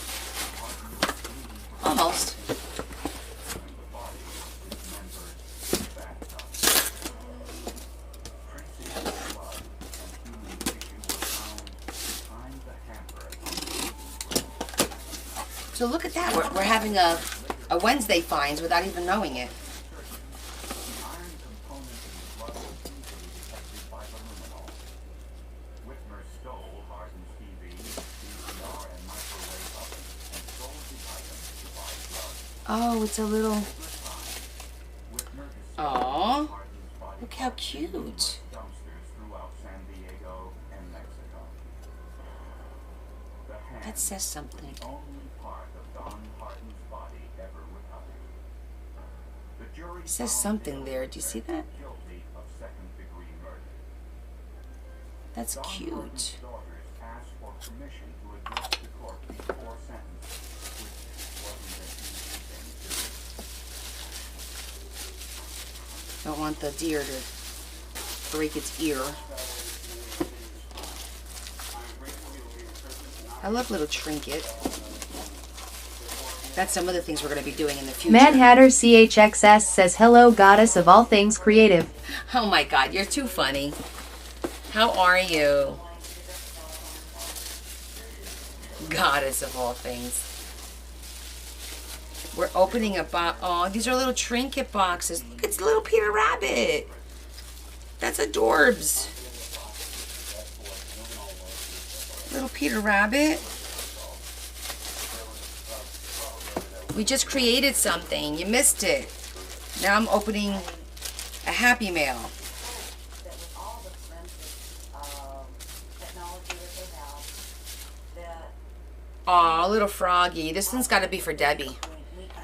Almost. So look at that. We're having a Wednesday finds without even knowing it. Oh, it's a little... Aww. Look how cute. That says something. It says something there. Do you see that? That's cute. Don't want the deer to break its ear. I love little trinket. That's some of the things we're going to be doing in the future. Mad Hatter CHXS says, hello, goddess of all things creative. Oh my God, you're too funny. How are you? Goddess of all things. We're opening a box. Oh, these are little trinket boxes. Look, it's a little Peter Rabbit. That's adorbs. Little Peter Rabbit. We just created something. You missed it. Now I'm opening a Happy Mail. Aw, little froggy. This one's got to be for Debbie.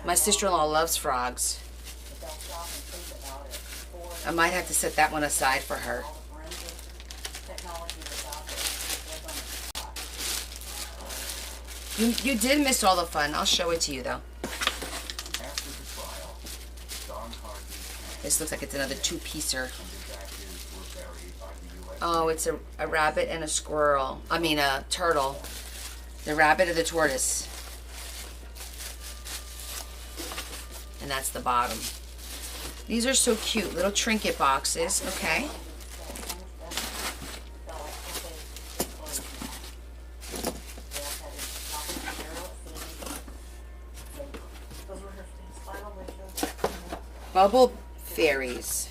My sister-in-law loves frogs. I might have to set that one aside for her. You did miss all the fun. I'll show it to you, though. This looks like it's another two-piecer. Oh, it's a rabbit and a squirrel. I mean, a turtle. The rabbit or the tortoise. And that's the bottom. These are so cute. Little trinket boxes. Okay. Bubble fairies.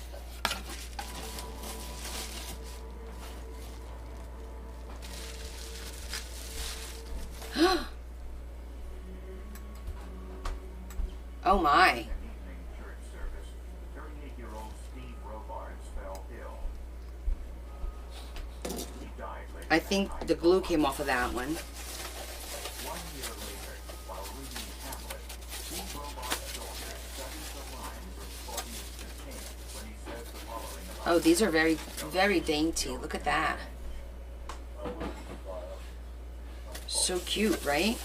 Oh my. I think the glue came off of that one. Oh, these are very, very dainty. Look at that. So cute, right?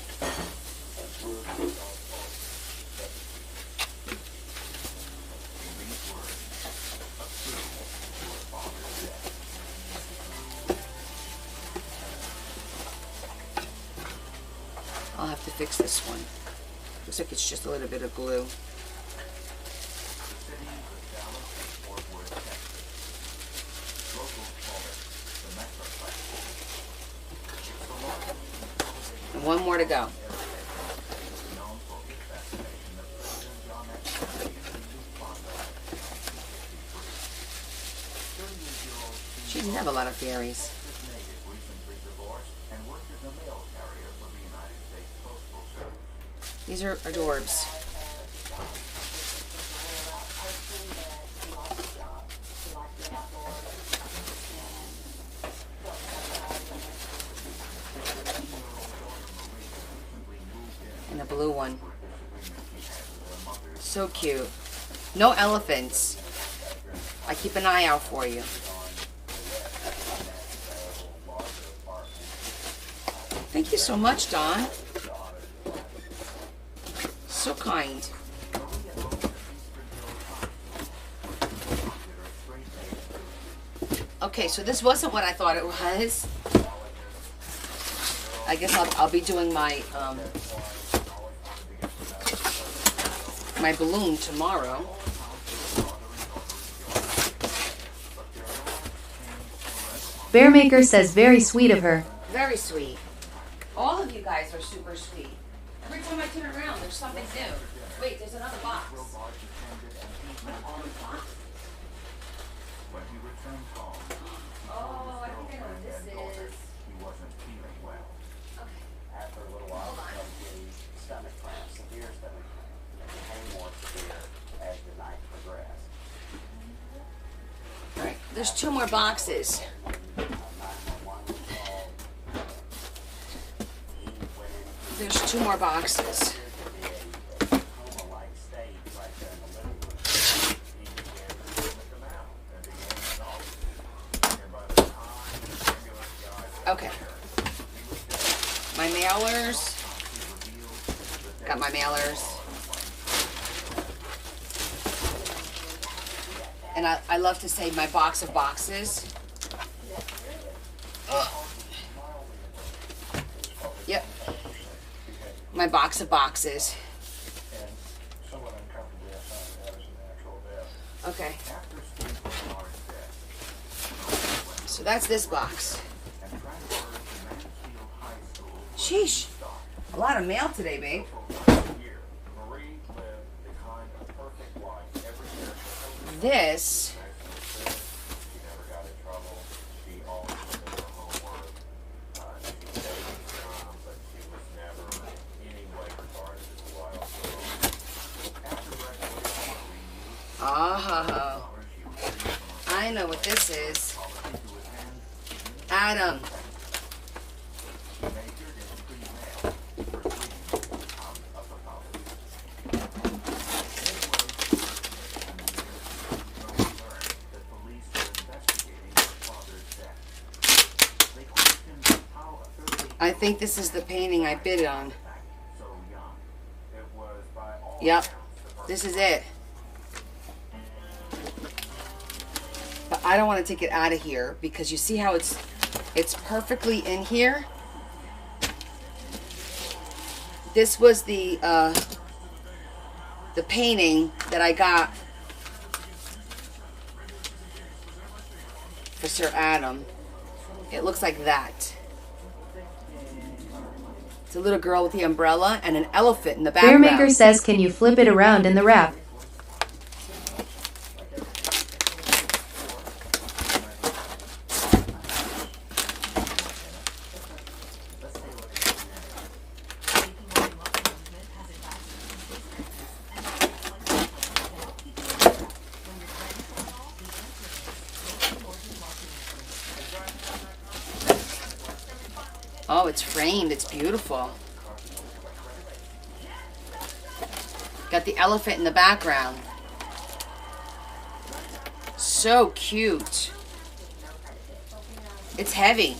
I'll have to fix this one. Looks like it's just a little bit of glue. And one more to go. She didn't have a lot of fairies. These are adorbs. And a blue one. So cute. No elephants. I keep an eye out for you. Thank you so much, Dawn. So kind. Okay, so this wasn't what I thought it was. I guess I'll be doing my my balloon tomorrow. Bearmaker says very sweet of her. Very sweet. All of you guys are super sweet. Every time I turn around, there's something new. Wait, there's another box. What are all the boxes? When he returned home, Oh, I think I know what this is. he wasn't feeling well. Okay. After a little while, he started getting stomach cramps, severe stomach cramps. It became more severe as the night progressed. All right, there's 2 more boxes. 911 was called. He went into There's 2 more boxes. a coma-like state right there in the living room. He began to vomit them out and began to talk. And by the time the ambulance got Okay. there, he was dead. My mailers. Got my mailers. And I love to say my box of boxes. Ugh. Yep. My box of boxes. And somewhat uncomfortably, I found that was a natural death. Okay. After Steve Bernard's death, So that's this box. and transferred to Mansfield High School, Sheesh. A lot of mail today, babe. Year, Marie lived the kind of perfect life every year for her. This. She never got in trouble. She always did her homework. She stayed but she was never in any way regarded as a wild girl. After graduation, Marie Oh, I know what this is. Adam. majored in pre-med, first reading upper college. Learned that police were investigating her father's death. They questioned how a 38 I think this is the painting I bid on. so young. it was by all Yep. accounts the first This is it. But I don't want to take it out of here because you see how it's perfectly in here. This was the painting that I got for Sir Adam. It looks like that. It's a little girl with the umbrella and an elephant in the background. Bearmaker says can you flip it around in the wrap? Oh, it's framed. It's beautiful. Got the elephant in the background. So cute. It's heavy.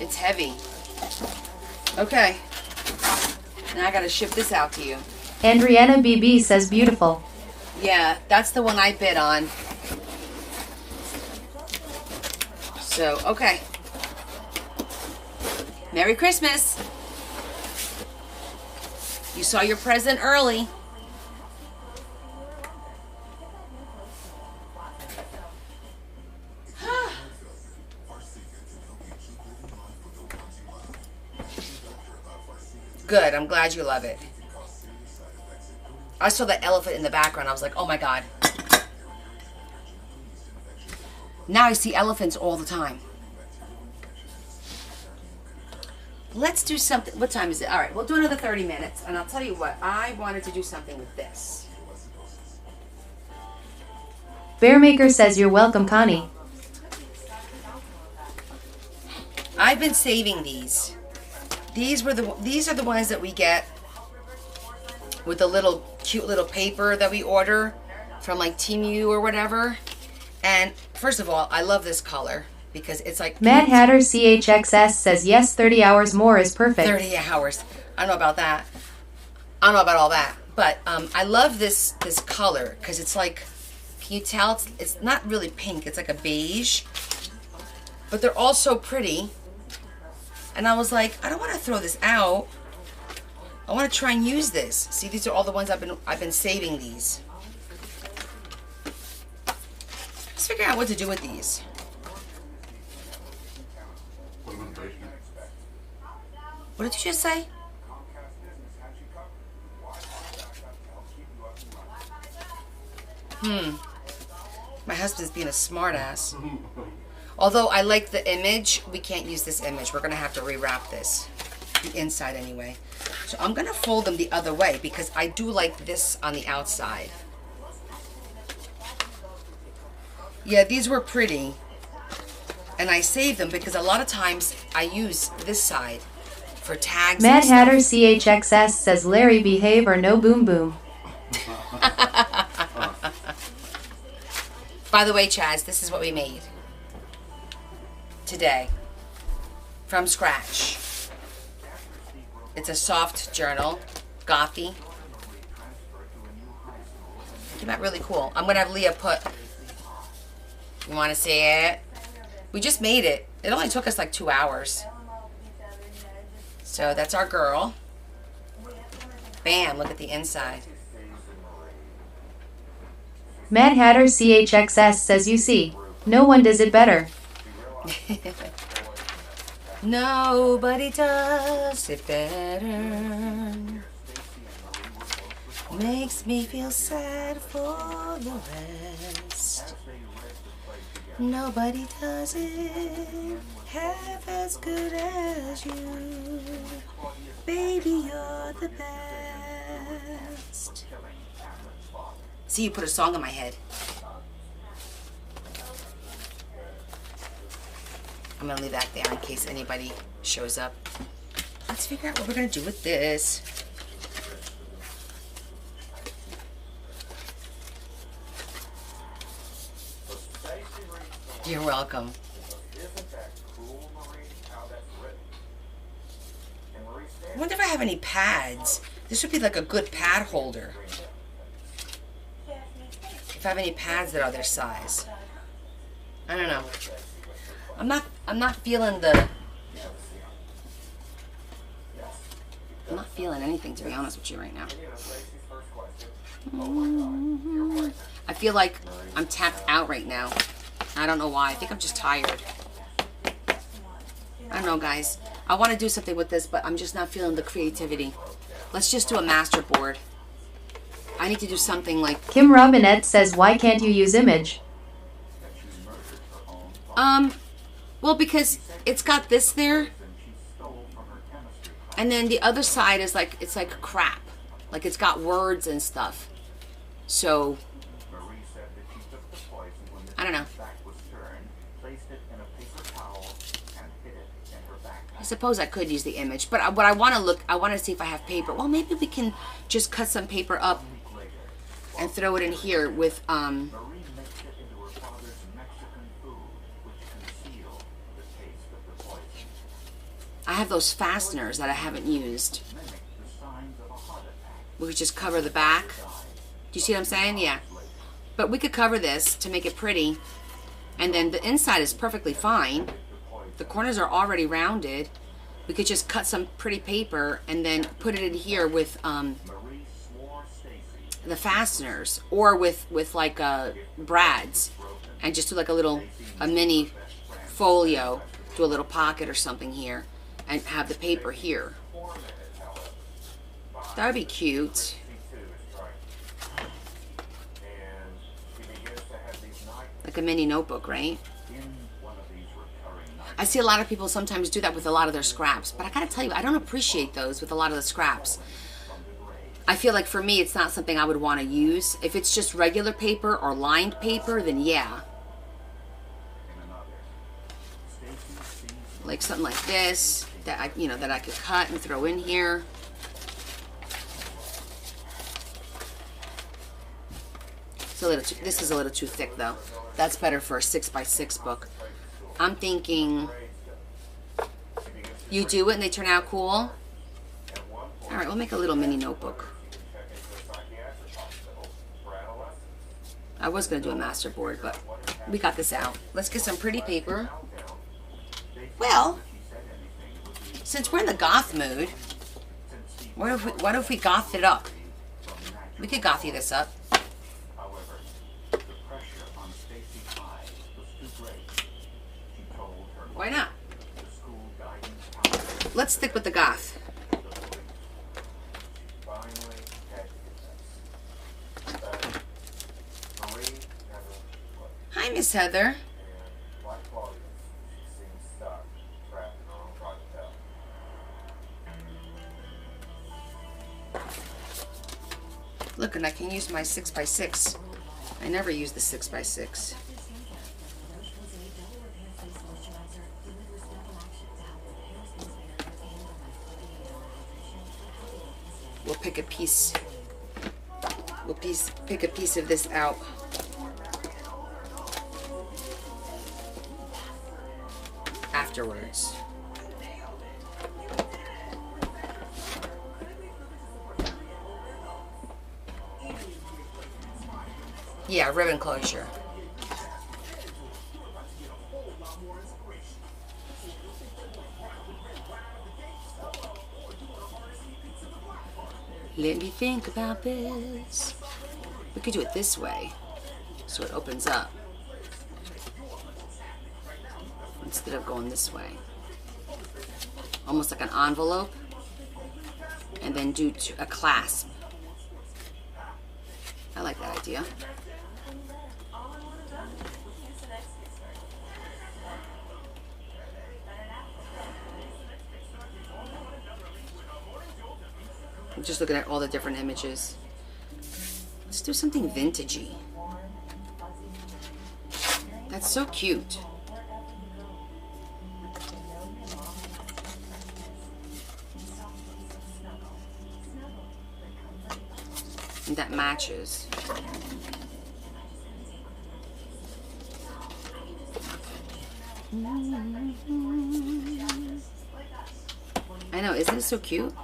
It's heavy. Okay. Now I gotta ship this out to you. Andriana BB says beautiful. Yeah, that's the one I bid on. So, okay. Merry Christmas. You saw your present early. Good, I'm glad you love it. I saw the elephant in the background. I was like, oh my God. Now I see elephants all the time. Let's do something. What time is it? All right, we'll do another 30 minutes. And I'll tell you what, I wanted to do something with this. Bearmaker says you're welcome, Connie. I've been saving these. These are the ones that we get with the little cute little paper that we order from like Temu or whatever. And first of all, I love this color because it's like Mad Hatter CHXS says yes, 30 hours more is perfect. 30 hours. I don't know about that. I don't know about all that. But I love this color because it's like, can you tell? It's not really pink. It's like a beige. But they're all so pretty. And I was like, I don't want to throw this out. I want to try and use this. See, these are all the ones I've been saving these. Let's figure out what to do with these. Put them in the basement. What did you just say? My husband's being a smartass. Although I like the image, we can't use this image. We're going to have to rewrap this. The inside anyway. So I'm going to fold them the other way because I do like this on the outside. Yeah, these were pretty. And I saved them because a lot of times I use this side for tags. Mad Hatter CHXS says Larry behave or no boom boom. By the way, Chaz, this is what we made today from scratch. It's a soft journal, Gothy. Came out really cool. I'm gonna have Leah put. You want to see it? We just made it. It only took us like 2 hours. So that's our girl. Bam! Look at the inside. Mad Hatter CHXS says you see, no one does it better. Nobody does it better. Makes me feel sad for the rest. Nobody does it half as good as you. Baby, you're the best. See, you put a song in my head. I'm going to leave that there in case anybody shows up. Let's figure out what we're going to do with this. You're welcome. I wonder if I have any pads. This would be like a good pad holder. If I have any pads that are their size. I don't know. I'm not feeling anything, to be honest with you right now. I feel like I'm tapped out right now. I don't know why. I think I'm just tired. I don't know, guys. I want to do something with this, but I'm just not feeling the creativity. Let's just do a master board. I need to do something like... Kim Robinette says, why can't you use image? Well, because it's got this there. And then the other side is like, it's like crap. Like it's got words and stuff. So, I don't know. I suppose I could use the image, but what I want to see if I have paper. Well, maybe we can just cut some paper up and throw it in here with, I have those fasteners that I haven't used. We could just cover the back. Do you see what I'm saying? Yeah. But we could cover this to make it pretty. And then the inside is perfectly fine. The corners are already rounded. We could just cut some pretty paper and then put it in here with the fasteners. Or with like brads. And just do like a mini folio. Do a little pocket or something here. And have the paper here. That would be cute. Like a mini notebook, right? I see a lot of people sometimes do that with a lot of their scraps. But I gotta tell you, I don't appreciate those with a lot of the scraps. I feel like for me, it's not something I would want to use. If it's just regular paper or lined paper, then yeah. Like something like this. That I, that I could cut and throw in here. It's a little this is a little too thick though. That's better for a 6x6 book. I'm thinking you do it and they turn out cool. All right, we'll make a little mini notebook. I was going to do a master board, but we got this out. Let's get some pretty paper. Well, since we're in the goth mood, what if we gothed it up? We could gothy this up. However, the pressure on Stacy's eyes was too great. She told her Why not? the school guidance counselor Let's stick with the goth. the police. She finally had to confess. Marie never was. Hi, Miss Heather. And like Claudia, she seemed stuck, trapped in her own private hell. Look, and I can use my 6x6. I never use the 6x6. We'll pick a piece. We'll pick a piece of this out. Afterwards. Yeah, ribbon closure. Let me think about this. We could do it this way, so it opens up, instead of going this way. Almost like an envelope, and then do a clasp. I like that idea. I'm just looking at all the different images. Let's do something vintagey. That's so cute. And that matches. I know, isn't it so cute?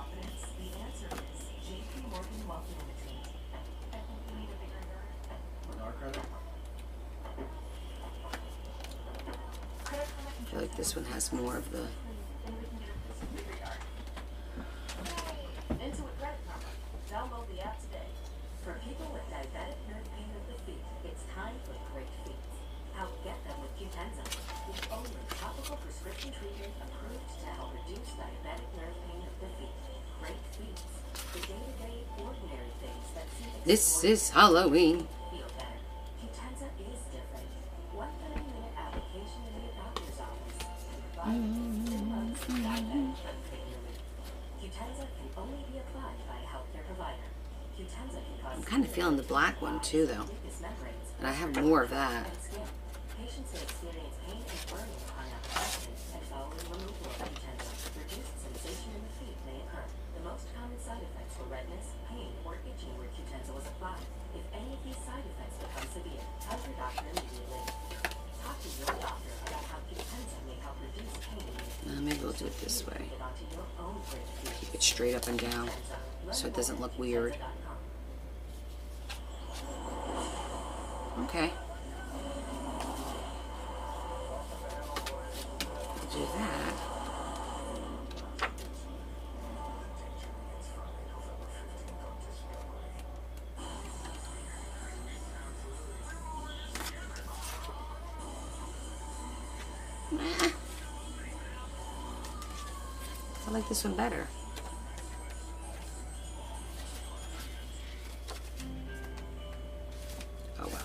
I feel like this one has more of the... Intuit credit number. Download the app today. For people with diabetic nerve pain of the feet, it's time for great feet. Outget them with Cutenza, the only topical prescription treatment approved to help reduce diabetic nerve pain of the feet. Great feet. The day-to-day ordinary things that seem This is Halloween. feel better. Cutenza is different. 1 30-minute application in your doctor's office and provided 6 months of diabetic nerve pain relief. Cutenza can only be applied by a healthcare provider. Cutenza can cause I'm kind of feeling the black one too, though. mucous membranes And I have more of that. and skin. Patients may experience pain and burning upon application and following removal of Cutenza. Reduced sensation in the feet may occur. The most common side effects were redness, pain, or itching where Cutenza was applied. If any of these side effects become severe, tell your doctor immediately. Talk to your doctor about how Cutenza may help reduce pain in your feet. Maybe we'll do it this way. Get onto your own great feet. Keep it straight up and down, so it doesn't look weird. Okay. Do that. I like this one better. Oh well.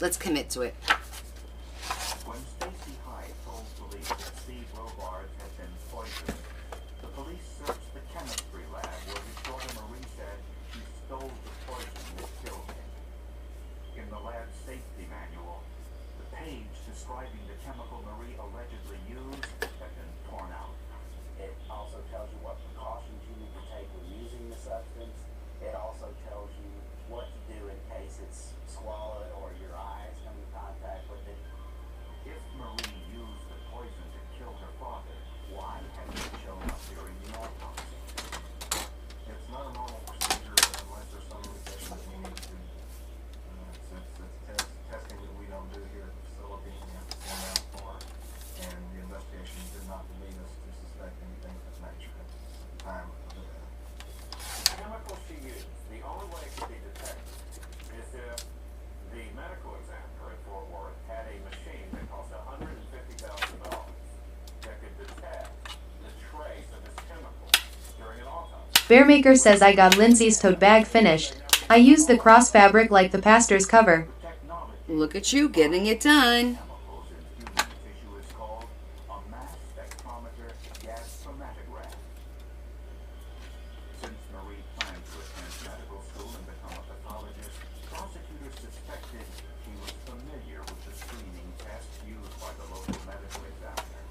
Let's commit to it. When Stacy Hyde told police that Steve Robards had been poisoned, the police searched the chemistry lab where his daughter Marie said he stole the poison that killed him. In the lab safety manual, the page describing the chemical Marie allegedly used had been torn out. It also tells you what precautions you need to take when using the substance. It also tells you what to do in case it's swallowed or your eyes come in contact Bearmaker says I got Lindsay's tote bag finished. I used the cross fabric like the pastor's cover. Look at you getting it done. Chemicals in human tissue is called a mass spectrometer gas chromatograph. Since Marie planned to attend medical school and become a pathologist, prosecutors suspected she was familiar with the screening test used by the local medical examiner.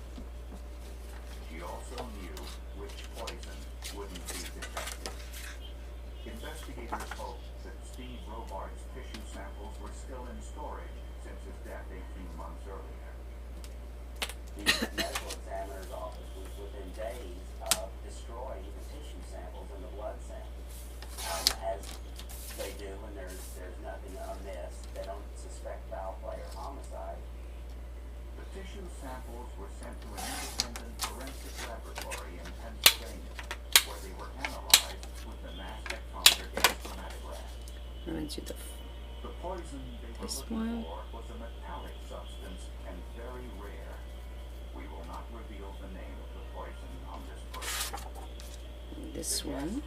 She also knew which poison wouldn't be detected. Investigators hoped that Steve Robards' tissue samples were still in storage since his death 18 months earlier. The medical examiner's office was within days of destroying the tissue samples and the blood samples. As they do when there's nothing amiss, they don't suspect foul play or homicide. The tissue samples were sent to an independent forensic laboratory in Pennsylvania, where they were analyzed with the mass spectrometer gas chromatograph. I'm going to do The poison they were This looking one. for was a metallic substance and very rare. We will not reveal the name of the poison on this program. this one.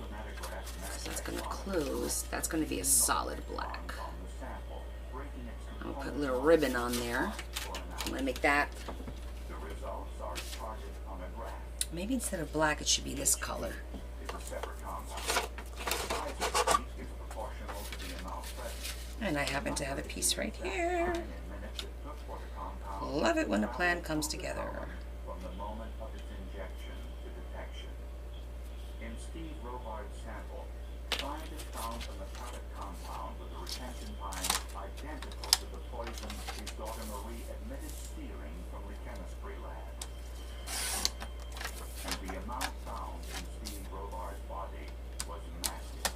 So that's going to close. That's going to be a solid black. I'll put a little ribbon on there. I'm going to make that. The results are charted on a graph. Maybe instead of black, it should be this color. It's a separate compound. The size of the peak is proportional to the amount present. And I happen to have a piece right here. Time in minutes it took for the compound Love it when a plan comes together. from the moment of its injection to detection. In Steve Robards' sample, scientists found a metallic compound with a retention time identical to the poison his daughter Marie admitted stealing from the chemistry lab. And the amount found in Steve Robards' body was massive,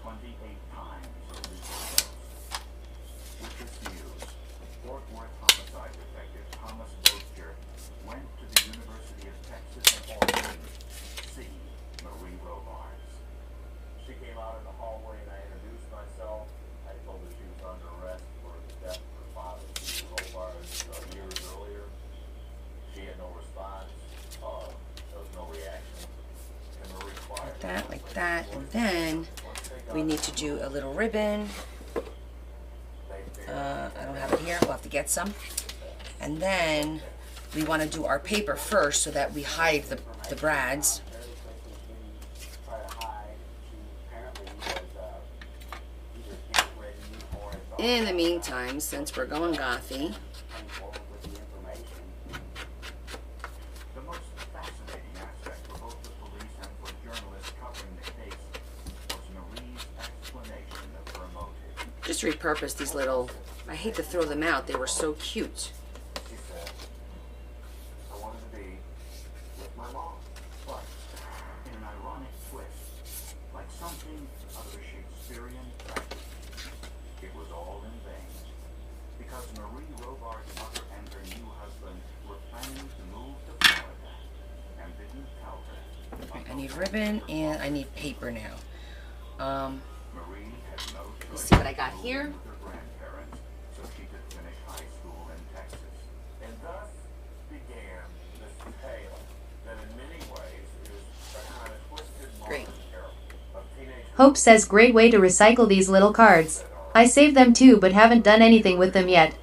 28 times the lethal dose. With this news, Fort Worth homicide detective Thomas Bocher went to the University of Texas at Austin to see Marie Robards. She came out in the hallway and I introduced myself. I told her she was under arrest for the death of her father, Steve Robards, years earlier. She had no response. There was no reaction. And Marie quietly Like that. And then we need to do a little ribbon. I don't have it here. We'll have to get some. And then we want to do our paper first so that we hide the brads. Try to hide. She apparently was either bedridden or had In the meantime, since we're going gothy, come forward with the information. The most fascinating aspect for both the police and for journalists covering the case was Marie's explanation of her motive. just repurpose these little, I hate to throw them out. They were so cute. She said, I wanted to be with my mom. But, in an ironic twist, like something out of a Shakespearean tragedy, it was all in vain. Because Marie Robards' mother and her new husband were planning to move to Florida and didn't tell her. Right, I need ribbon and I need paper now. Marie had no choice. Let's see what I got here. With her grandparents, so she could finish high school in Texas. And thus began this tale that in many ways is a kind of twisted Great. modern parable of teenage Hope says great way to recycle these little cards. I saved them too, but haven't done anything with them yet.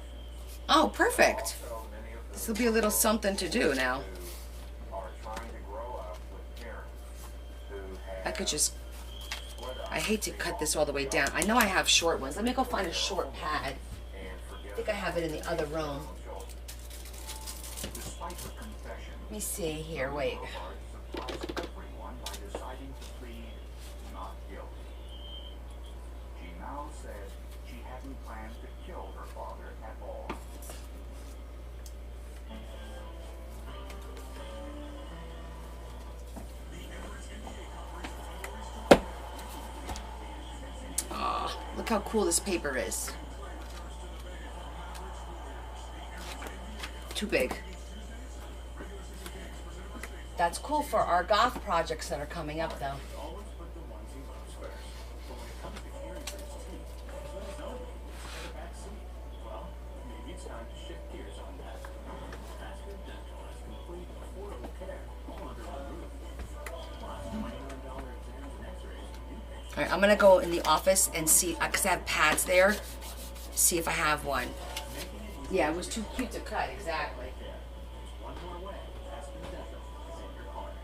Oh, perfect. so many of This will be a little something to do now. who are trying to grow up with parents who have I could just, split up I hate to cut this all the way down. I know I have short ones. Let me go find a short pad. and I forget think I have it in the other room. children. Despite her confession, Let me see here, wait. Robards surprised everyone by deciding to plead not guilty. She now said she hadn't planned to kill her father at all. Look how cool this paper is. Too big. That's cool for our goth projects that are coming up, though. Always put the ones he loves first. But when it comes to caring for his teeth, let us know in the back seat. Well, maybe it's time to shift gears on that. Aspen Dental has complete affordable care all under one roof. Plus $29 exams and All right, I'm gonna go in the office and see, because I have pads there, see if I have one. Yeah, it was too cute to cut, exactly. One more way. Aspen Dental is in your corner.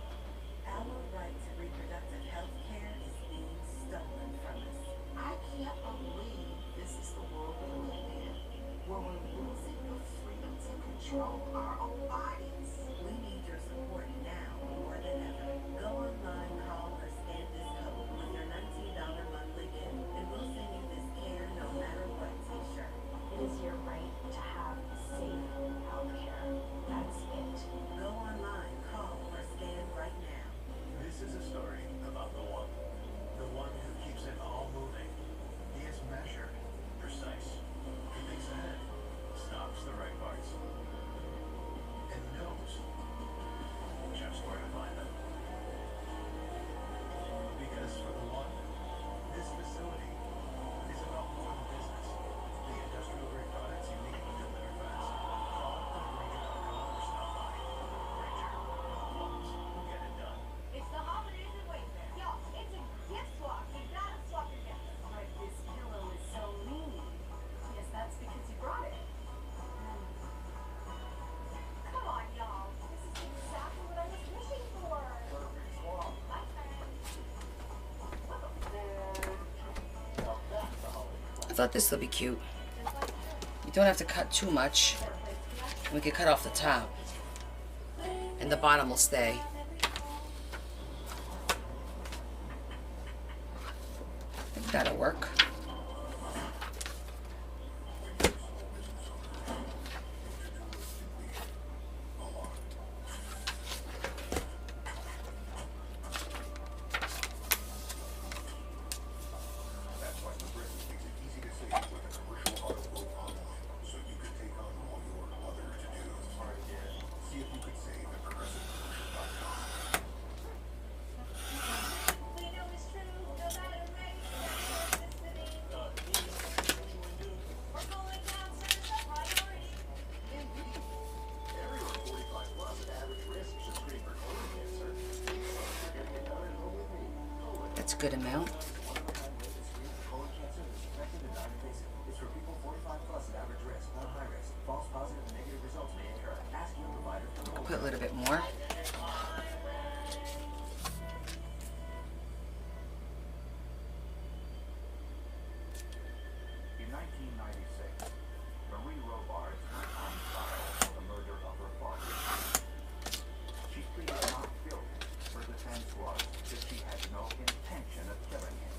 Our right to reproductive health care is being stolen from us. I can't believe this is the world we live in, where we're losing the freedom to control our own bodies. We need your support now more than ever. Go online, call, or scan this code with your $19 monthly gift, and we'll send you this care no matter what t-shirt. It is your right to have safe health care. That's it. Go online, call, or scan right now. This is a story about the one who keeps it all moving. He is measured, precise. He thinks ahead, stops the right parts, and knows just where to find them. Because for the one, this facility is about more than business. The industrial grade products you need to deliver fast. Call Granger.com or stop by. Granger, no problems, we'll get it done. It's the holidays in Wayfair. Y'all, it's a gift swap. You gotta swap your gifts. But this pillow is so mean. Yes, that's because you brought it. Come on, y'all. This is exactly what I was wishing for. Perfect swap. My turn. Now that's the holiday. I thought this would be cute. You don't have to cut too much. We can cut off the top. And the bottom will stay. I think that'll work. That's why the Brits makes it easy to save with a commercial auto quote online, so you can take on all your other to-dos. Alright, yeah. See if you could save at progressivecommercial.com. We know it's true. No matter race, ethnicity. We're going down, sir. It's a priority. Indeed. Everyone 45 plus at average risk should screen for colon cancer. So if you're getting it done at home with me, colon. That's a good amount. Colon cancer is effective and non-invasive. It's for people 45 plus at average risk, not high risk. False positive and negative results may occur. Ask your provider for colon. Put a little bit more. In 1996, Marie Robards went on trial for the murder of her father. She pleaded not guilty. Her defense was that she had no intention of killing him.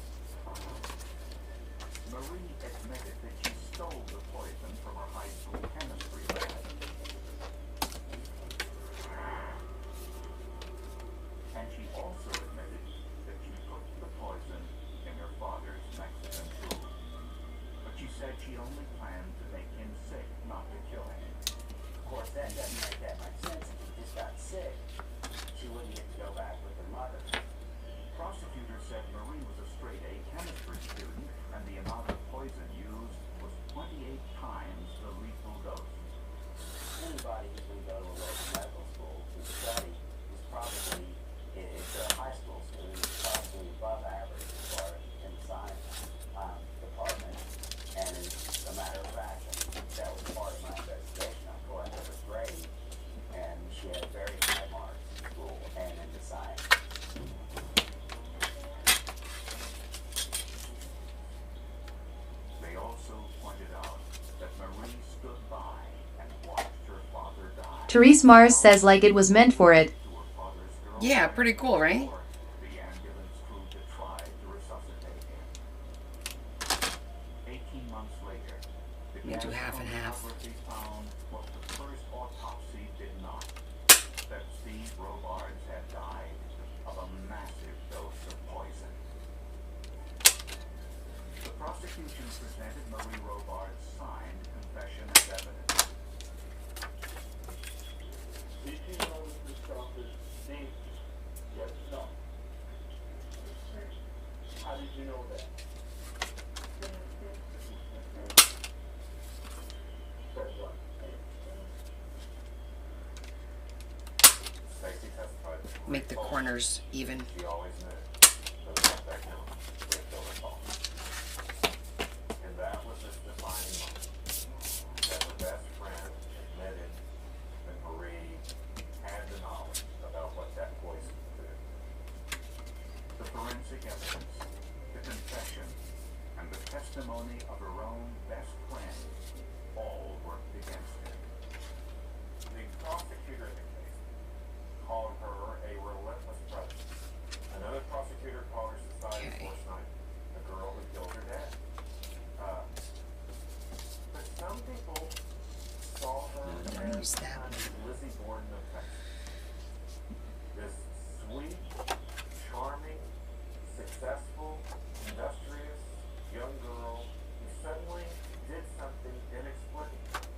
Marie admitted that she stole the poison from her high school chemistry lab. And she also admitted that she put the poison in her father's Mexican food. But she said she only planned to make him sick, not to kill him. Of course, that doesn't make that much sense. If he just got sick, she wouldn't get to go back with her mother. Prosecutors said Marie was a straight A chemistry student, and the amount of poison used was 28 times the lethal dose. Anybody who's going to go to a local medical school to study is probably, if they're a high school student, is probably above average as far as in the science department. And as a matter of fact, that was part of my investigation. I collected her grade, and she had very high marks in school and in the science. They also pointed out that Marie stood by and watched her father die. Therese Mars says like it was meant for it. To her father's girlfriend. Yeah, pretty cool, right? The ambulance crew that tried to resuscitate him. 18 months later, the We do half and half. casualty found what the first autopsy did not. That Steve Robards had died of a massive dose of poison. The prosecution presented Marie Robards' signed confession as evidence. Did you know this stuff is deep? Yes, no. How did you know that? Said what? Stacy testified that Make the corners even. she always knew. back down. We still recall. And that was this defining moment. That her best friend admitted that Marie had the knowledge about what that poison could do. The forensic evidence, the confession, and the testimony of her own best friend all worked against her. The prosecutor in the case called her a relentless predator. Another prosecutor called her society's Okay. worst nightmare, the girl who killed her dad. But some people saw her No, don't use as that kind of Lizzie Borden of Texas. This sweet, charming, successful, industrious young girl who suddenly did something inexplicable.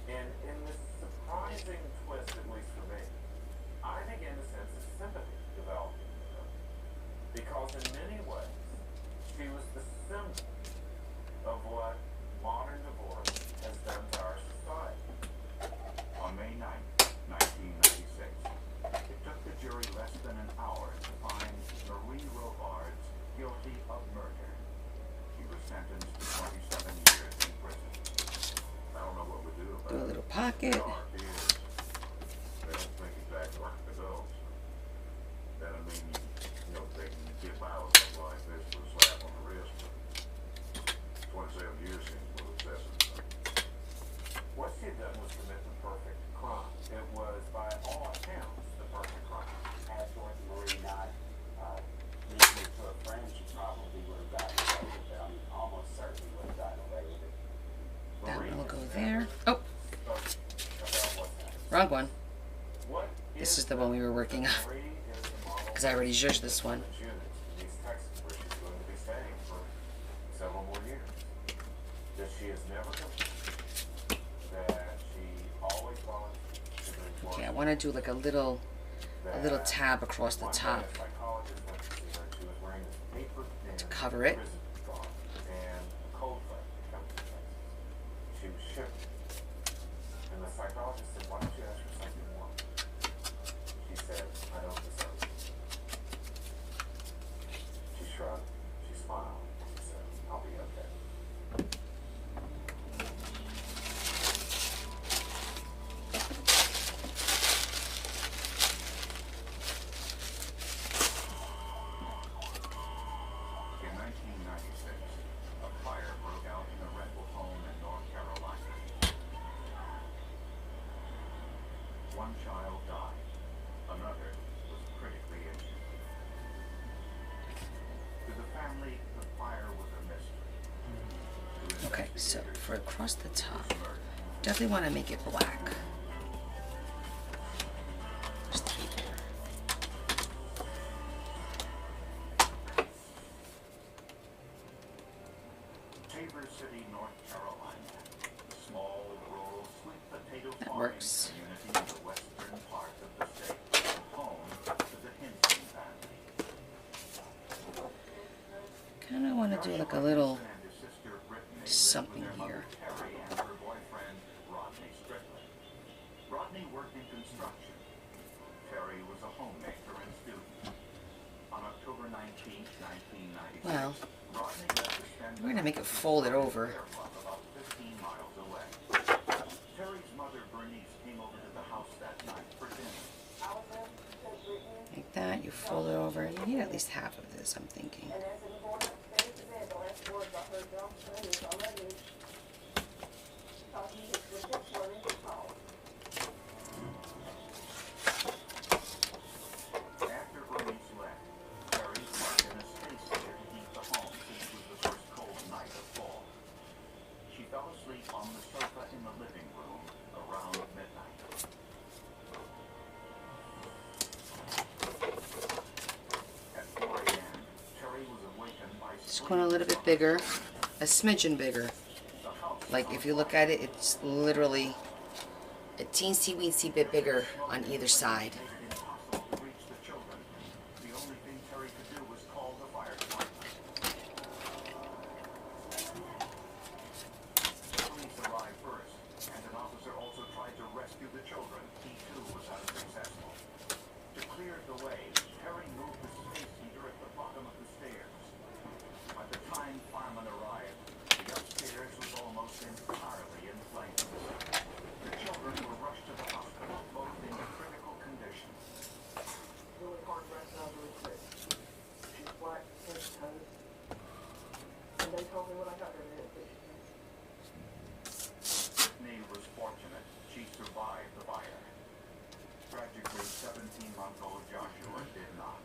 And in this surprising twist, at least for me, I began to sense a sympathy developing with her. Because in many ways, she was the symbol of what modern divorce has done to our society. On May 9th, 1996, it took the jury less than an hour to find Marie Robards guilty of murder. She was sentenced to 27 years in prison. I don't know what we do about Do a it. little pocket. Our peers, they don't think exactly like adults. That doesn't mean they can get by with something like this with a slap on the wrist. But 27 years seems a little excessive. What she had done was commit the perfect crime. It was, by all accounts, the perfect crime. Had Dorothy Marie not mentioned it to a friend, she probably would have gotten away with it. I mean, almost certainly would have gotten away with it. That Marie will go has there. never Oh, spoken about what happened. wrong one. What This is the one we were working on. Marie is the model Because I already judged this one. units in East Texas, where she's going to be staying for several more years. That she has never complained. That she always volunteered to do work. Okay, I want to do like a little tab across the One day, top a psychologist went to see her, and she was wearing this paper-thin to cover it. prison scarf, and a cold front had come to her face. She was shivering. And the psychologist said, "Why don't you ask for something warm?" She said, "I don't deserve it." She shrugged. She smiled. She said, "I'll be okay." In 1996, a fire broke out in a rental home in North Carolina. One child died. Another was critically injured. To the family, the fire was a mystery. To Okay, so investigators, for across the top, murder. definitely want to make it black. Just the paper. Tabor City, North Carolina. Small, rural, sweet potato That farming works. community in the western part of the state. Home to the Hinton family. Kind of want to do like a Joshua little Hinton and his sister Brittany lived something with their mother here. Terry and her boyfriend Rodney Strickland. Rodney worked in construction. Terry was a homemaker and student. On October 19, 1996, Well, Rodney left to spend we're gonna the make it night with fold it his over. father about 15 miles away. Terry's mother Bernice came over to the house that night for dinner. Like that. You fold it over. You need at least half of this, I'm thinking. And as I'm going upstairs to bed, the last words I heard John say is, "I love you." Because he is the fifth one in his home. After Bernice left, Terry plugged in a space heater to heat the home since it was the first cold night of fall. She fell asleep on the sofa in the living room around midnight. At 4 a.m., Terry was awakened by Just going a little bit bigger, a smidgen bigger. the house. Like if you look at it, it's literally a teensy-weensy bit bigger on either side. Made it impossible to reach the children. The only thing Terry could do was call the fire department. Police arrived first, and an officer also tried to rescue the children. He too was unsuccessful. To clear the way, Terry moved the space heater at the bottom of the stairs. Brittany was fortunate. She survived the fire. Tragically, 17-month-old Joshua did not.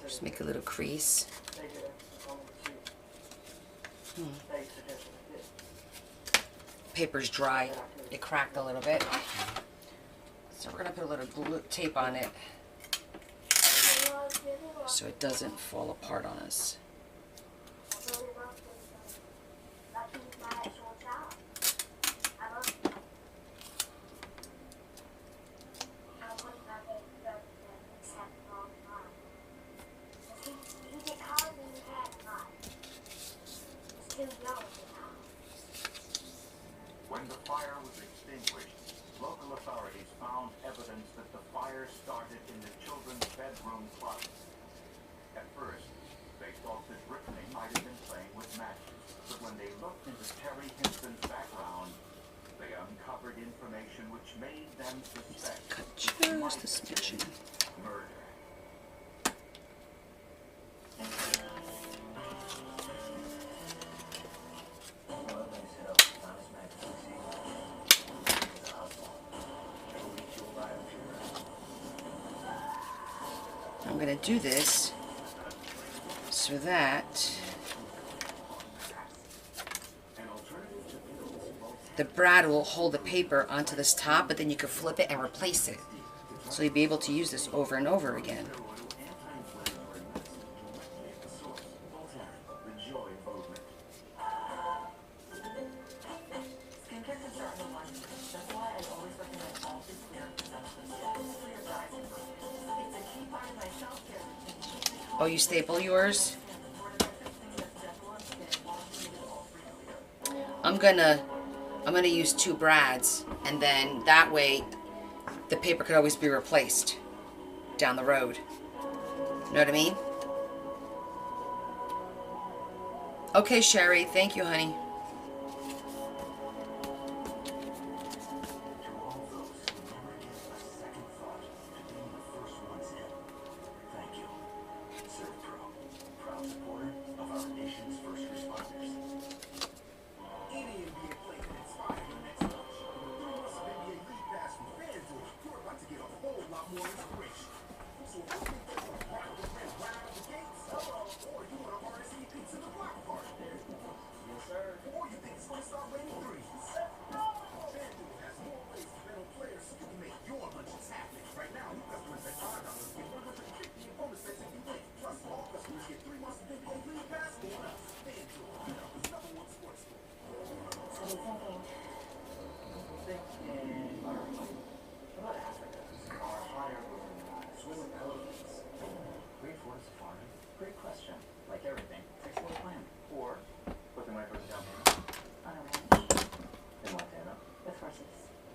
Just make a little crease. Paper's dry. It cracked a little bit. So we're going to put a little glue tape on it so it doesn't fall apart on us. When the fire was extinguished, local authorities found evidence that the fire started in the children's bedroom closet. At first, they thought that Brittany might have been playing with matches, but when they looked into Terry Hinson's background, they uncovered information which made them suspect Cut just a smidgen. murder. I'm going to do this so that the brad will hold the paper onto this top, but then you can flip it and replace it. So you'll be able to use this over and over again. Oh, you staple yours? I'm gonna use 2 brads, and then that way the paper could always be replaced down the road. You know what I mean? Okay, Sherry. Thank you, honey.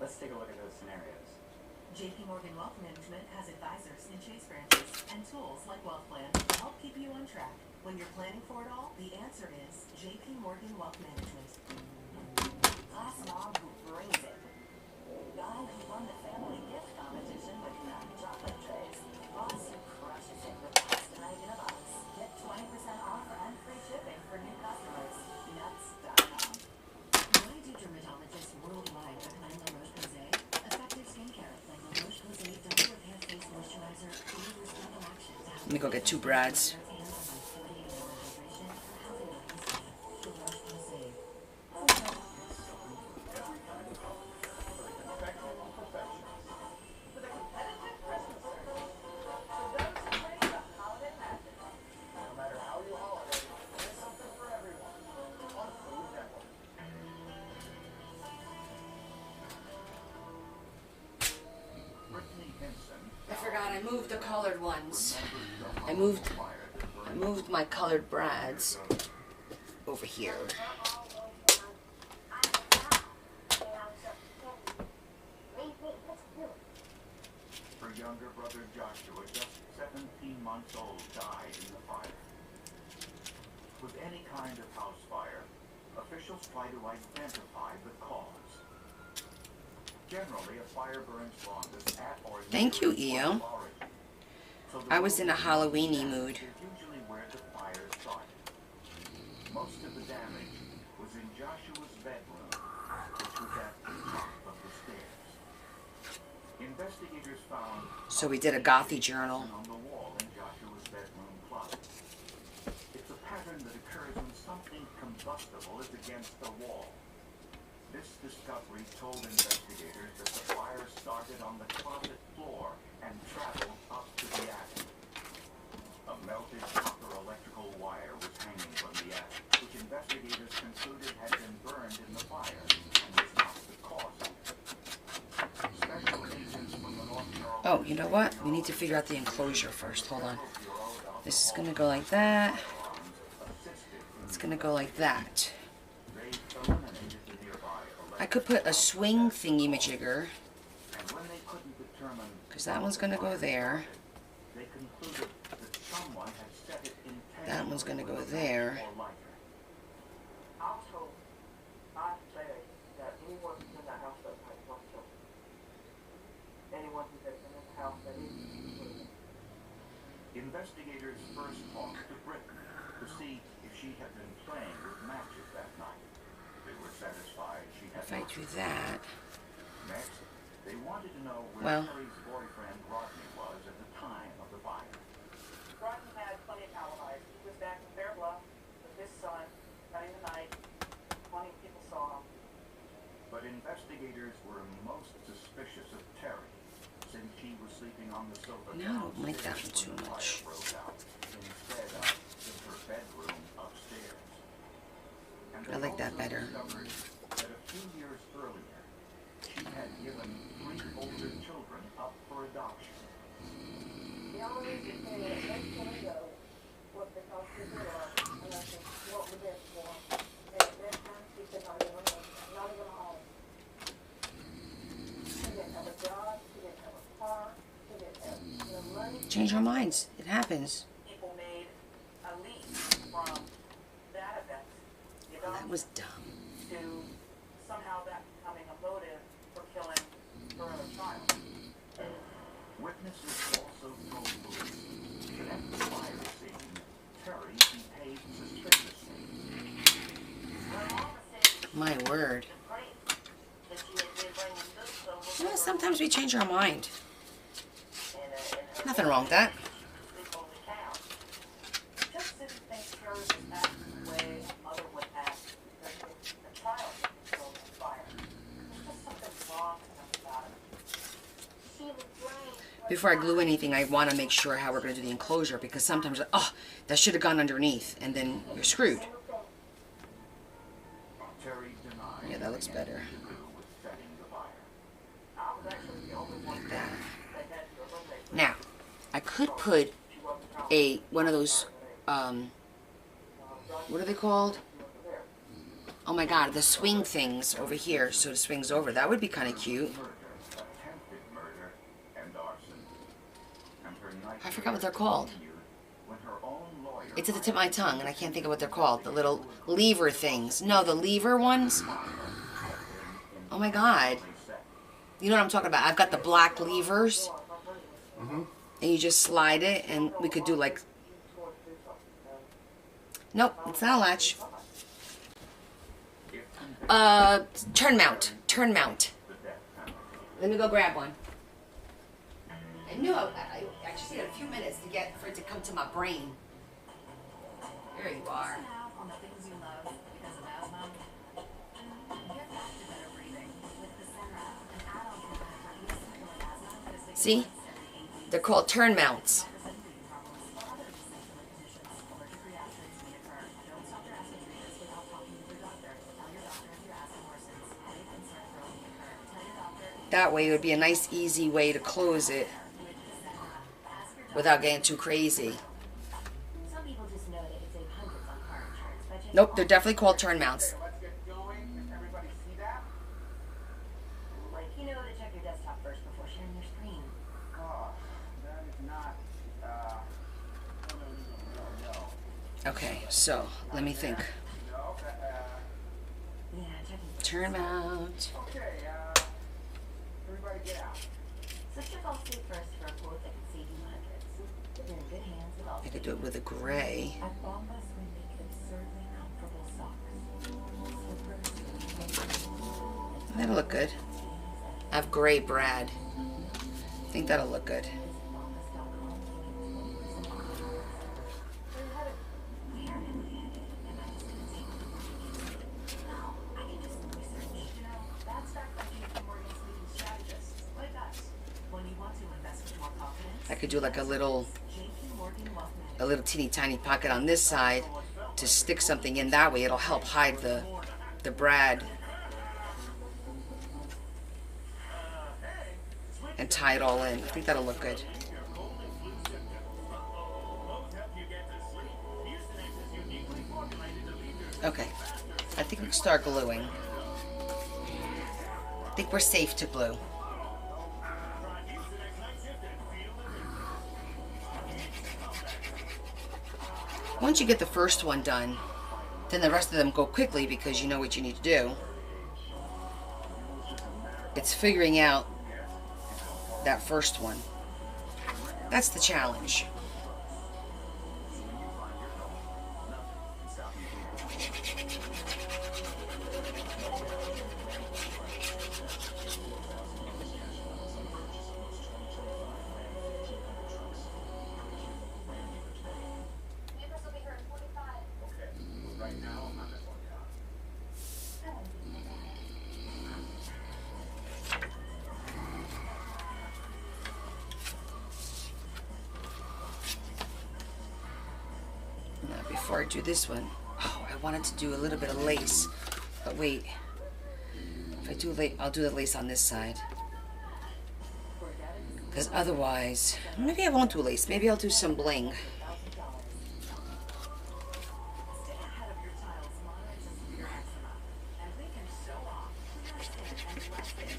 Let's take a look at those scenarios. JP Morgan Wealth Management has advisors in Chase branches and tools like Wealth Plan to help keep you on track. When you're planning for it all, the answer is JP Morgan Wealth Management. Class mom who brings it. Guy who won the family gift competition with 9 chocolate trays. Boss who crushes it with pasta night in a box. Get 20% off and free shipping for new customers. Nuts.com. Why do dermatologists worldwide recommend La Roche-Posay? Effective skincare like La Roche-Posay Double Repair Face Moisturizer delivers double action to help Let me go get 2 brads. I forgot I moved the colored ones. I moved my colored brads over here. Her younger brother Joshua, just 17 months old, died in the fire. With any kind of house fire, officials try to identify the cause. Generally, a fire burns longest at or Thank you, near its EO. point of origin. So the I was in a room Halloween-y mood. is usually where the fire started. Most of the damage was in Joshua's bedroom, which was at the top of the stairs. Investigators found So we did a gothy journal. on the wall in Joshua's bedroom closet. It's a pattern that occurs when something combustible is against the wall. This discovery told investigators that the fire started on the closet floor and traveled up to the attic. A melted copper electrical wire was hanging from the attic, which investigators concluded had been burned in the fire and was not the cause of it. Special agents from the North Carolina Oh, you know what? We need to figure out the enclosure first. Hold on. This is going to go like that. It's going to go like that. I could put a swing thingy-majigger, and when they couldn't determine because that one's going to go there. they concluded that someone had set it intentionally That one's going to go there. or lighter. I'm told, I say that anyone who's in the house that might want to, anyone who's in the house that is, Investigators first talked to Brittany to see if she had been playing with matches that night. They were satisfied she had If I not. do that, Next, they wanted to know where Well. Terry's boyfriend Rodney was at the time of the fire. Rodney had plenty of alibis. He was back in Bear Bluff with his son, spending the night. Plenty of people saw him. But investigators were most suspicious of Terry, since she was sleeping on the sofa No, I don't like that one downstairs too when the much. fire broke out, instead of in her bedroom upstairs. And I like that they also better. discovered that a few years earlier, she had given 3 older children up for adoption. The only reason they let Terry go was because he did and I said, what was this for? And at that time, she could not even not even home. She didn't have a job, she didn't have a car, she didn't have no money. change our minds. It happens. People made a leap from that event, the That adoption, was dumb. to somehow that becoming a motive for killing her other child. Witnesses also told police that at the fire scene, Terry behaved suspiciously. My word. That she had been bringing this over. You know, sometimes we change our mind. Nothing wrong with that. Just didn't think Terry was acting the way a mother would act because the child was killed in fire. There's just something wrong about it. She was brain. Before I glue anything, I want to make sure how we're going to do the enclosure, because sometimes, oh, that should have gone underneath, and then you're screwed. Terry denied Yeah, that looks better. anything to do with setting the fire. I was actually the only one Like that. that had to eliminate her. Now, I could put one of those, what are they called? Oh my god, the swing things over here, so it swings over. That would be kind of cute. Murder, attempted murder, and arson. And her night I forgot what they're called. continued when her own lawyer It's at the tip of my tongue, and I can't think of what they're called. The little lever things. No, the lever ones. Oh my god. You know what I'm talking about? I've got the black levers. And you just slide it, and we could do like... Nope, it's not a latch. Turn mount. Turn mount. Let me go grab one. I knew I just needed a few minutes to get for it to come to my brain. There you are. On the things you love because of asthma, get back to better breathing with Fasenra, an adult antibiotic for asthma that is the See? They're called turn mounts. That way it would be a nice, easy way to close it without getting too crazy. Some people just know they can save hundreds on car insurance by checking Nope, they're definitely called turn mounts. Let's get going. Can everybody see that? Like, you know, to check your desktop first before sharing your screen. Oh, that is not, no. Okay, so let me think. No, Yeah, checking. Turn mount. okay, everybody get out. So check all state first for a quote that can save you hundreds. They're in good hands with all. I could do it with a gray. At Bombas, we make absurdly comfortable socks. Slippers, That'll look good. I have gray Brad. I think that'll look good. I could do like a little teeny tiny pocket on this side to stick something in. That way it'll help hide the Brad and tie it all in. I think that'll look good. Okay, I think we can start gluing. I think we're safe to glue. Once you get the first one done, then the rest of them go quickly because you know what you need to do. It's figuring out that first one. That's the challenge. Neighbors will be here in 45. Okay, right now, I'm at 1 Now, before I do this one, oh, I wanted to do a little bit of lace. But wait, if I do lace, I'll do the lace on this side. Because otherwise, maybe I won't do lace. Maybe I'll do some bling. Stay ahead of your child's moderate to severe eczema, and we can show off clear skin and less thin.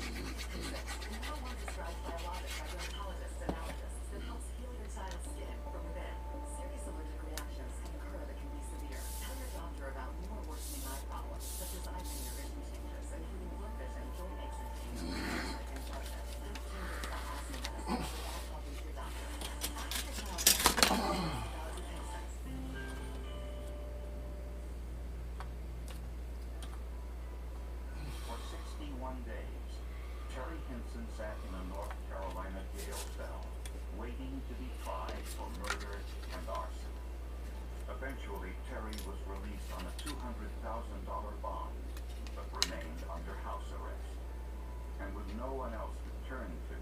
Now one described by a lot of dermatologists and allergists that helps heal your child's skin from within. Serious allergic reactions can occur that can be severe. Tell your doctor about more worsening eye problems, such as eye pain or vision changes, including blurred vision, joint aches and pains, and infection. Changes that asthma medicine without talking to your doctor. Ask your child about patients. For 61 days, Terry Hinson sat in a North Carolina jail cell, waiting to be tried for murder and arson. Eventually, Terry was released on a $200,000 bond, but remained under house arrest. And with no one else to turn to,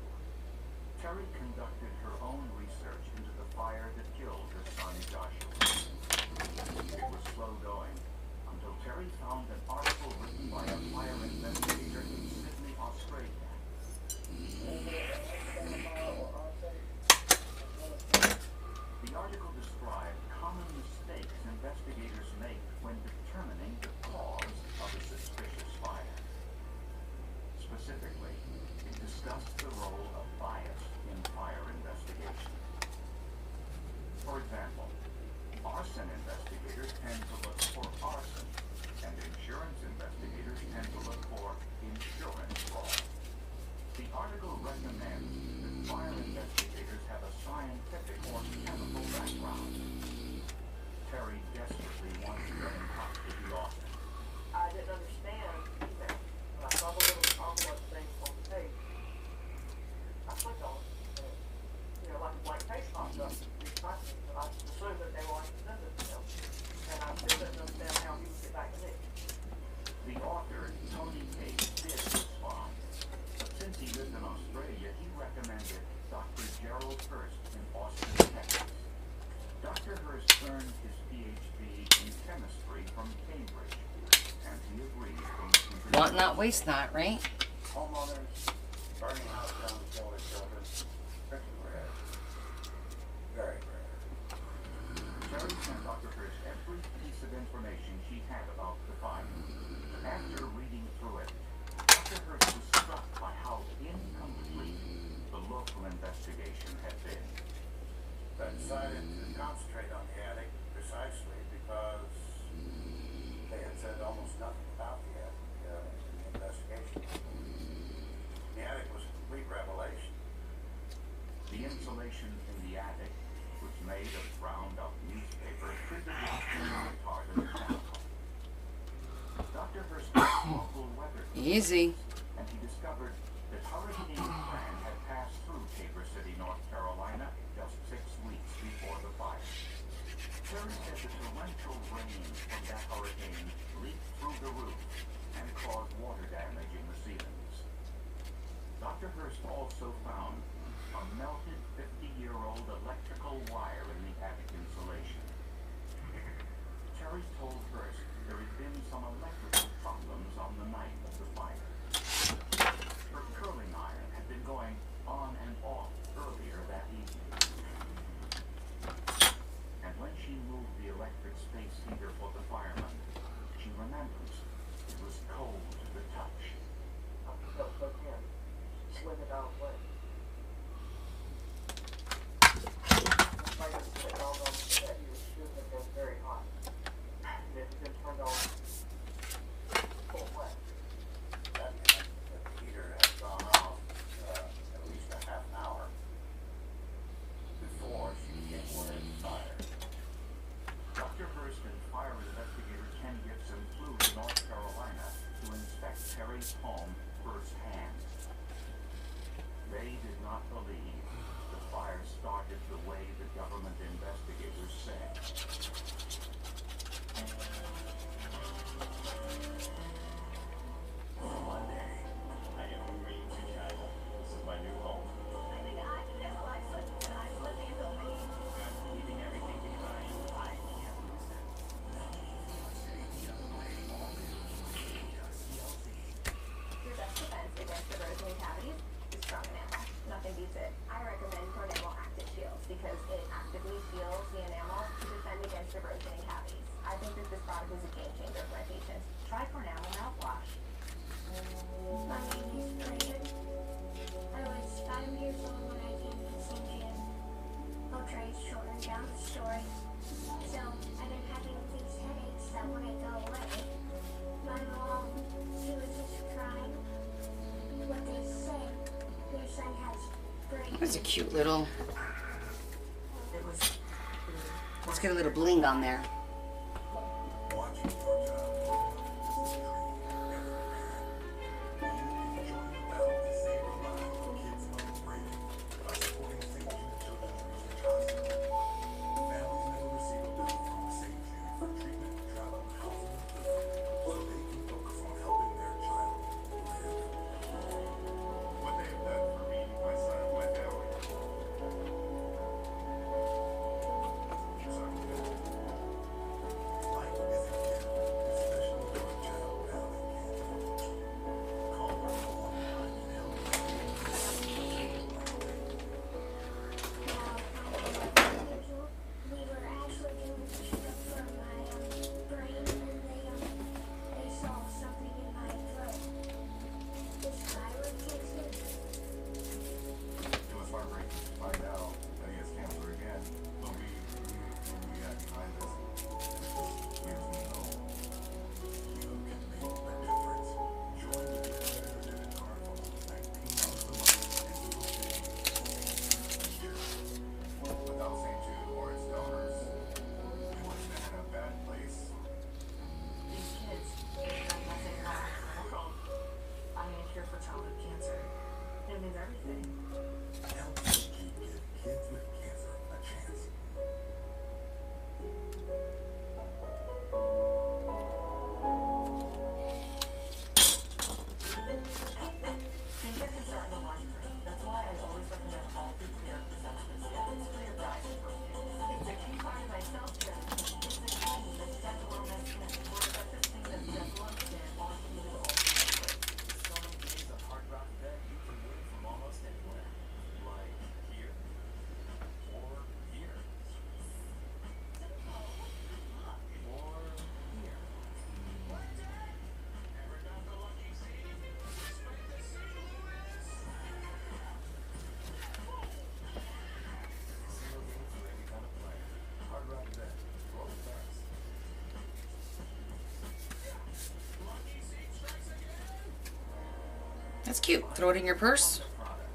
Terry conducted her own research into the fire that killed her son Joshua. It was slow going until Terry found an article written by a fire investigator in Sydney, Australia. The article described common mistakes investigators make when determining the cause of a suspicious fire. Specifically, it discussed the role of bias in fire investigation. For example, arson investigators tend to look for arson, and insurance investigators tend to look for insurance fraud. The article recommends that fire investigators have a scientific or chemical background. Terry desperately wants to get in touch with the author. I didn't understand either. When I saw the little envelope thing on the page, I clicked on it. And, you know, like a blank page popped up. These documents, and I assumed that they were like sending to him. And I still didn't understand how he would get back to me. The author, Tony Case, did respond. But since he lived in Australia, he recommended Dr. Gerald Hurst in Austin, Texas. Dr. Hurst earned his PhD in chemistry from Cambridge, and he agreed from the Want not, waste not, right? Homeowners burning house down to kill their children. Pretty rare. Very rare. Terry sent Dr. Hurst every piece of information she had about the fire. After reading through it, Dr. Hurst was struck by how incomplete the local investigation had been. I decided to concentrate on the attic precisely because they had said almost nothing about the attic in the investigation. The attic was a complete revelation. The insulation in the attic was made of ground-up newspaper treated with retardant chemical. Dr. Hurst was local weather Easy. and he discovered that Hurricane Fran had passed through Tabor City, North Carolina, just 6 weeks before the fire. Terry said the torrential rain from that hurricane leaked through the roof and caused water damage in the ceilings. Dr. Hurst also found a melted 50-year-old electrical wire in the attic insulation. Terry told Hurst there had been some electrical problems on the night of the fire. Her curling iron had been going on and off earlier that evening. And when she moved the electric space heater for the firemen, she remembers it was cold to the touch. But him, swim it out way. Despite us putting all those that he was shooting, it was very hot. And it had been turned on full wet. That meant that the heater had gone off at least a half an hour before she became aware of the fire. Dr. Hurst and fire investigator Ken Gibson flew to North Carolina to inspect Terry's home firsthand. They did not believe the fire started the way the government investigators said. Monday, I am moving to China. This is my new home. I'm leaving everything behind. I can't lose it. Your best defense against erosion and cavities is strong enamel. Nothing beats it. I recommend Cornamel Active Shields because it actively seals the enamel to defend against erosion and cavities. I think that this product is a game changer for my patients. Try Cornamel mouthwash. My name is Brandon. I was 5 years old when I came to St. Jim. I'll try to shorten down the story. So, I've been having these headaches that wouldn't go away. My mom, she was just crying. What they say, your son has brain. That's a cute little. Let's get a little bling on there. Watching your child you can join the battle to save the lives of kids unafraid by supporting St. Jude Children's Research Hospital. Families never receive a bill from St. Jude for treatment, travel, housing, and food, so they can focus on helping their child live. What they have done for me, my son, and my family. Life is a gift, especially for a child battling cancer. Call or go online and help them. We were actually doing a checkup for my brain, and they saw something in my throat. Is thyroid cancer? It was heartbreaking to find out that he has cancer again. But we got behind this. We just need to know. You can make a difference. Join the Get Better debit card for $19 a month and you will save a year. Without St. Jude or its donors, we would have been in a bad place. These kids, nothing else. Finding a cure for childhood cancer. It means everything. Help St. Jude give kids with cancer a chance. Skincare can start in the lunch break. That's why I always recommend all food clear for sensitive skin. It's for your guys and for kids. It's a key part of my self-care. It's a cream that's gentle on my skin. More effective thing that's gentle on skin. All you need is all So many days of hard rock bed you can win from almost anywhere. Like here or here. Or here. Ever got the lucky seed? Spike the St. Louis! Single game for any kind of player. Hard rock bed. Roll the dice. Lucky seed strikes again! That's cute. Throw it in your purse.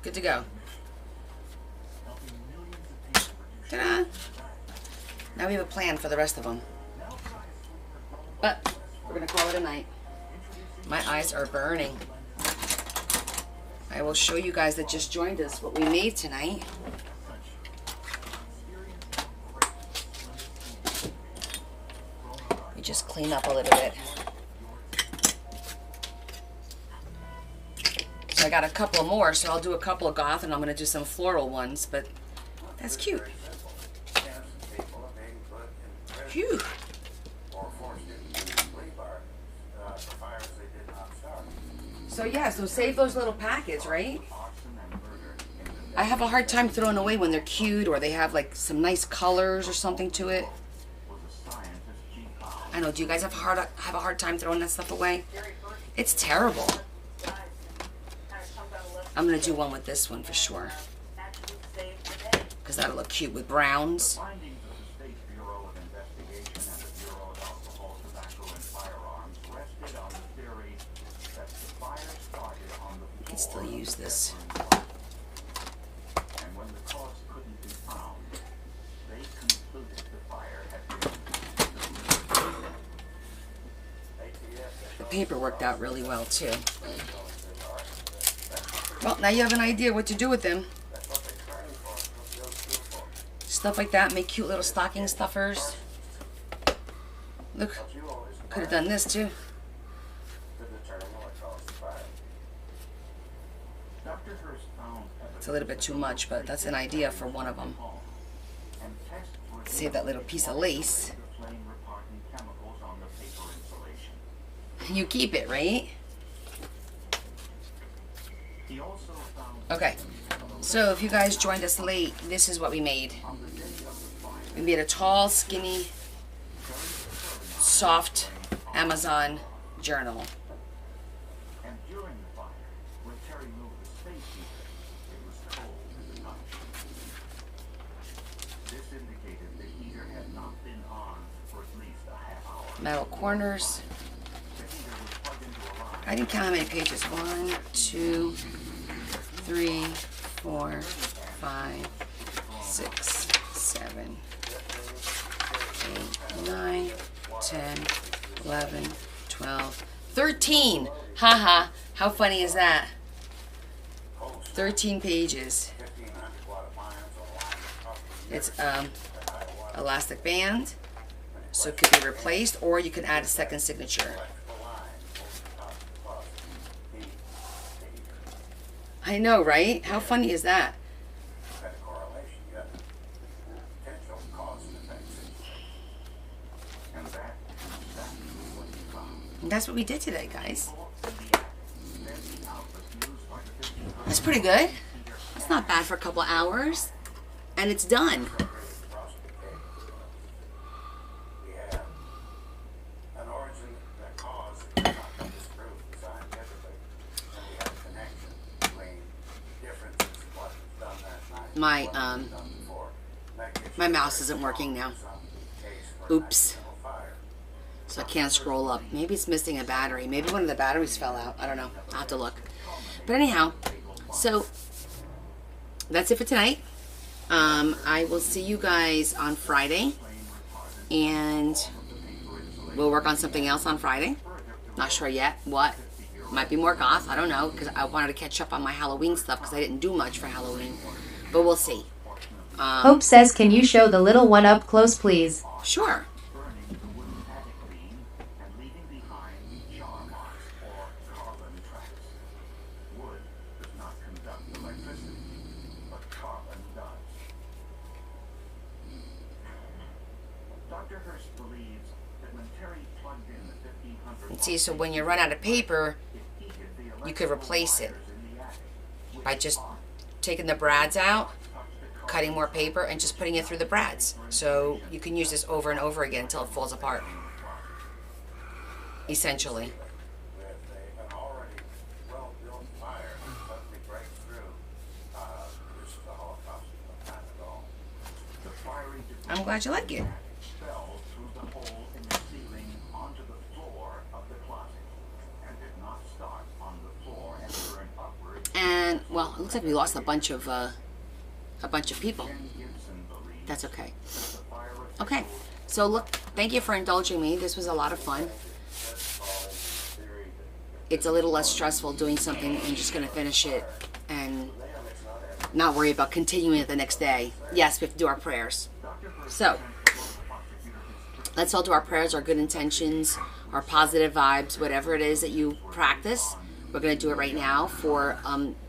Good to go. Helping millions of people reduce Ta-da! Now we have a plan for the rest of them. But we're going to call it a night. My eyes are burning. I will show you guys that just joined us what we made tonight. We just clean up a little bit. So I got a couple more, so I'll do a couple of goth and I'm going to do some floral ones, but that's cute. Phew. So yeah, so save those little packets, right? I have a hard time throwing away when they're cute or they have like some nice colors or something to it. I know, do you guys have a hard time throwing that stuff away? It's terrible. I'm going to do one with this one for sure. Because that'll look cute with browns. I can still use this. The paper worked out really well too. Well, now you have an idea what to do with them. Stuff like that, make cute little stocking stuffers. Look, could have done this too. It's a little bit too much, but that's an idea for one of them. Save that little piece of lace. You keep it, right? Okay, so if you guys joined us late, this is what we made. We made a tall, skinny, soft Amazon journal. Metal corners. I didn't count how many pages. 1, 2, 3, 4, 5, 6, 7, 8, 9, 10, 11, 12, 13. Haha, how funny is that? 13 pages. It's elastic band, so it could be replaced, or you can add a second signature. I know, right? How funny is that? And that's what we did today, guys. That's pretty good. That's not bad for a couple hours. And it's done. My mouse isn't working now. Oops. So I can't scroll up. Maybe it's missing a battery. Maybe one of the batteries fell out. I don't know. I'll have to look. But anyhow, so that's it for tonight. I will see you guys on Friday. And we'll work on something else on Friday. Not sure yet what. Might be more goth. I don't know. Because I wanted to catch up on my Halloween stuff. Because I didn't do much for Halloween. But we'll see. Hope says, can you show the little one up close, please? Sure. And see, so when you run out of paper, you could replace it by just taking the brads out, cutting more paper, and just putting it through the brads. So you can use this over and over again until it falls apart, essentially. I'm glad you like it. And well, it looks like we lost a bunch of people. That's okay. Okay. So look, thank you for indulging me. This was a lot of fun. It's a little less stressful doing something and just going to finish it and not worry about continuing it the next day. Yes, we have to do our prayers. So, let's all do our prayers, our good intentions, our positive vibes, whatever it is that you practice. We're going to do it right now for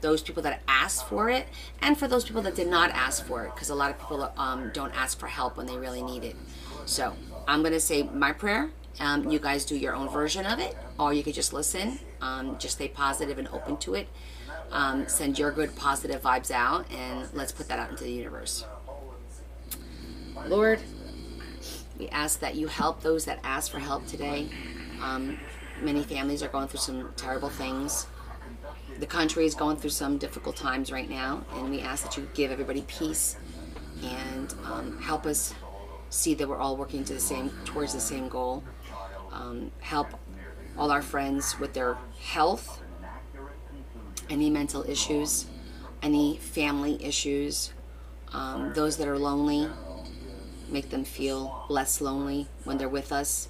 those people that asked for it and for those people that did not ask for it, because a lot of people don't ask for help when they really need it. So, I'm going to say my prayer. You guys do your own version of it, or you could just listen. Just stay positive and open to it. Send your good positive vibes out, and let's put that out into the universe. Lord, we ask that you help those that ask for help today. Many families are going through some terrible things. The country is going through some difficult times right now, and we ask that you give everybody peace and help us see that we're all working towards the same goal. Help all our friends with their health, any mental issues, any family issues, those that are lonely, make them feel less lonely when they're with us,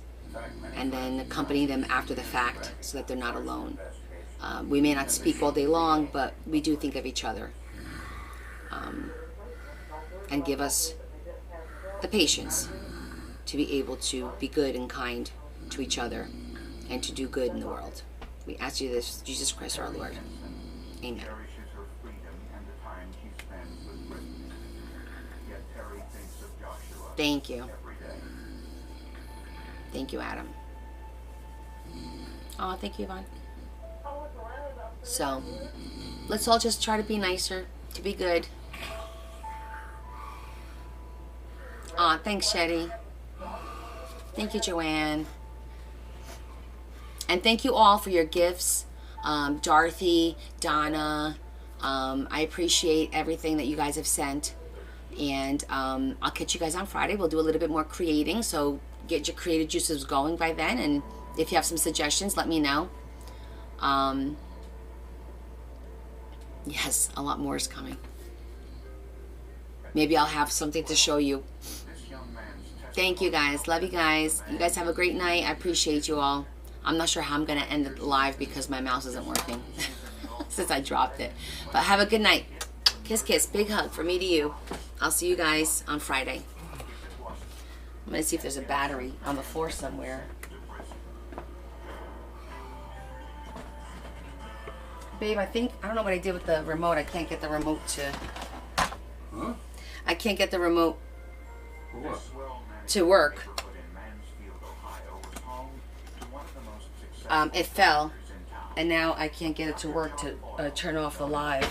and then accompany them after the fact so that they're not alone. We may not speak all day long, but we do think of each other, and give us the patience to be able to be good and kind to each other and to do good in the world. We ask you this, Jesus Christ our Lord. Amen. Thank you. Thank you, Adam. Oh, thank you, Yvonne. So, let's all just try to be nicer, to be good. Aw, thanks, Shetty. Thank you, Joanne. And thank you all for your gifts. Dorothy, Donna, I appreciate everything that you guys have sent. And I'll catch you guys on Friday. We'll do a little bit more creating, so get your creative juices going by then. And if you have some suggestions, let me know. Yes, a lot more is coming. Maybe I'll have something to show you. Thank you, guys. Love you guys. You guys have a great night. I appreciate you all. I'm not sure how I'm going to end the live because my mouse isn't working since I dropped it. But have a good night. Kiss, kiss. Big hug from me to you. I'll see you guys on Friday. I'm going to see if there's a battery on the floor somewhere. Babe, I don't know what I did with the remote. I can't get the remote to... Huh? I can't get the remote to work. It fell, and now I can't get it to work to turn off the live.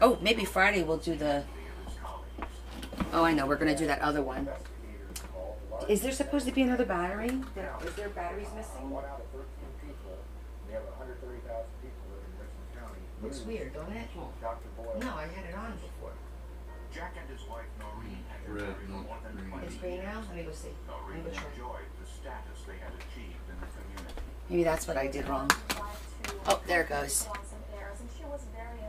Oh, maybe Friday we'll do the... Oh, I know. We're going to do that other one. Is there supposed to be another battery? Is there batteries missing? Looks weird, don't it? No, I had it on before. Jack and his wife Noreen had Red, married for more than 20 It's green now? Let me go see. Let me Noreen go try. enjoyed the status they had achieved in the community. Maybe that's what I did wrong. Oh, there it goes. And she was very